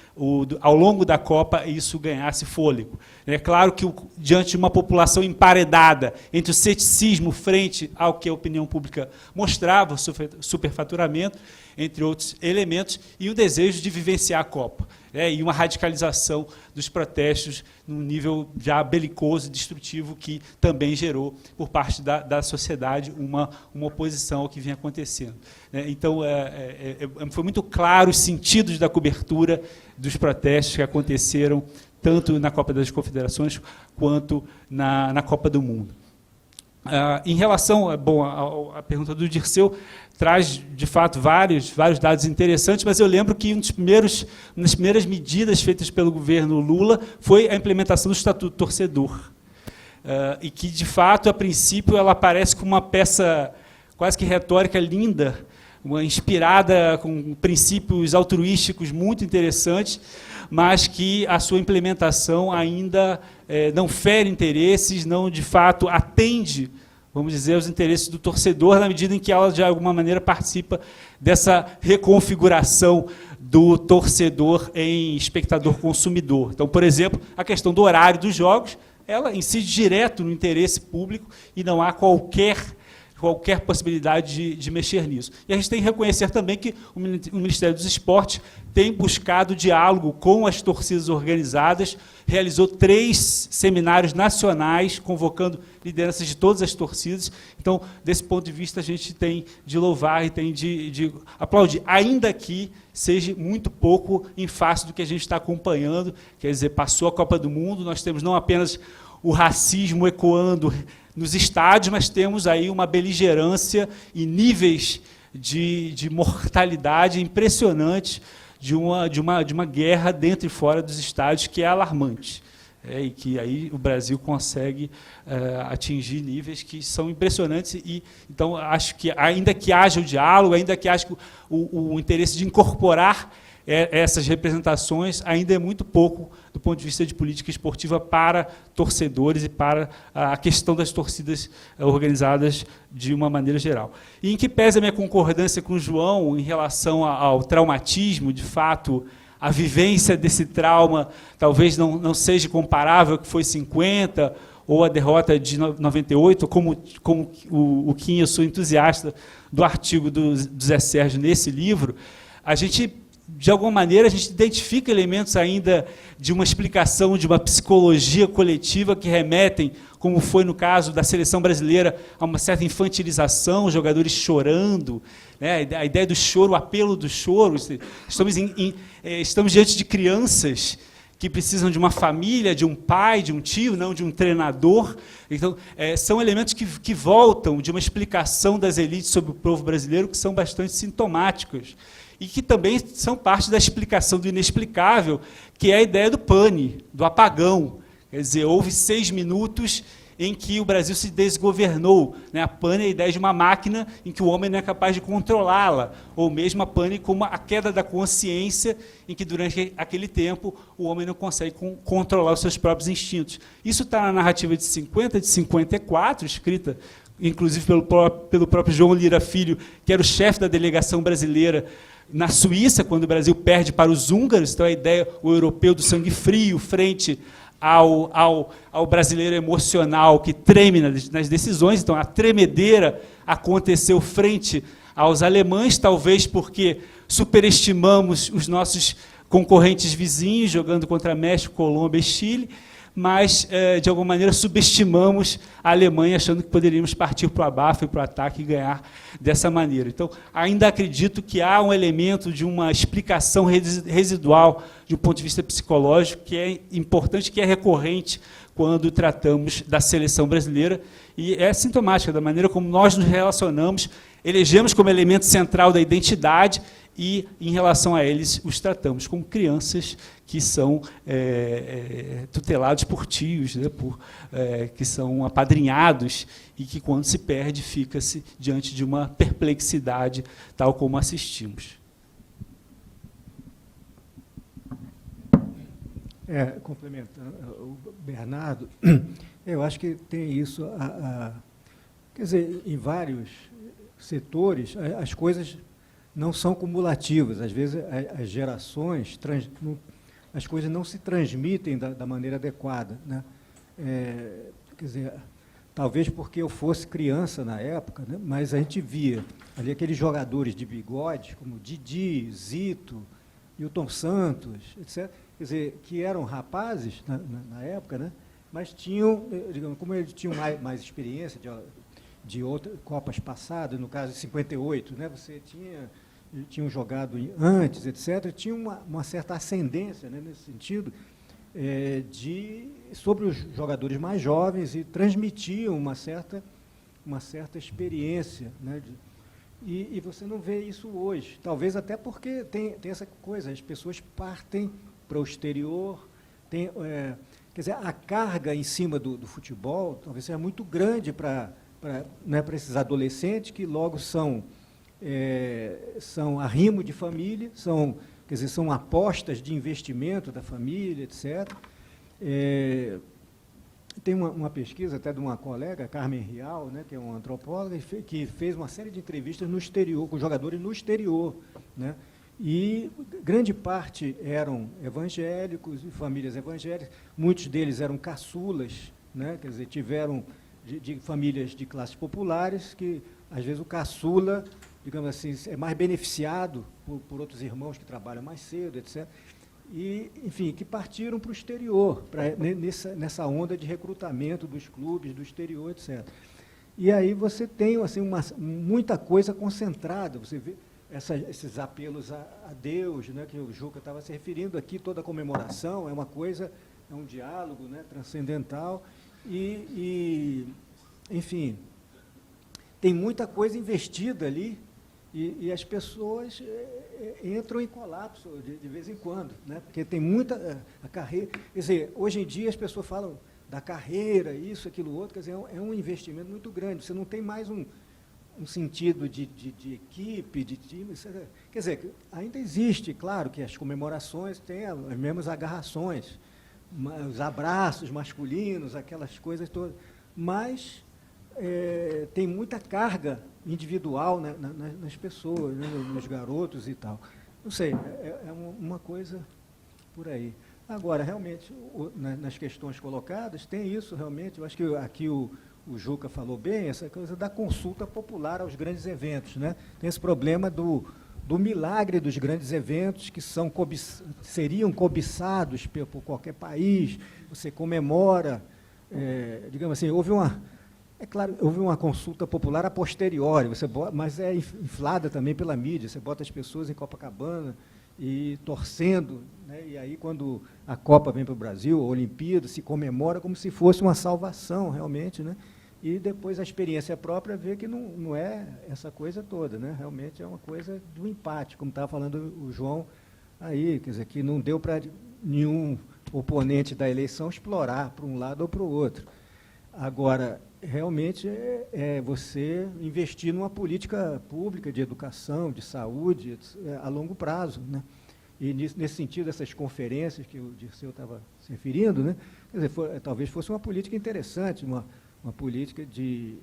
ao longo da Copa, isso ganhasse fôlego. É claro que, diante de uma população emparedada entre o ceticismo frente ao que a opinião pública mostrava, o superfaturamento, entre outros elementos, e o desejo de vivenciar a Copa, e uma radicalização dos protestos num nível já belicoso e destrutivo, que também gerou, por parte da sociedade, uma oposição ao que vinha acontecendo. Então, foi muito claro os sentidos da cobertura dos protestos que aconteceram tanto na Copa das Confederações quanto na Copa do Mundo. Em relação à pergunta do Dirceu, traz, de fato, vários dados interessantes, mas eu lembro que uma das primeiras medidas feitas pelo governo Lula foi a implementação do Estatuto do Torcedor, e que, de fato, a princípio, ela aparece como uma peça quase que retórica linda, inspirada com princípios altruísticos muito interessantes, mas que a sua implementação ainda não fere interesses, não, de fato, atende vamos dizer, aos interesses do torcedor, na medida em que ela, de alguma maneira, participa dessa reconfiguração do torcedor em espectador-consumidor. Então, por exemplo, a questão do horário dos jogos, ela incide direto no interesse público e não há qualquer possibilidade de mexer nisso. E a gente tem que reconhecer também que o Ministério dos Esportes tem buscado diálogo com as torcidas organizadas, realizou 3 seminários nacionais, convocando lideranças de todas as torcidas. Então, desse ponto de vista, a gente tem de louvar e tem de aplaudir, ainda que seja muito pouco em face do que a gente está acompanhando. Quer dizer, passou a Copa do Mundo, nós temos não apenas o racismo ecoando nos estádios, mas temos aí uma beligerância e níveis de mortalidade impressionantes de uma guerra dentro e fora dos estádios, que é alarmante. E que aí o Brasil consegue atingir níveis que são impressionantes. Então, acho que, ainda que haja o diálogo, ainda que haja o interesse de incorporar essas representações, ainda é muito pouco do ponto de vista de política esportiva para torcedores e para a questão das torcidas organizadas de uma maneira geral. E em que pese a minha concordância com o João em relação ao traumatismo, de fato, a vivência desse trauma talvez não seja comparável ao que foi 50, ou a derrota de 98, como o Kim, eu sou entusiasta do artigo do Zé Sérgio nesse livro, a gente, de alguma maneira, a gente identifica elementos ainda de uma explicação, de uma psicologia coletiva que remetem, como foi no caso da seleção brasileira, a uma certa infantilização, jogadores chorando, né? A ideia do choro, o apelo do choro. Estamos diante de crianças que precisam de uma família, de um pai, de um tio, não de um treinador. Então, são elementos que voltam de uma explicação das elites sobre o povo brasileiro, que são bastante sintomáticos, e que também são parte da explicação do inexplicável, que é a ideia do pane, do apagão. Quer dizer, houve 6 minutos em que o Brasil se desgovernou. Né? A pane é a ideia de uma máquina em que o homem não é capaz de controlá-la, ou mesmo a pane como a queda da consciência, em que durante aquele tempo o homem não consegue controlar os seus próprios instintos. Isso está na narrativa de 50, de 54, escrita inclusive pelo próprio João Lira Filho, que era o chefe da delegação brasileira na Suíça, quando o Brasil perde para os húngaros. Então, a ideia, o europeu do sangue frio, frente ao brasileiro emocional, que treme nas decisões. Então, a tremedeira aconteceu frente aos alemães, talvez porque superestimamos os nossos concorrentes vizinhos, jogando contra México, Colômbia e Chile, mas, de alguma maneira, subestimamos a Alemanha, achando que poderíamos partir para o abafo e para o ataque e ganhar dessa maneira. Então, ainda acredito que há um elemento de uma explicação residual, de um ponto de vista psicológico, que é importante, que é recorrente quando tratamos da seleção brasileira, e é sintomática da maneira como nós nos relacionamos, elegemos como elemento central da identidade, e, em relação a eles, os tratamos como crianças que são tutelados por tios, né, que são apadrinhados, e que, quando se perde, fica-se diante de uma perplexidade, tal como assistimos. Complementando o Bernardo, eu acho que tem isso, quer dizer, em vários setores, as coisas não são cumulativas. Às vezes, as gerações, as coisas não se transmitem da maneira adequada. Né? Quer dizer, talvez porque eu fosse criança na época, né? Mas a gente via ali aqueles jogadores de bigode, como Didi, Zito, Hilton Santos, etc., quer dizer, que eram rapazes na época, né? Mas tinham, digamos, como eles tinham mais experiência de outras Copas passadas, no caso de 58, né? Você tinham jogado antes, etc., tinha uma certa ascendência, né, nesse sentido, sobre os jogadores mais jovens, e transmitiam uma certa experiência. Né, e você não vê isso hoje, talvez até porque tem essa coisa, as pessoas partem para o exterior, quer dizer, a carga em cima do futebol talvez seja muito grande para esses adolescentes, que logo são arrimo de família, quer dizer, são apostas de investimento da família, etc. tem uma pesquisa até de uma colega, Carmen Rial, né, que é uma antropóloga, que fez uma série de entrevistas no exterior, com jogadores no exterior, né? E grande parte eram evangélicos, e famílias evangélicas, muitos deles eram caçulas, né? Quer dizer, tiveram de famílias de classes populares, que às vezes o caçula, digamos assim, é mais beneficiado por outros irmãos que trabalham mais cedo, etc. E, enfim, que partiram para o exterior, nessa onda de recrutamento dos clubes do exterior, etc. E aí você tem assim, muita coisa concentrada, você vê esses apelos a Deus, né, que o Juca estava se referindo aqui, toda a comemoração é uma coisa, é um diálogo, né, transcendental, enfim, tem muita coisa investida ali, e as pessoas entram em colapso de vez em quando, né? Porque tem muita a carreira. Quer dizer, hoje em dia as pessoas falam da carreira, isso, aquilo, outro, quer dizer, é um investimento muito grande. Você não tem mais um sentido de equipe, de time. Quer dizer, ainda existe, claro, que as comemorações têm as mesmas agarrações, os abraços masculinos, aquelas coisas todas, mas tem muita carga individual, né, nas pessoas, né, nos garotos e tal. Não sei, é uma coisa por aí. Agora, realmente, nas questões colocadas, tem isso realmente, eu acho que aqui o Juca falou bem, essa coisa da consulta popular aos grandes eventos, né? Tem esse problema do milagre dos grandes eventos, que seriam cobiçados por qualquer país, você comemora, digamos assim, é claro, houve uma consulta popular a posteriori, mas é inflada também pela mídia, você bota as pessoas em Copacabana e torcendo, né, e aí quando a Copa vem para o Brasil, a Olimpíada, se comemora como se fosse uma salvação, realmente, né, e depois a experiência própria vê que não é essa coisa toda, né, realmente é uma coisa do empate, como estava falando o João aí, quer dizer, que não deu para nenhum oponente da eleição explorar para um lado ou para o outro. Agora, realmente é você investir numa política pública de educação, de saúde, a longo prazo, né? E nesse sentido, essas conferências que o Dirceu estava se referindo, né? Quer dizer, talvez fosse uma política interessante, uma política de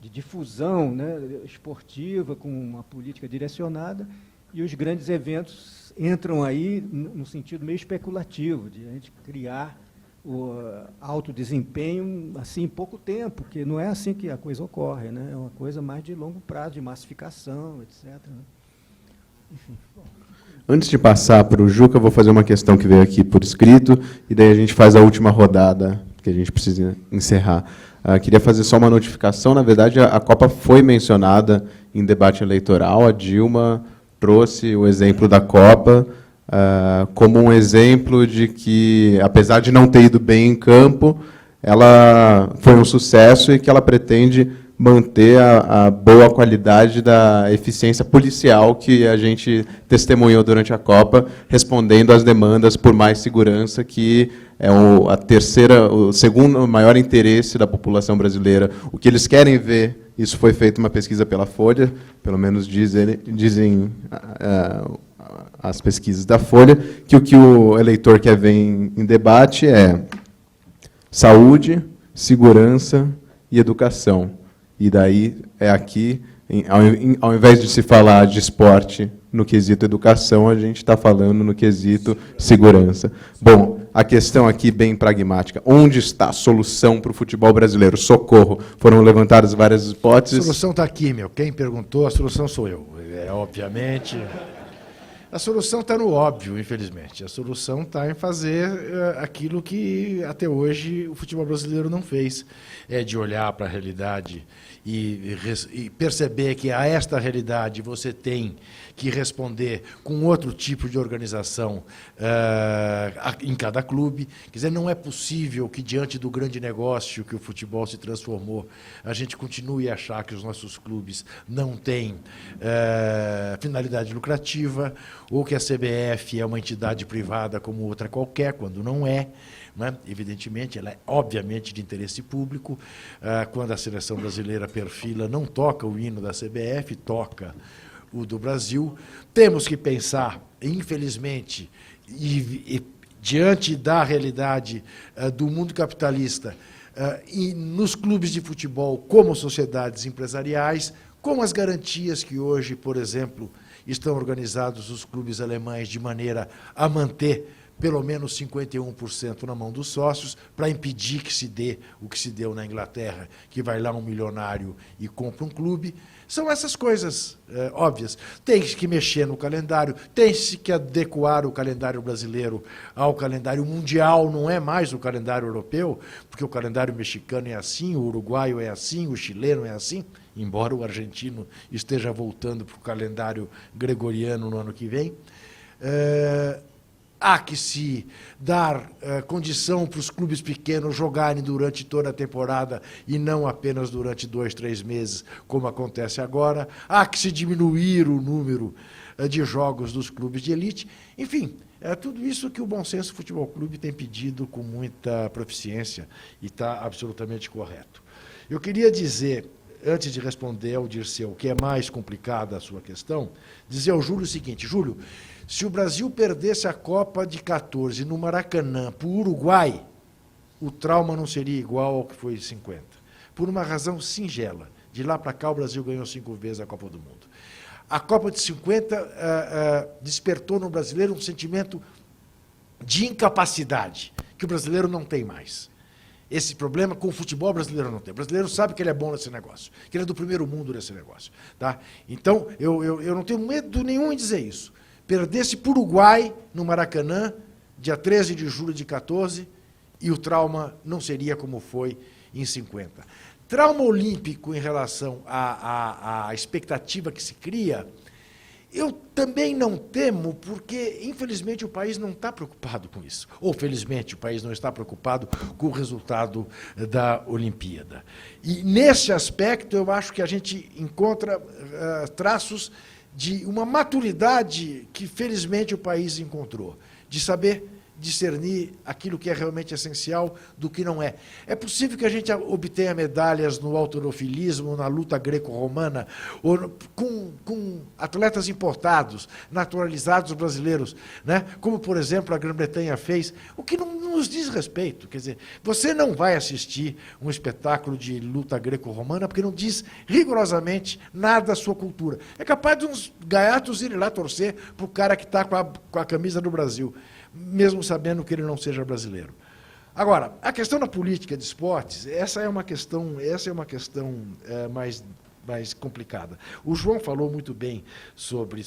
difusão, né, esportiva, com uma política direcionada, e os grandes eventos entram aí no sentido meio especulativo, de a gente criar o alto desempenho assim em pouco tempo, porque não é assim que a coisa ocorre, né? É uma coisa mais de longo prazo, de massificação, etc. Né? Enfim. Antes de passar para o Juca, eu vou fazer uma questão que veio aqui por escrito, e daí a gente faz a última rodada, que a gente precisa encerrar. Queria fazer só uma notificação, na verdade, a Copa foi mencionada em debate eleitoral, a Dilma trouxe o exemplo da Copa, como um exemplo de que, apesar de não ter ido bem em campo, ela foi um sucesso e que ela pretende manter a boa qualidade da eficiência policial que a gente testemunhou durante a Copa, respondendo às demandas por mais segurança, que é o segundo maior interesse da população brasileira. O que eles querem ver, isso foi feito uma pesquisa pela Folha, pelo menos dizem as pesquisas da Folha, que o que o eleitor quer ver em debate é saúde, segurança e educação. E daí é aqui, ao invés de se falar de esporte no quesito educação, a gente está falando no quesito segurança. Bom, a questão aqui bem pragmática. Onde está a solução para o futebol brasileiro? Socorro. Foram levantadas várias hipóteses. A solução está aqui, meu. Quem perguntou, a solução sou eu. Obviamente... A solução está no óbvio, infelizmente. A solução está em fazer aquilo que, até hoje, o futebol brasileiro não fez. É de olhar para a realidade e perceber que a esta realidade você tem que responder com outro tipo de organização em cada clube. Quer dizer, não é possível que, diante do grande negócio que o futebol se transformou, a gente continue a achar que os nossos clubes não têm finalidade lucrativa, ou que a CBF é uma entidade privada como outra qualquer, quando não é. Né? Evidentemente, ela é obviamente de interesse público. Quando a seleção brasileira perfila, não toca o hino da CBF, toca o do Brasil. Temos que pensar, infelizmente, diante da realidade do mundo capitalista, e nos clubes de futebol como sociedades empresariais, com as garantias que hoje, por exemplo, estão organizados os clubes alemães de maneira a manter pelo menos 51% na mão dos sócios, para impedir que se dê o que se deu na Inglaterra, que vai lá um milionário e compra um clube. São essas coisas óbvias. Tem que mexer no calendário, tem-se que adequar o calendário brasileiro ao calendário mundial, não é mais o calendário europeu, porque o calendário mexicano é assim, o uruguaio é assim, o chileno é assim, embora o argentino esteja voltando para o calendário gregoriano no ano que vem. Há que se dar condição para os clubes pequenos jogarem durante toda a temporada e não apenas durante 2, 3 meses, como acontece agora. Há que se diminuir o número de jogos dos clubes de elite. Enfim, é tudo isso que o Bom Senso Futebol Clube tem pedido com muita proficiência e está absolutamente correto. Eu queria dizer, antes de responder ao Dirceu, que é mais complicada a sua questão, dizer ao Júlio o seguinte: Júlio, se o Brasil perdesse a Copa de 14 no Maracanã para o Uruguai, o trauma não seria igual ao que foi em 50. Por uma razão singela. De lá para cá, o Brasil ganhou 5 vezes a Copa do Mundo. A Copa de 50 despertou no brasileiro um sentimento de incapacidade, que o brasileiro não tem mais. Esse problema com o futebol brasileiro não tem. O brasileiro sabe que ele é bom nesse negócio, que ele é do primeiro mundo nesse negócio. Tá? Então, eu não tenho medo nenhum em dizer isso. Perdesse para o Uruguai, no Maracanã, dia 13 de julho de 14, e o trauma não seria como foi em 50. Trauma olímpico em relação à expectativa que se cria, eu também não temo, porque, infelizmente, o país não está preocupado com isso. Ou, felizmente, o país não está preocupado com o resultado da Olimpíada. E, nesse aspecto, eu acho que a gente encontra traços de uma maturidade que, felizmente, o país encontrou, de saber discernir aquilo que é realmente essencial do que não é. É possível que a gente obtenha medalhas no halterofilismo, na luta greco-romana, ou com atletas importados, naturalizados brasileiros, né? Como, por exemplo, a Grã-Bretanha fez, o que não nos diz respeito. Quer dizer, você não vai assistir um espetáculo de luta greco-romana porque não diz rigorosamente nada da sua cultura. É capaz de uns gaiatos irem lá torcer para o cara que está com a camisa do Brasil, mesmo sabendo que ele não seja brasileiro. Agora, a questão da política de esportes, essa é uma questão mais complicada. O João falou muito bem sobre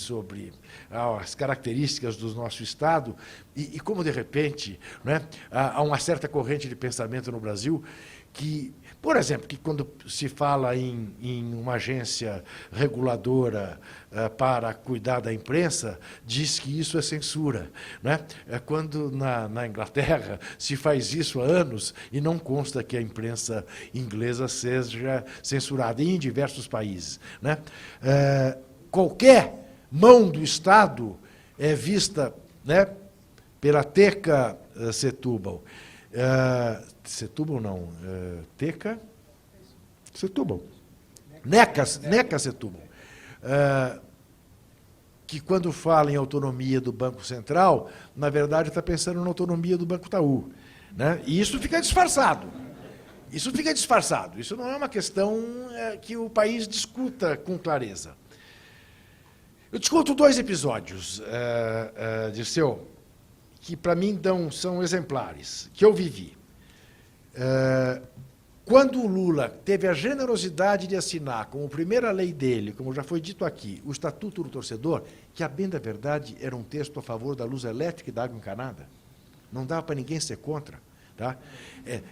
as características do nosso Estado e como, de repente, né, há uma certa corrente de pensamento no Brasil que, por exemplo, que quando se fala em uma agência reguladora para cuidar da imprensa, diz que isso é censura, né? Quando na Inglaterra se faz isso há anos e não consta que a imprensa inglesa seja censurada, e em diversos países, né? Qualquer mão do Estado é vista, né, pela Teca Setúbal. Setúbal não, Teca Setúbal. Neca Setúbal. Que quando fala em autonomia do Banco Central, na verdade está pensando na autonomia do Banco Itaú, né? E isso fica disfarçado. Isso fica disfarçado. Isso não é uma questão que o país discuta com clareza. Eu te conto 2 episódios, Dirceu, que para mim são exemplares, que eu vivi. Quando o Lula teve a generosidade de assinar como primeira lei dele, como já foi dito aqui, o Estatuto do Torcedor, que, a bem da verdade, era um texto a favor da luz elétrica e da água encanada, não dava para ninguém ser contra. Tá?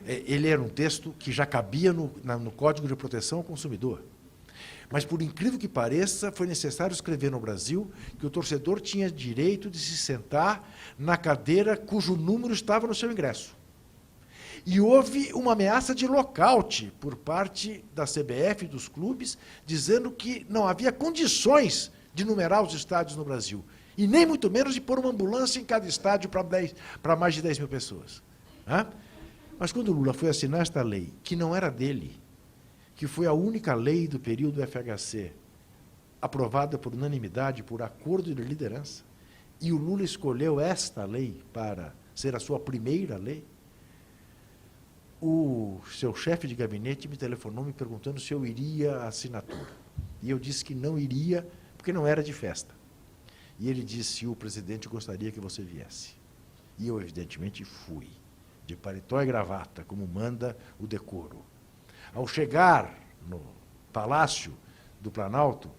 Ele era um texto que já cabia no Código de Proteção ao Consumidor. Mas, por incrível que pareça, foi necessário escrever no Brasil que o torcedor tinha direito de se sentar na cadeira cujo número estava no seu ingresso. E houve uma ameaça de lockout por parte da CBF e dos clubes, dizendo que não havia condições de numerar os estádios no Brasil. E nem muito menos de pôr uma ambulância em cada estádio para mais de 10 mil pessoas. Mas quando o Lula foi assinar esta lei, que não era dele, que foi a única lei do período FHC, aprovada por unanimidade, por acordo de liderança, e o Lula escolheu esta lei para ser a sua primeira lei? O seu chefe de gabinete me telefonou me perguntando se eu iria à assinatura. E eu disse que não iria, porque não era de festa. E ele disse, o presidente gostaria que você viesse. E eu, evidentemente, fui, de paletó e gravata, como manda o decoro. Ao chegar no Palácio do Planalto,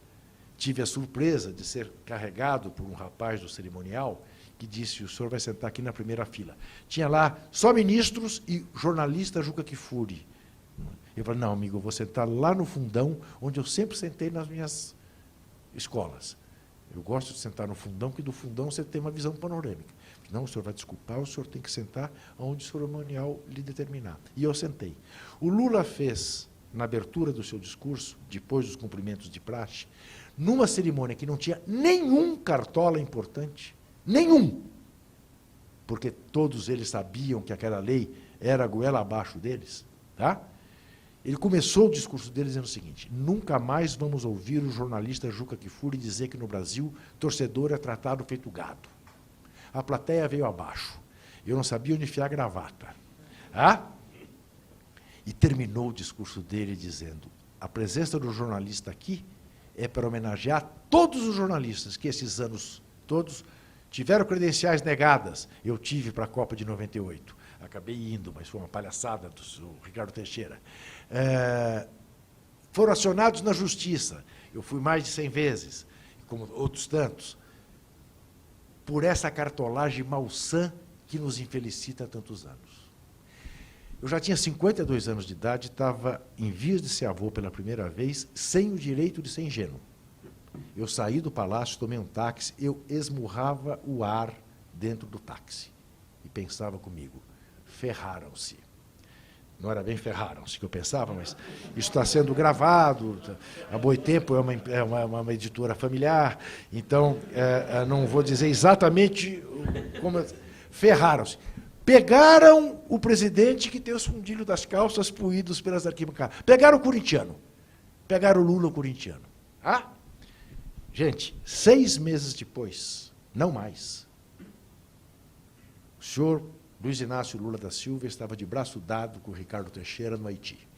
tive a surpresa de ser carregado por um rapaz do cerimonial que disse, o senhor vai sentar aqui na primeira fila. Tinha lá só ministros e jornalista Juca Kfouri. Eu falei, não, amigo, eu vou sentar lá no fundão, onde eu sempre sentei nas minhas escolas. Eu gosto de sentar no fundão, porque do fundão você tem uma visão panorâmica. Não, o senhor vai desculpar, o senhor tem que sentar onde o cerimonial lhe determinar. E eu sentei. O Lula fez, na abertura do seu discurso, depois dos cumprimentos de praxe, numa cerimônia que não tinha nenhum cartola importante, nenhum, porque todos eles sabiam que aquela lei era a goela abaixo deles, tá? Ele começou o discurso dele dizendo o seguinte, nunca mais vamos ouvir o jornalista Juca Kfouri dizer que no Brasil torcedor é tratado feito gado. A plateia veio abaixo. Eu não sabia onde enfiar a gravata. Ah? E terminou o discurso dele dizendo, a presença do jornalista aqui é para homenagear todos os jornalistas que esses anos todos tiveram credenciais negadas. Eu tive para a Copa de 98. Acabei indo, mas foi uma palhaçada do Ricardo Teixeira. Foram acionados na justiça. Eu fui mais de 100 vezes, como outros tantos, por essa cartolagem malsã que nos infelicita há tantos anos. Eu já tinha 52 anos de idade, estava em vias de ser avô pela primeira vez, sem o direito de ser ingênuo. Eu saí do palácio, tomei um táxi, eu esmurrava o ar dentro do táxi e pensava comigo, ferraram-se. Não era bem ferraram-se que eu pensava, mas isso está sendo gravado. A Boitempo é uma editora familiar, então não vou dizer exatamente como. Ferraram-se. Pegaram o presidente que tem os fundilhos das calças puídos pelas arquibancadas. Pegaram o corintiano. Pegaram o Lula, o corintiano. Ah? Gente, 6 meses depois, não mais, o senhor Luiz Inácio Lula da Silva estava de braço dado com o Ricardo Teixeira no Haiti.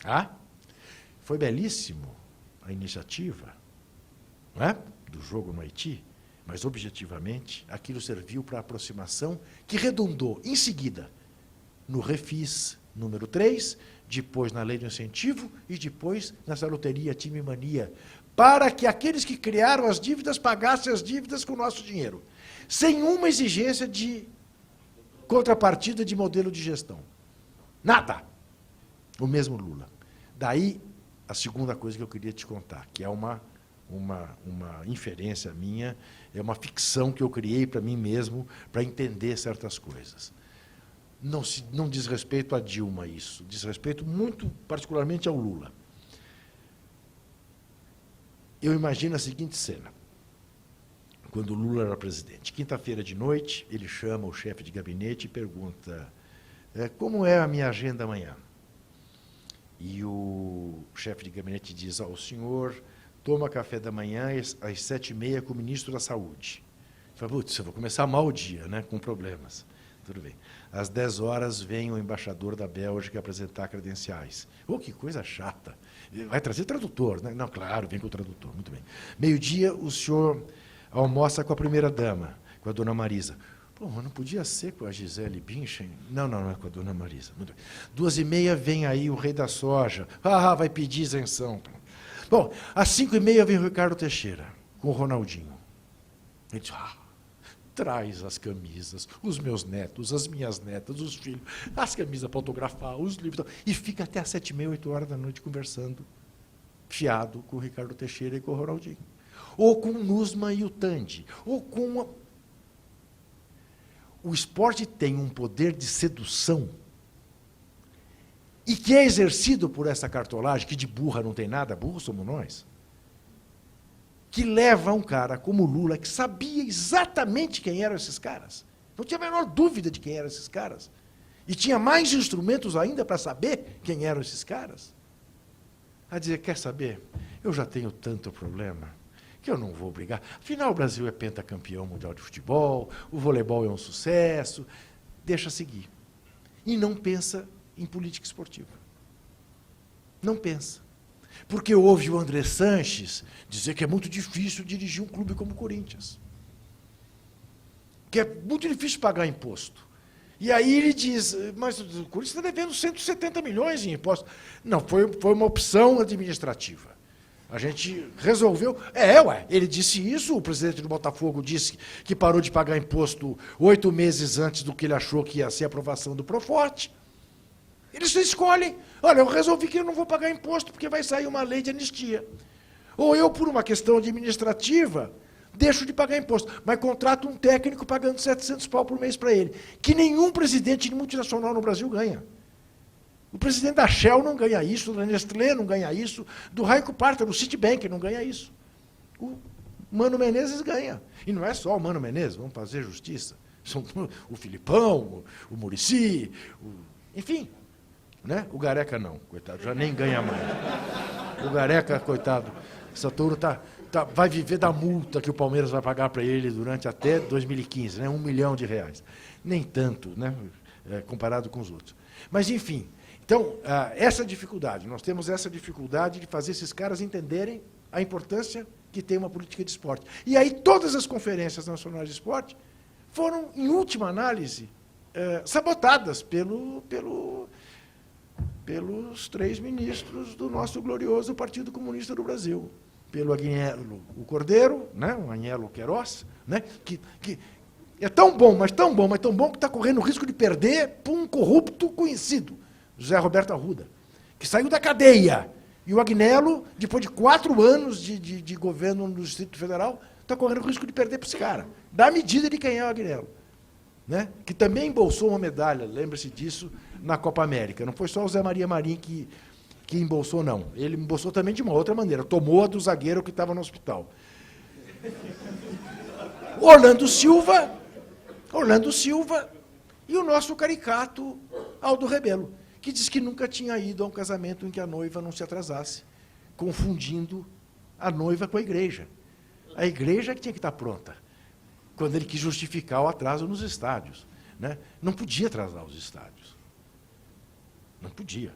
Ah? Foi belíssimo a iniciativa, não é? Do jogo no Haiti, mas, objetivamente, aquilo serviu para a aproximação que redundou, em seguida, no Refis número 3, depois na Lei do Incentivo e depois nessa loteria Time Mania, para que aqueles que criaram as dívidas pagassem as dívidas com o nosso dinheiro, sem uma exigência de contrapartida de modelo de gestão. Nada. O mesmo Lula. Daí, a segunda coisa que eu queria te contar, que é uma inferência minha, é uma ficção que eu criei para mim mesmo, para entender certas coisas. Não diz respeito a Dilma isso, diz respeito muito particularmente ao Lula. Eu imagino a seguinte cena. Quando o Lula era presidente. Quinta-feira de noite, ele chama o chefe de gabinete e pergunta, como é a minha agenda amanhã? E o chefe de gabinete diz, o senhor toma café da manhã às 7h30 com o ministro da Saúde. Fala, putz, eu vou começar mal o dia, né, com problemas. Tudo bem. Às 10 horas vem o embaixador da Bélgica apresentar credenciais. Que coisa chata. Vai trazer tradutor, né? Não, claro, vem com o tradutor, muito bem. Meio-dia, o senhor almoça com a primeira-dama, com a dona Marisa. Mas não podia ser com a Gisele Bündchen? Não é com a dona Marisa. Muito bem. 2h30 vem aí o rei da soja. Vai pedir isenção. Bom, às 5h30 vem o Ricardo Teixeira, com o Ronaldinho. Ele diz, traz as camisas, os meus netos, as minhas netas, os filhos, as camisas para autografar, os livros, e fica até às 7h30, 8 horas da noite conversando, fiado com o Ricardo Teixeira e com o Ronaldinho. Ou com o Nussmann e o Tandy, ou com... O esporte tem um poder de sedução e que é exercido por essa cartolagem, que de burra não tem nada, burro somos nós, que leva um cara como Lula, que sabia exatamente quem eram esses caras, não tinha a menor dúvida de quem eram esses caras, e tinha mais instrumentos ainda para saber quem eram esses caras, a dizer, quer saber, eu já tenho tanto problema, que eu não vou brigar. Afinal, o Brasil é pentacampeão mundial de futebol, o voleibol é um sucesso, deixa seguir. E não pensa em política esportiva. Não pensa. Porque ouve o André Sanches dizer que é muito difícil dirigir um clube como o Corinthians. Que é muito difícil pagar imposto. E aí ele diz, mas o Corinthians está devendo 170 milhões em impostos. Não, foi uma opção administrativa. A gente resolveu... ele disse isso, o presidente do Botafogo disse que parou de pagar imposto 8 meses antes do que ele achou que ia ser a aprovação do Proforte. Eles escolhem. Olha, eu resolvi que eu não vou pagar imposto porque vai sair uma lei de anistia. Ou eu, por uma questão administrativa, deixo de pagar imposto, mas contrato um técnico pagando 700 pau por mês para ele, que nenhum presidente de multinacional no Brasil ganha. O presidente da Shell não ganha isso, da Nestlé não ganha isso, do Raico Parta, do Citibank não ganha isso. O Mano Menezes ganha. E não é só o Mano Menezes, vamos fazer justiça. São o Filipão, o Muricy, enfim. Né? O Gareca não, coitado, já nem ganha mais. O Gareca, coitado, essa turma vai viver da multa que o Palmeiras vai pagar para ele durante até 2015, né? R$1 milhão. Nem tanto, né? Comparado com os outros. Mas, enfim, então, essa dificuldade, nós temos essa dificuldade de fazer esses caras entenderem a importância que tem uma política de esporte. E aí todas as conferências nacionais de esporte foram, em última análise, sabotadas pelos 3 ministros do nosso glorioso Partido Comunista do Brasil. Pelo Agnello o Cordeiro, né, o Agnello Queiroz, né, que é tão bom, mas tão bom, que está correndo o risco de perder para um corrupto conhecido, José Roberto Arruda, que saiu da cadeia. E o Agnello, depois de 4 anos de governo no Distrito Federal, está correndo o risco de perder para esse cara. Dá a medida de quem é o Agnello. Né, que também embolsou uma medalha, lembre-se disso, na Copa América. Não foi só o Zé Maria Marim que embolsou, não. Ele embolsou também de uma outra maneira. Tomou a do zagueiro que estava no hospital. Orlando Silva e o nosso caricato Aldo Rebelo, que diz que nunca tinha ido a um casamento em que a noiva não se atrasasse, confundindo a noiva com a igreja. A igreja que tinha que estar pronta, quando ele quis justificar o atraso nos estádios. Né? Não podia atrasar os estádios. Não podia.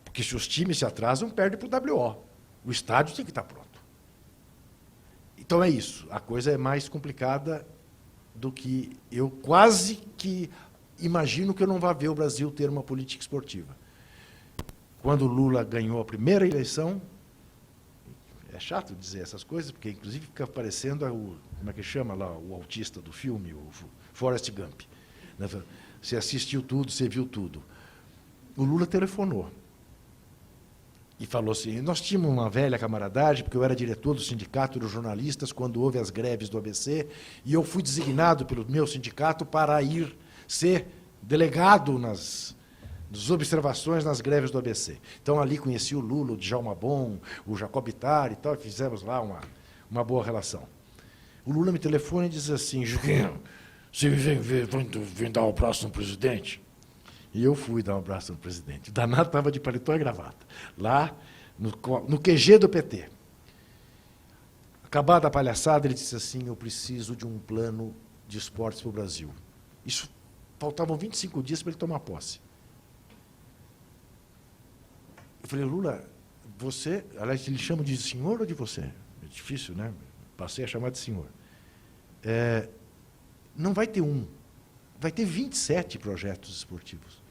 Porque se os times se atrasam, perde para o WO. O estádio tem que estar pronto. Então é isso. A coisa é mais complicada do que eu quase que imagino que eu não vá ver o Brasil ter uma política esportiva. Quando o Lula ganhou a primeira eleição, é chato dizer essas coisas, porque inclusive fica parecendo como é que chama lá, o autista do filme, o Forrest Gump. Você assistiu tudo, você viu tudo. O Lula telefonou e falou assim, nós tínhamos uma velha camaradagem, porque eu era diretor do Sindicato dos Jornalistas quando houve as greves do ABC, e eu fui designado pelo meu sindicato para ir ser delegado nas observações nas greves do ABC. Então, ali conheci o Lula, o Djalma Bom, o Jacob Ittar e tal, e fizemos lá uma boa relação. O Lula me telefona e diz assim, Juquinho, você vem dar um abraço no presidente? E eu fui dar um abraço no presidente. O danado estava de paletó e gravata, lá no QG do PT. Acabada a palhaçada, ele disse assim, eu preciso de um plano de esportes para o Brasil. Isso, faltavam 25 dias para ele tomar posse. Eu falei, Lula, você... Aliás, ele chama de senhor ou de você? É difícil, né? Passei a chamar de senhor. Não vai ter um. Vai ter 27 projetos esportivos.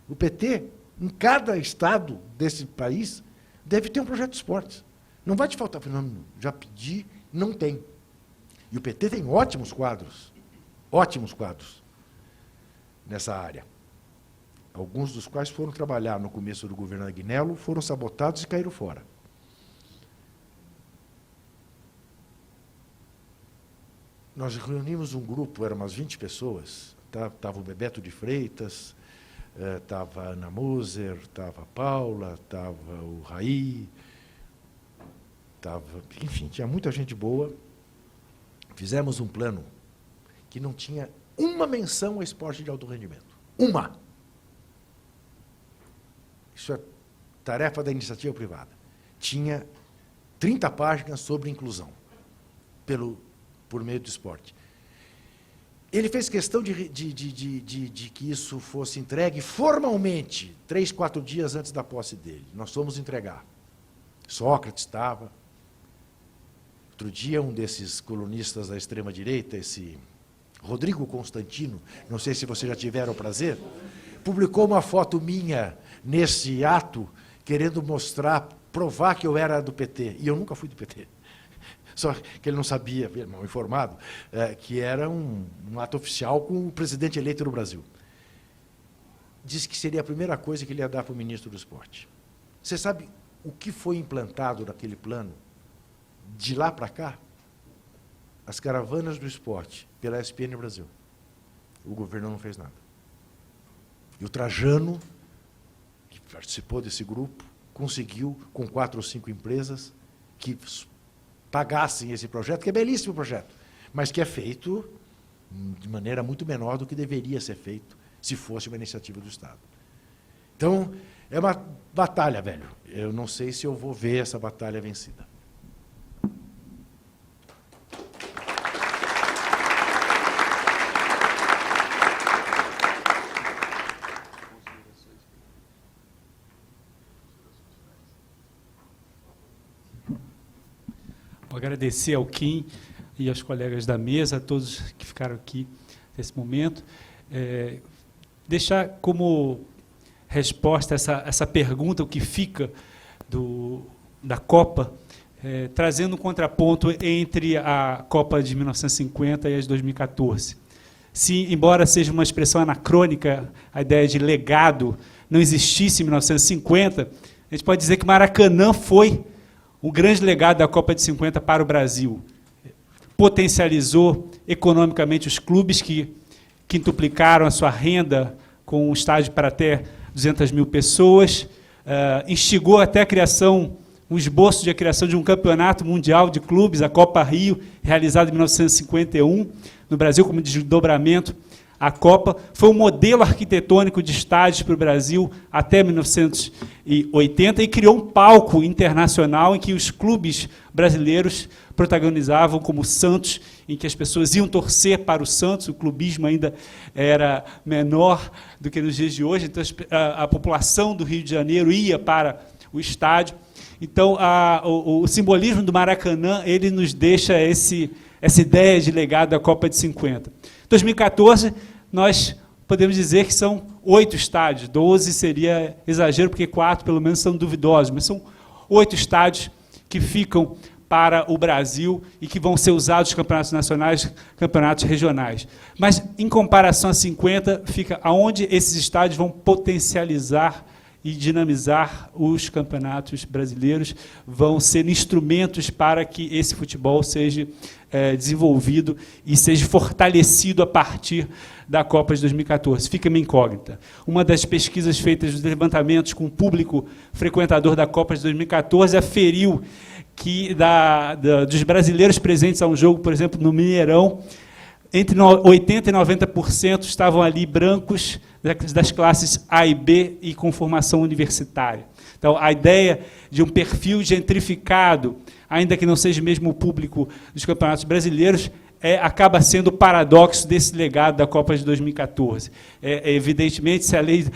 O PT, em cada estado desse país, deve ter um projeto de esportes. Não vai te faltar. Não, já pedi, não tem. E o PT tem ótimos quadros nessa área. Alguns dos quais foram trabalhar no começo do governo Agnello, foram sabotados e caíram fora. Nós reunimos um grupo, eram umas 20 pessoas, estava o Bebeto de Freitas, estava a Ana Moser, estava a Paula, estava o Raí, enfim, tinha muita gente boa. Fizemos um plano que não tinha uma menção ao esporte de alto rendimento. Uma! Isso é tarefa da iniciativa privada. Tinha 30 páginas sobre inclusão, por meio do esporte. Ele fez questão de que isso fosse entregue formalmente, 3, 4 dias antes da posse dele. Nós fomos entregar. Sócrates estava. Outro dia, um desses colunistas da extrema-direita, esse Rodrigo Constantino, não sei se vocês já tiveram o prazer, publicou uma foto minha nesse ato, querendo provar que eu era do PT. E eu nunca fui do PT. Só que ele não sabia, mal informado, que era um ato oficial com o presidente eleito no Brasil. Disse que seria a primeira coisa que ele ia dar para o ministro do Esporte. Você sabe o que foi implantado naquele plano? De lá para cá, as caravanas do esporte, pela ESPN Brasil. O governo não fez nada. E o Trajano, que participou desse grupo, conseguiu, com 4 ou 5 empresas, que pagassem esse projeto, que é belíssimo projeto, mas que é feito de maneira muito menor do que deveria ser feito se fosse uma iniciativa do Estado. Então, é uma batalha, velho. Eu não sei se eu vou ver essa batalha vencida. Agradecer ao Kim e aos colegas da mesa, a todos que ficaram aqui nesse momento. Deixar como resposta essa pergunta, o que fica da Copa, trazendo um contraponto entre a Copa de 1950 e a de 2014. Se, embora seja uma expressão anacrônica, a ideia de legado não existisse em 1950, a gente pode dizer que Maracanã foi um grande legado da Copa de 50 para o Brasil. Potencializou economicamente os clubes que quintuplicaram a sua renda com um estádio para até 200 mil pessoas, instigou até a criação, um esboço de criação de um campeonato mundial de clubes, a Copa Rio, realizada em 1951, no Brasil como desdobramento. A Copa foi um modelo arquitetônico de estádios para o Brasil até 1980 e criou um palco internacional em que os clubes brasileiros protagonizavam, como o Santos, em que as pessoas iam torcer para o Santos, o clubismo ainda era menor do que nos dias de hoje, então a população do Rio de Janeiro ia para o estádio. Então, o simbolismo do Maracanã, ele nos deixa essa ideia de legado da Copa de 50. 2014, nós podemos dizer que são 8 estádios, 12 seria exagero, porque 4, pelo menos, são duvidosos, mas são 8 estádios que ficam para o Brasil e que vão ser usados nos campeonatos nacionais, campeonatos regionais. Mas, em comparação a 50, fica aonde esses estádios vão potencializar e dinamizar os campeonatos brasileiros, vão ser instrumentos para que esse futebol seja desenvolvido e seja fortalecido a partir da Copa de 2014. Fica uma incógnita. Uma das pesquisas feitas dos levantamentos com o público frequentador da Copa de 2014 aferiu que dos brasileiros presentes a um jogo, por exemplo, no Mineirão, entre 80% e 90% estavam ali brancos das classes A e B e com formação universitária. Então, a ideia de um perfil gentrificado, ainda que não seja mesmo o público dos campeonatos brasileiros, acaba sendo o paradoxo desse legado da Copa de 2014. Evidentemente, se a lei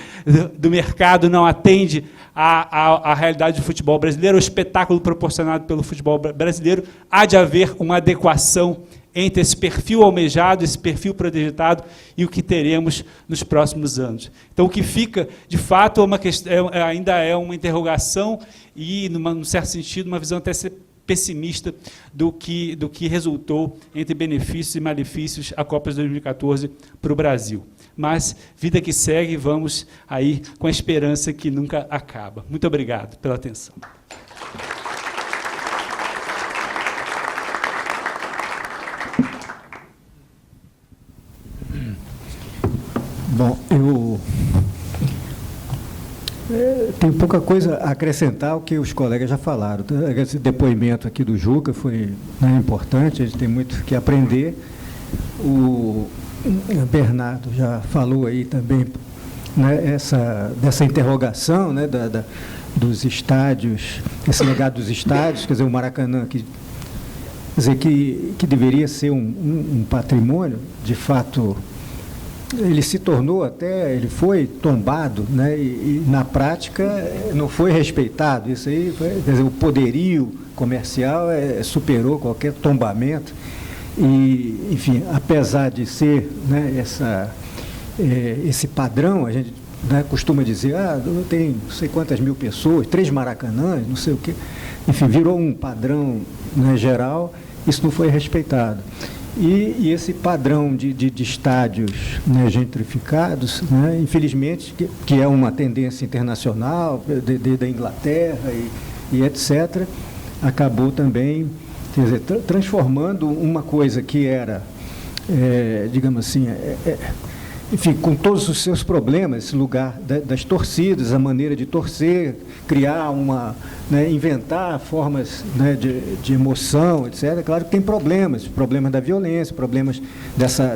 do mercado não atende à realidade do futebol brasileiro, o espetáculo proporcionado pelo futebol brasileiro, há de haver uma adequação entre esse perfil almejado, esse perfil projetado e o que teremos nos próximos anos. Então, o que fica, de fato, ainda é uma interrogação e, num certo sentido, uma visão até pessimista do que resultou entre benefícios e malefícios a Copa de 2014 para o Brasil. Mas, vida que segue, vamos aí com a esperança que nunca acaba. Muito obrigado pela atenção. Bom, eu tenho pouca coisa a acrescentar ao que os colegas já falaram. Esse depoimento aqui do Juca foi importante, a gente tem muito que aprender. O Bernardo já falou aí também, né, dessa interrogação, né, dos estádios, esse legado dos estádios, quer dizer, o Maracanã, quer dizer, que deveria ser um patrimônio, de fato, ele se tornou até, ele foi tombado, né, e na prática não foi respeitado. Isso aí, quer dizer, o poderio comercial superou qualquer tombamento. E, enfim, apesar de ser, né, esse padrão, a gente, né, costuma dizer, tem não sei quantas mil pessoas, 3 Maracanãs, não sei o quê. Enfim, virou um padrão, né, geral, isso não foi respeitado. E esse padrão de estádios, né, gentrificados, né, infelizmente, que é uma tendência internacional, da Inglaterra e etc., acabou também, quer dizer, transformando uma coisa que era, digamos assim, enfim, com todos os seus problemas, esse lugar das torcidas, a maneira de torcer, criar né, inventar formas, né, de emoção, etc. Claro que tem problemas da violência, problemas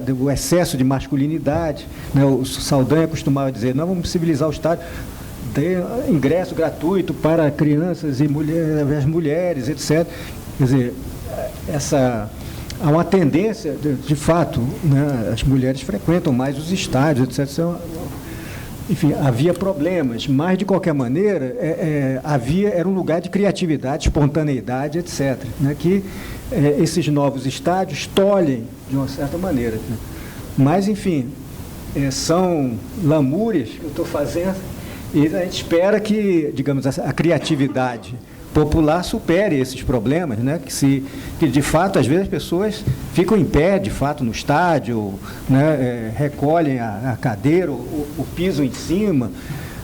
do excesso de masculinidade, né? O Saldanha costumava dizer, nós vamos civilizar o estádio, ter ingresso gratuito para crianças e as mulheres, etc. Quer dizer, há uma tendência, de fato, né, as mulheres frequentam mais os estádios, etc. Enfim, havia problemas, mas, de qualquer maneira, era um lugar de criatividade, espontaneidade, etc., né, que esses novos estádios tolhem, de uma certa maneira. Né. Mas, enfim, são lamúrias que eu estou fazendo, e a gente espera que, digamos, a criatividade popular supere esses problemas, né? Que de fato, às vezes, as pessoas ficam em pé, de fato, no estádio, né? Recolhem a cadeira, o piso em cima,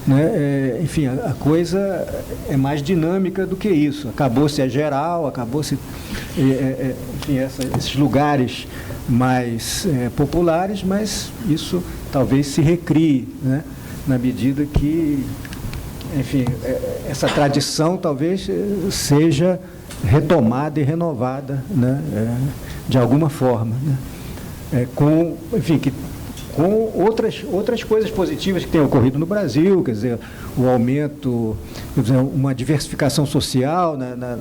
né? Enfim, a coisa é mais dinâmica do que isso. Acabou-se a geral, acabou-se, enfim, esses lugares mais populares, mas isso talvez se recrie, né? Na medida que, enfim, essa tradição talvez seja retomada e renovada, né, de alguma forma, né, com outras coisas positivas que têm ocorrido no Brasil, quer dizer, o aumento, quer dizer, uma diversificação social na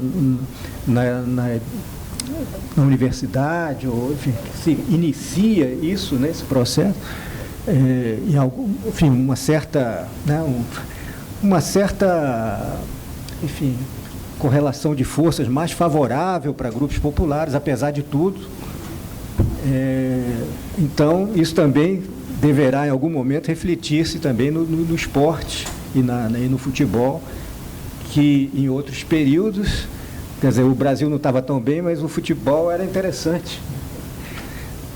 universidade, ou, enfim, se inicia isso, né, esse processo, enfim, uma certa, né, uma certa, enfim, correlação de forças mais favorável para grupos populares, apesar de tudo. Então, isso também deverá, em algum momento, refletir-se também no esporte e no futebol, que em outros períodos, quer dizer, o Brasil não estava tão bem, mas o futebol era interessante.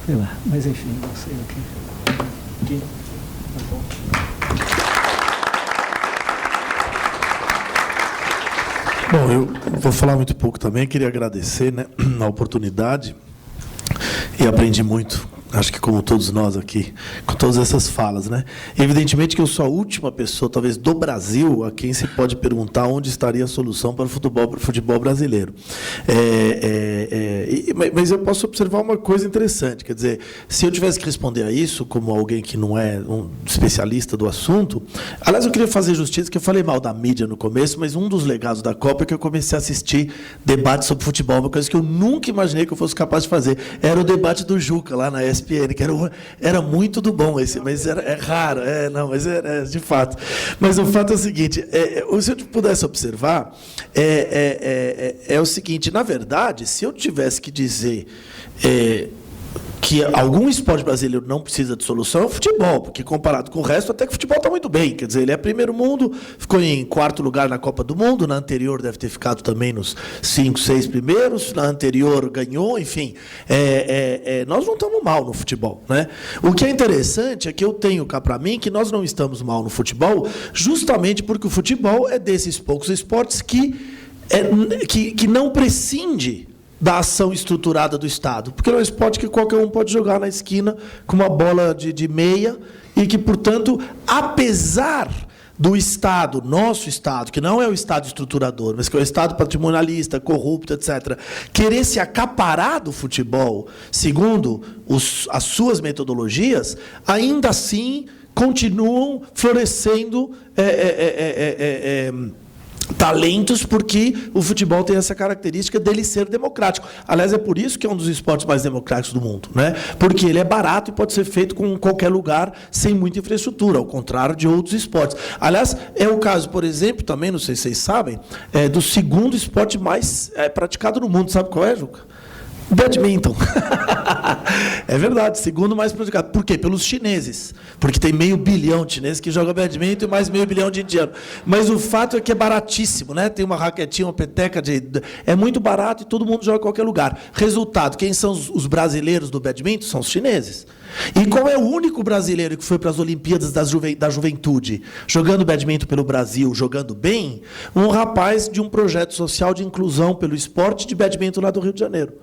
Sei lá, mas enfim, não sei o que. Bom, eu vou falar muito pouco também, queria agradecer, né, a oportunidade, e aprendi muito, acho que como todos nós aqui, com todas essas falas, né? Evidentemente que eu sou a última pessoa, talvez, do Brasil, a quem se pode perguntar onde estaria a solução para o futebol brasileiro. Mas eu posso observar uma coisa interessante, quer dizer, se eu tivesse que responder a isso, como alguém que não é um especialista do assunto, aliás, eu queria fazer justiça, que eu falei mal da mídia no começo, mas um dos legados da Copa é que eu comecei a assistir debates sobre futebol, uma coisa que eu nunca imaginei que eu fosse capaz de fazer. Era o debate do Juca, lá na ESPN, que era muito do bom esse, mas é raro, mas de fato. Mas o fato é o seguinte, se eu pudesse observar, é o seguinte, na verdade, se eu tivesse que dizer que algum esporte brasileiro não precisa de solução, é o futebol, porque comparado com o resto, até que o futebol está muito bem. Quer dizer, ele é primeiro mundo, ficou em 4º lugar na Copa do Mundo, na anterior deve ter ficado também nos 5, 6 primeiros, na anterior ganhou, enfim. Nós não estamos mal no futebol, né? O que é interessante é que eu tenho cá para mim que nós não estamos mal no futebol, justamente porque o futebol é desses poucos esportes que não prescinde da ação estruturada do Estado. Porque é um esporte que qualquer um pode jogar na esquina com uma bola de meia e que, portanto, apesar do Estado, nosso Estado, que não é o Estado estruturador, mas que é o Estado patrimonialista, corrupto, etc., querer se acaparar do futebol, segundo as suas metodologias, ainda assim continuam florescendo talentos, porque o futebol tem essa característica dele ser democrático. Aliás, é por isso que é um dos esportes mais democráticos do mundo, né? Porque ele é barato e pode ser feito com qualquer lugar, sem muita infraestrutura, ao contrário de outros esportes. Aliás, é o caso, por exemplo, também, não sei se vocês sabem, do segundo esporte mais praticado no mundo. Sabe qual é, Juca? Badminton. É verdade, segundo mais praticado. Por quê? Pelos chineses. Porque tem 500 milhão de chineses que jogam badminton e mais 500 milhão de indianos. Mas o fato é que é baratíssimo, né? Tem uma raquetinha, uma peteca é muito barato e todo mundo joga em qualquer lugar. Resultado, quem são os brasileiros do badminton? São os chineses. E qual é o único brasileiro que foi para as Olimpíadas da Juventude, jogando badminton pelo Brasil, jogando bem? Um rapaz de um projeto social de inclusão pelo esporte de badminton lá do Rio de Janeiro.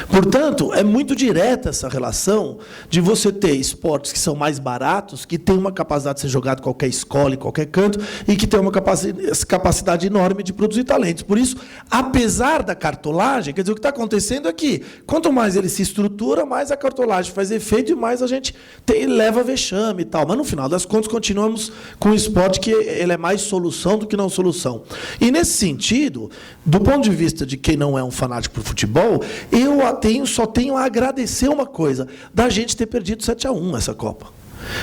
Portanto, é muito direta essa relação de você ter esportes que são mais baratos, que têm uma capacidade de ser jogado em qualquer escola, em qualquer canto, e que têm uma capacidade enorme de produzir talentos. Por isso, apesar da cartolagem, quer dizer, o que está acontecendo é que, quanto mais ele se estrutura, mais a cartolagem faz efeito e mais a gente leva vexame e tal. Mas, no final das contas, continuamos com um esporte que ele é mais solução do que não solução. E, nesse sentido, do ponto de vista de quem não é um fanático por futebol, eu só tenho a agradecer uma coisa, da gente ter perdido 7-1 essa Copa.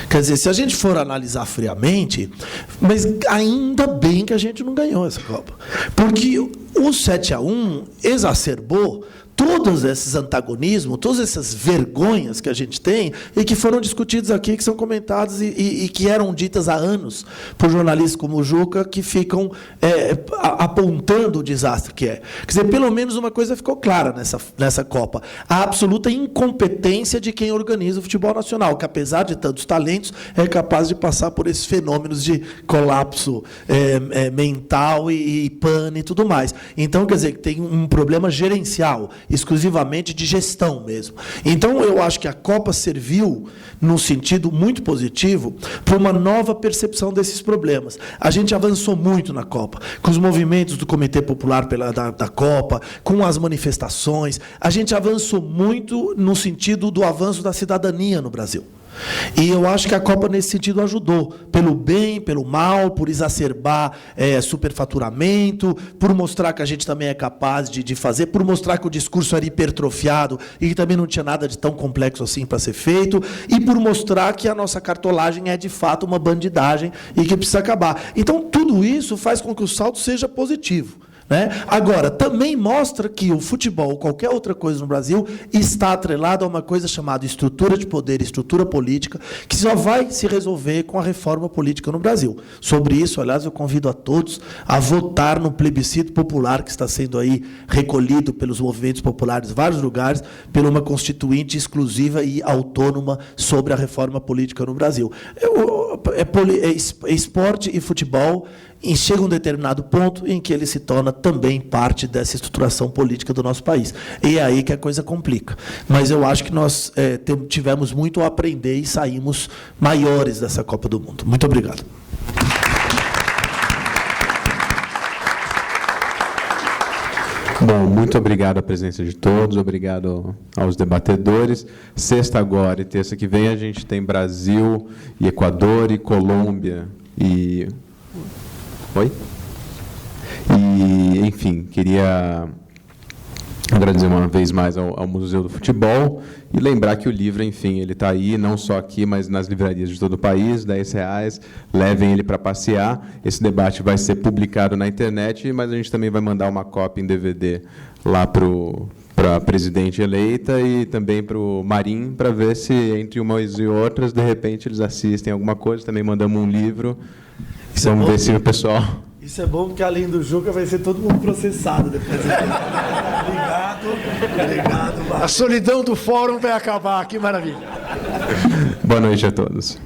Quer dizer, se a gente for analisar friamente, mas ainda bem que a gente não ganhou essa Copa. Porque o 7-1 exacerbou todos esses antagonismos, todas essas vergonhas que a gente tem e que foram discutidos aqui, que são comentados e que eram ditas há anos por jornalistas como o Juca, que ficam apontando o desastre que é. Quer dizer, pelo menos uma coisa ficou clara nessa Copa: a absoluta incompetência de quem organiza o futebol nacional, que, apesar de tantos talentos, é capaz de passar por esses fenômenos de colapso mental e pane e tudo mais. Então, quer dizer, que tem um problema gerencial, exclusivamente de gestão mesmo. Então, eu acho que a Copa serviu, num sentido muito positivo, para uma nova percepção desses problemas. A gente avançou muito na Copa, com os movimentos do Comitê Popular da Copa, com as manifestações. A gente avançou muito no sentido do avanço da cidadania no Brasil. E eu acho que a Copa, nesse sentido, ajudou, pelo bem, pelo mal, por exacerbar superfaturamento, por mostrar que a gente também é capaz de fazer, por mostrar que o discurso era hipertrofiado e que também não tinha nada de tão complexo assim para ser feito, e por mostrar que a nossa cartolagem é, de fato, uma bandidagem e que precisa acabar. Então, tudo isso faz com que o saldo seja positivo. Agora, também mostra que o futebol, ou qualquer outra coisa no Brasil, está atrelado a uma coisa chamada estrutura de poder, estrutura política, que só vai se resolver com a reforma política no Brasil. Sobre isso, aliás, eu convido a todos a votar no plebiscito popular que está sendo aí recolhido pelos movimentos populares em vários lugares, por uma constituinte exclusiva e autônoma sobre a reforma política no Brasil. Esporte e futebol chega a um determinado ponto em que ele se torna também parte dessa estruturação política do nosso país. E é aí que a coisa complica. Mas eu acho que nós tivemos muito a aprender e saímos maiores dessa Copa do Mundo. Muito obrigado. Bom, muito obrigado à presença de todos, obrigado aos debatedores. Sexta agora e terça que vem a gente tem Brasil e Equador e Colômbia e... Oi? E, enfim, queria agradecer uma vez mais ao Museu do Futebol e lembrar que o livro, enfim, ele está aí, não só aqui, mas nas livrarias de todo o país, R$10, levem ele para passear. Esse debate vai ser publicado na internet, mas a gente também vai mandar uma cópia em DVD lá para a presidente eleita e também para o Marim, para ver se, entre umas e outras, de repente, eles assistem alguma coisa. Também mandamos um livro. Vamos ver se o pessoal... Isso é bom, porque além do Juca vai ser todo mundo processado depois. Obrigado. A solidão do fórum vai acabar. Que maravilha. Boa noite a todos.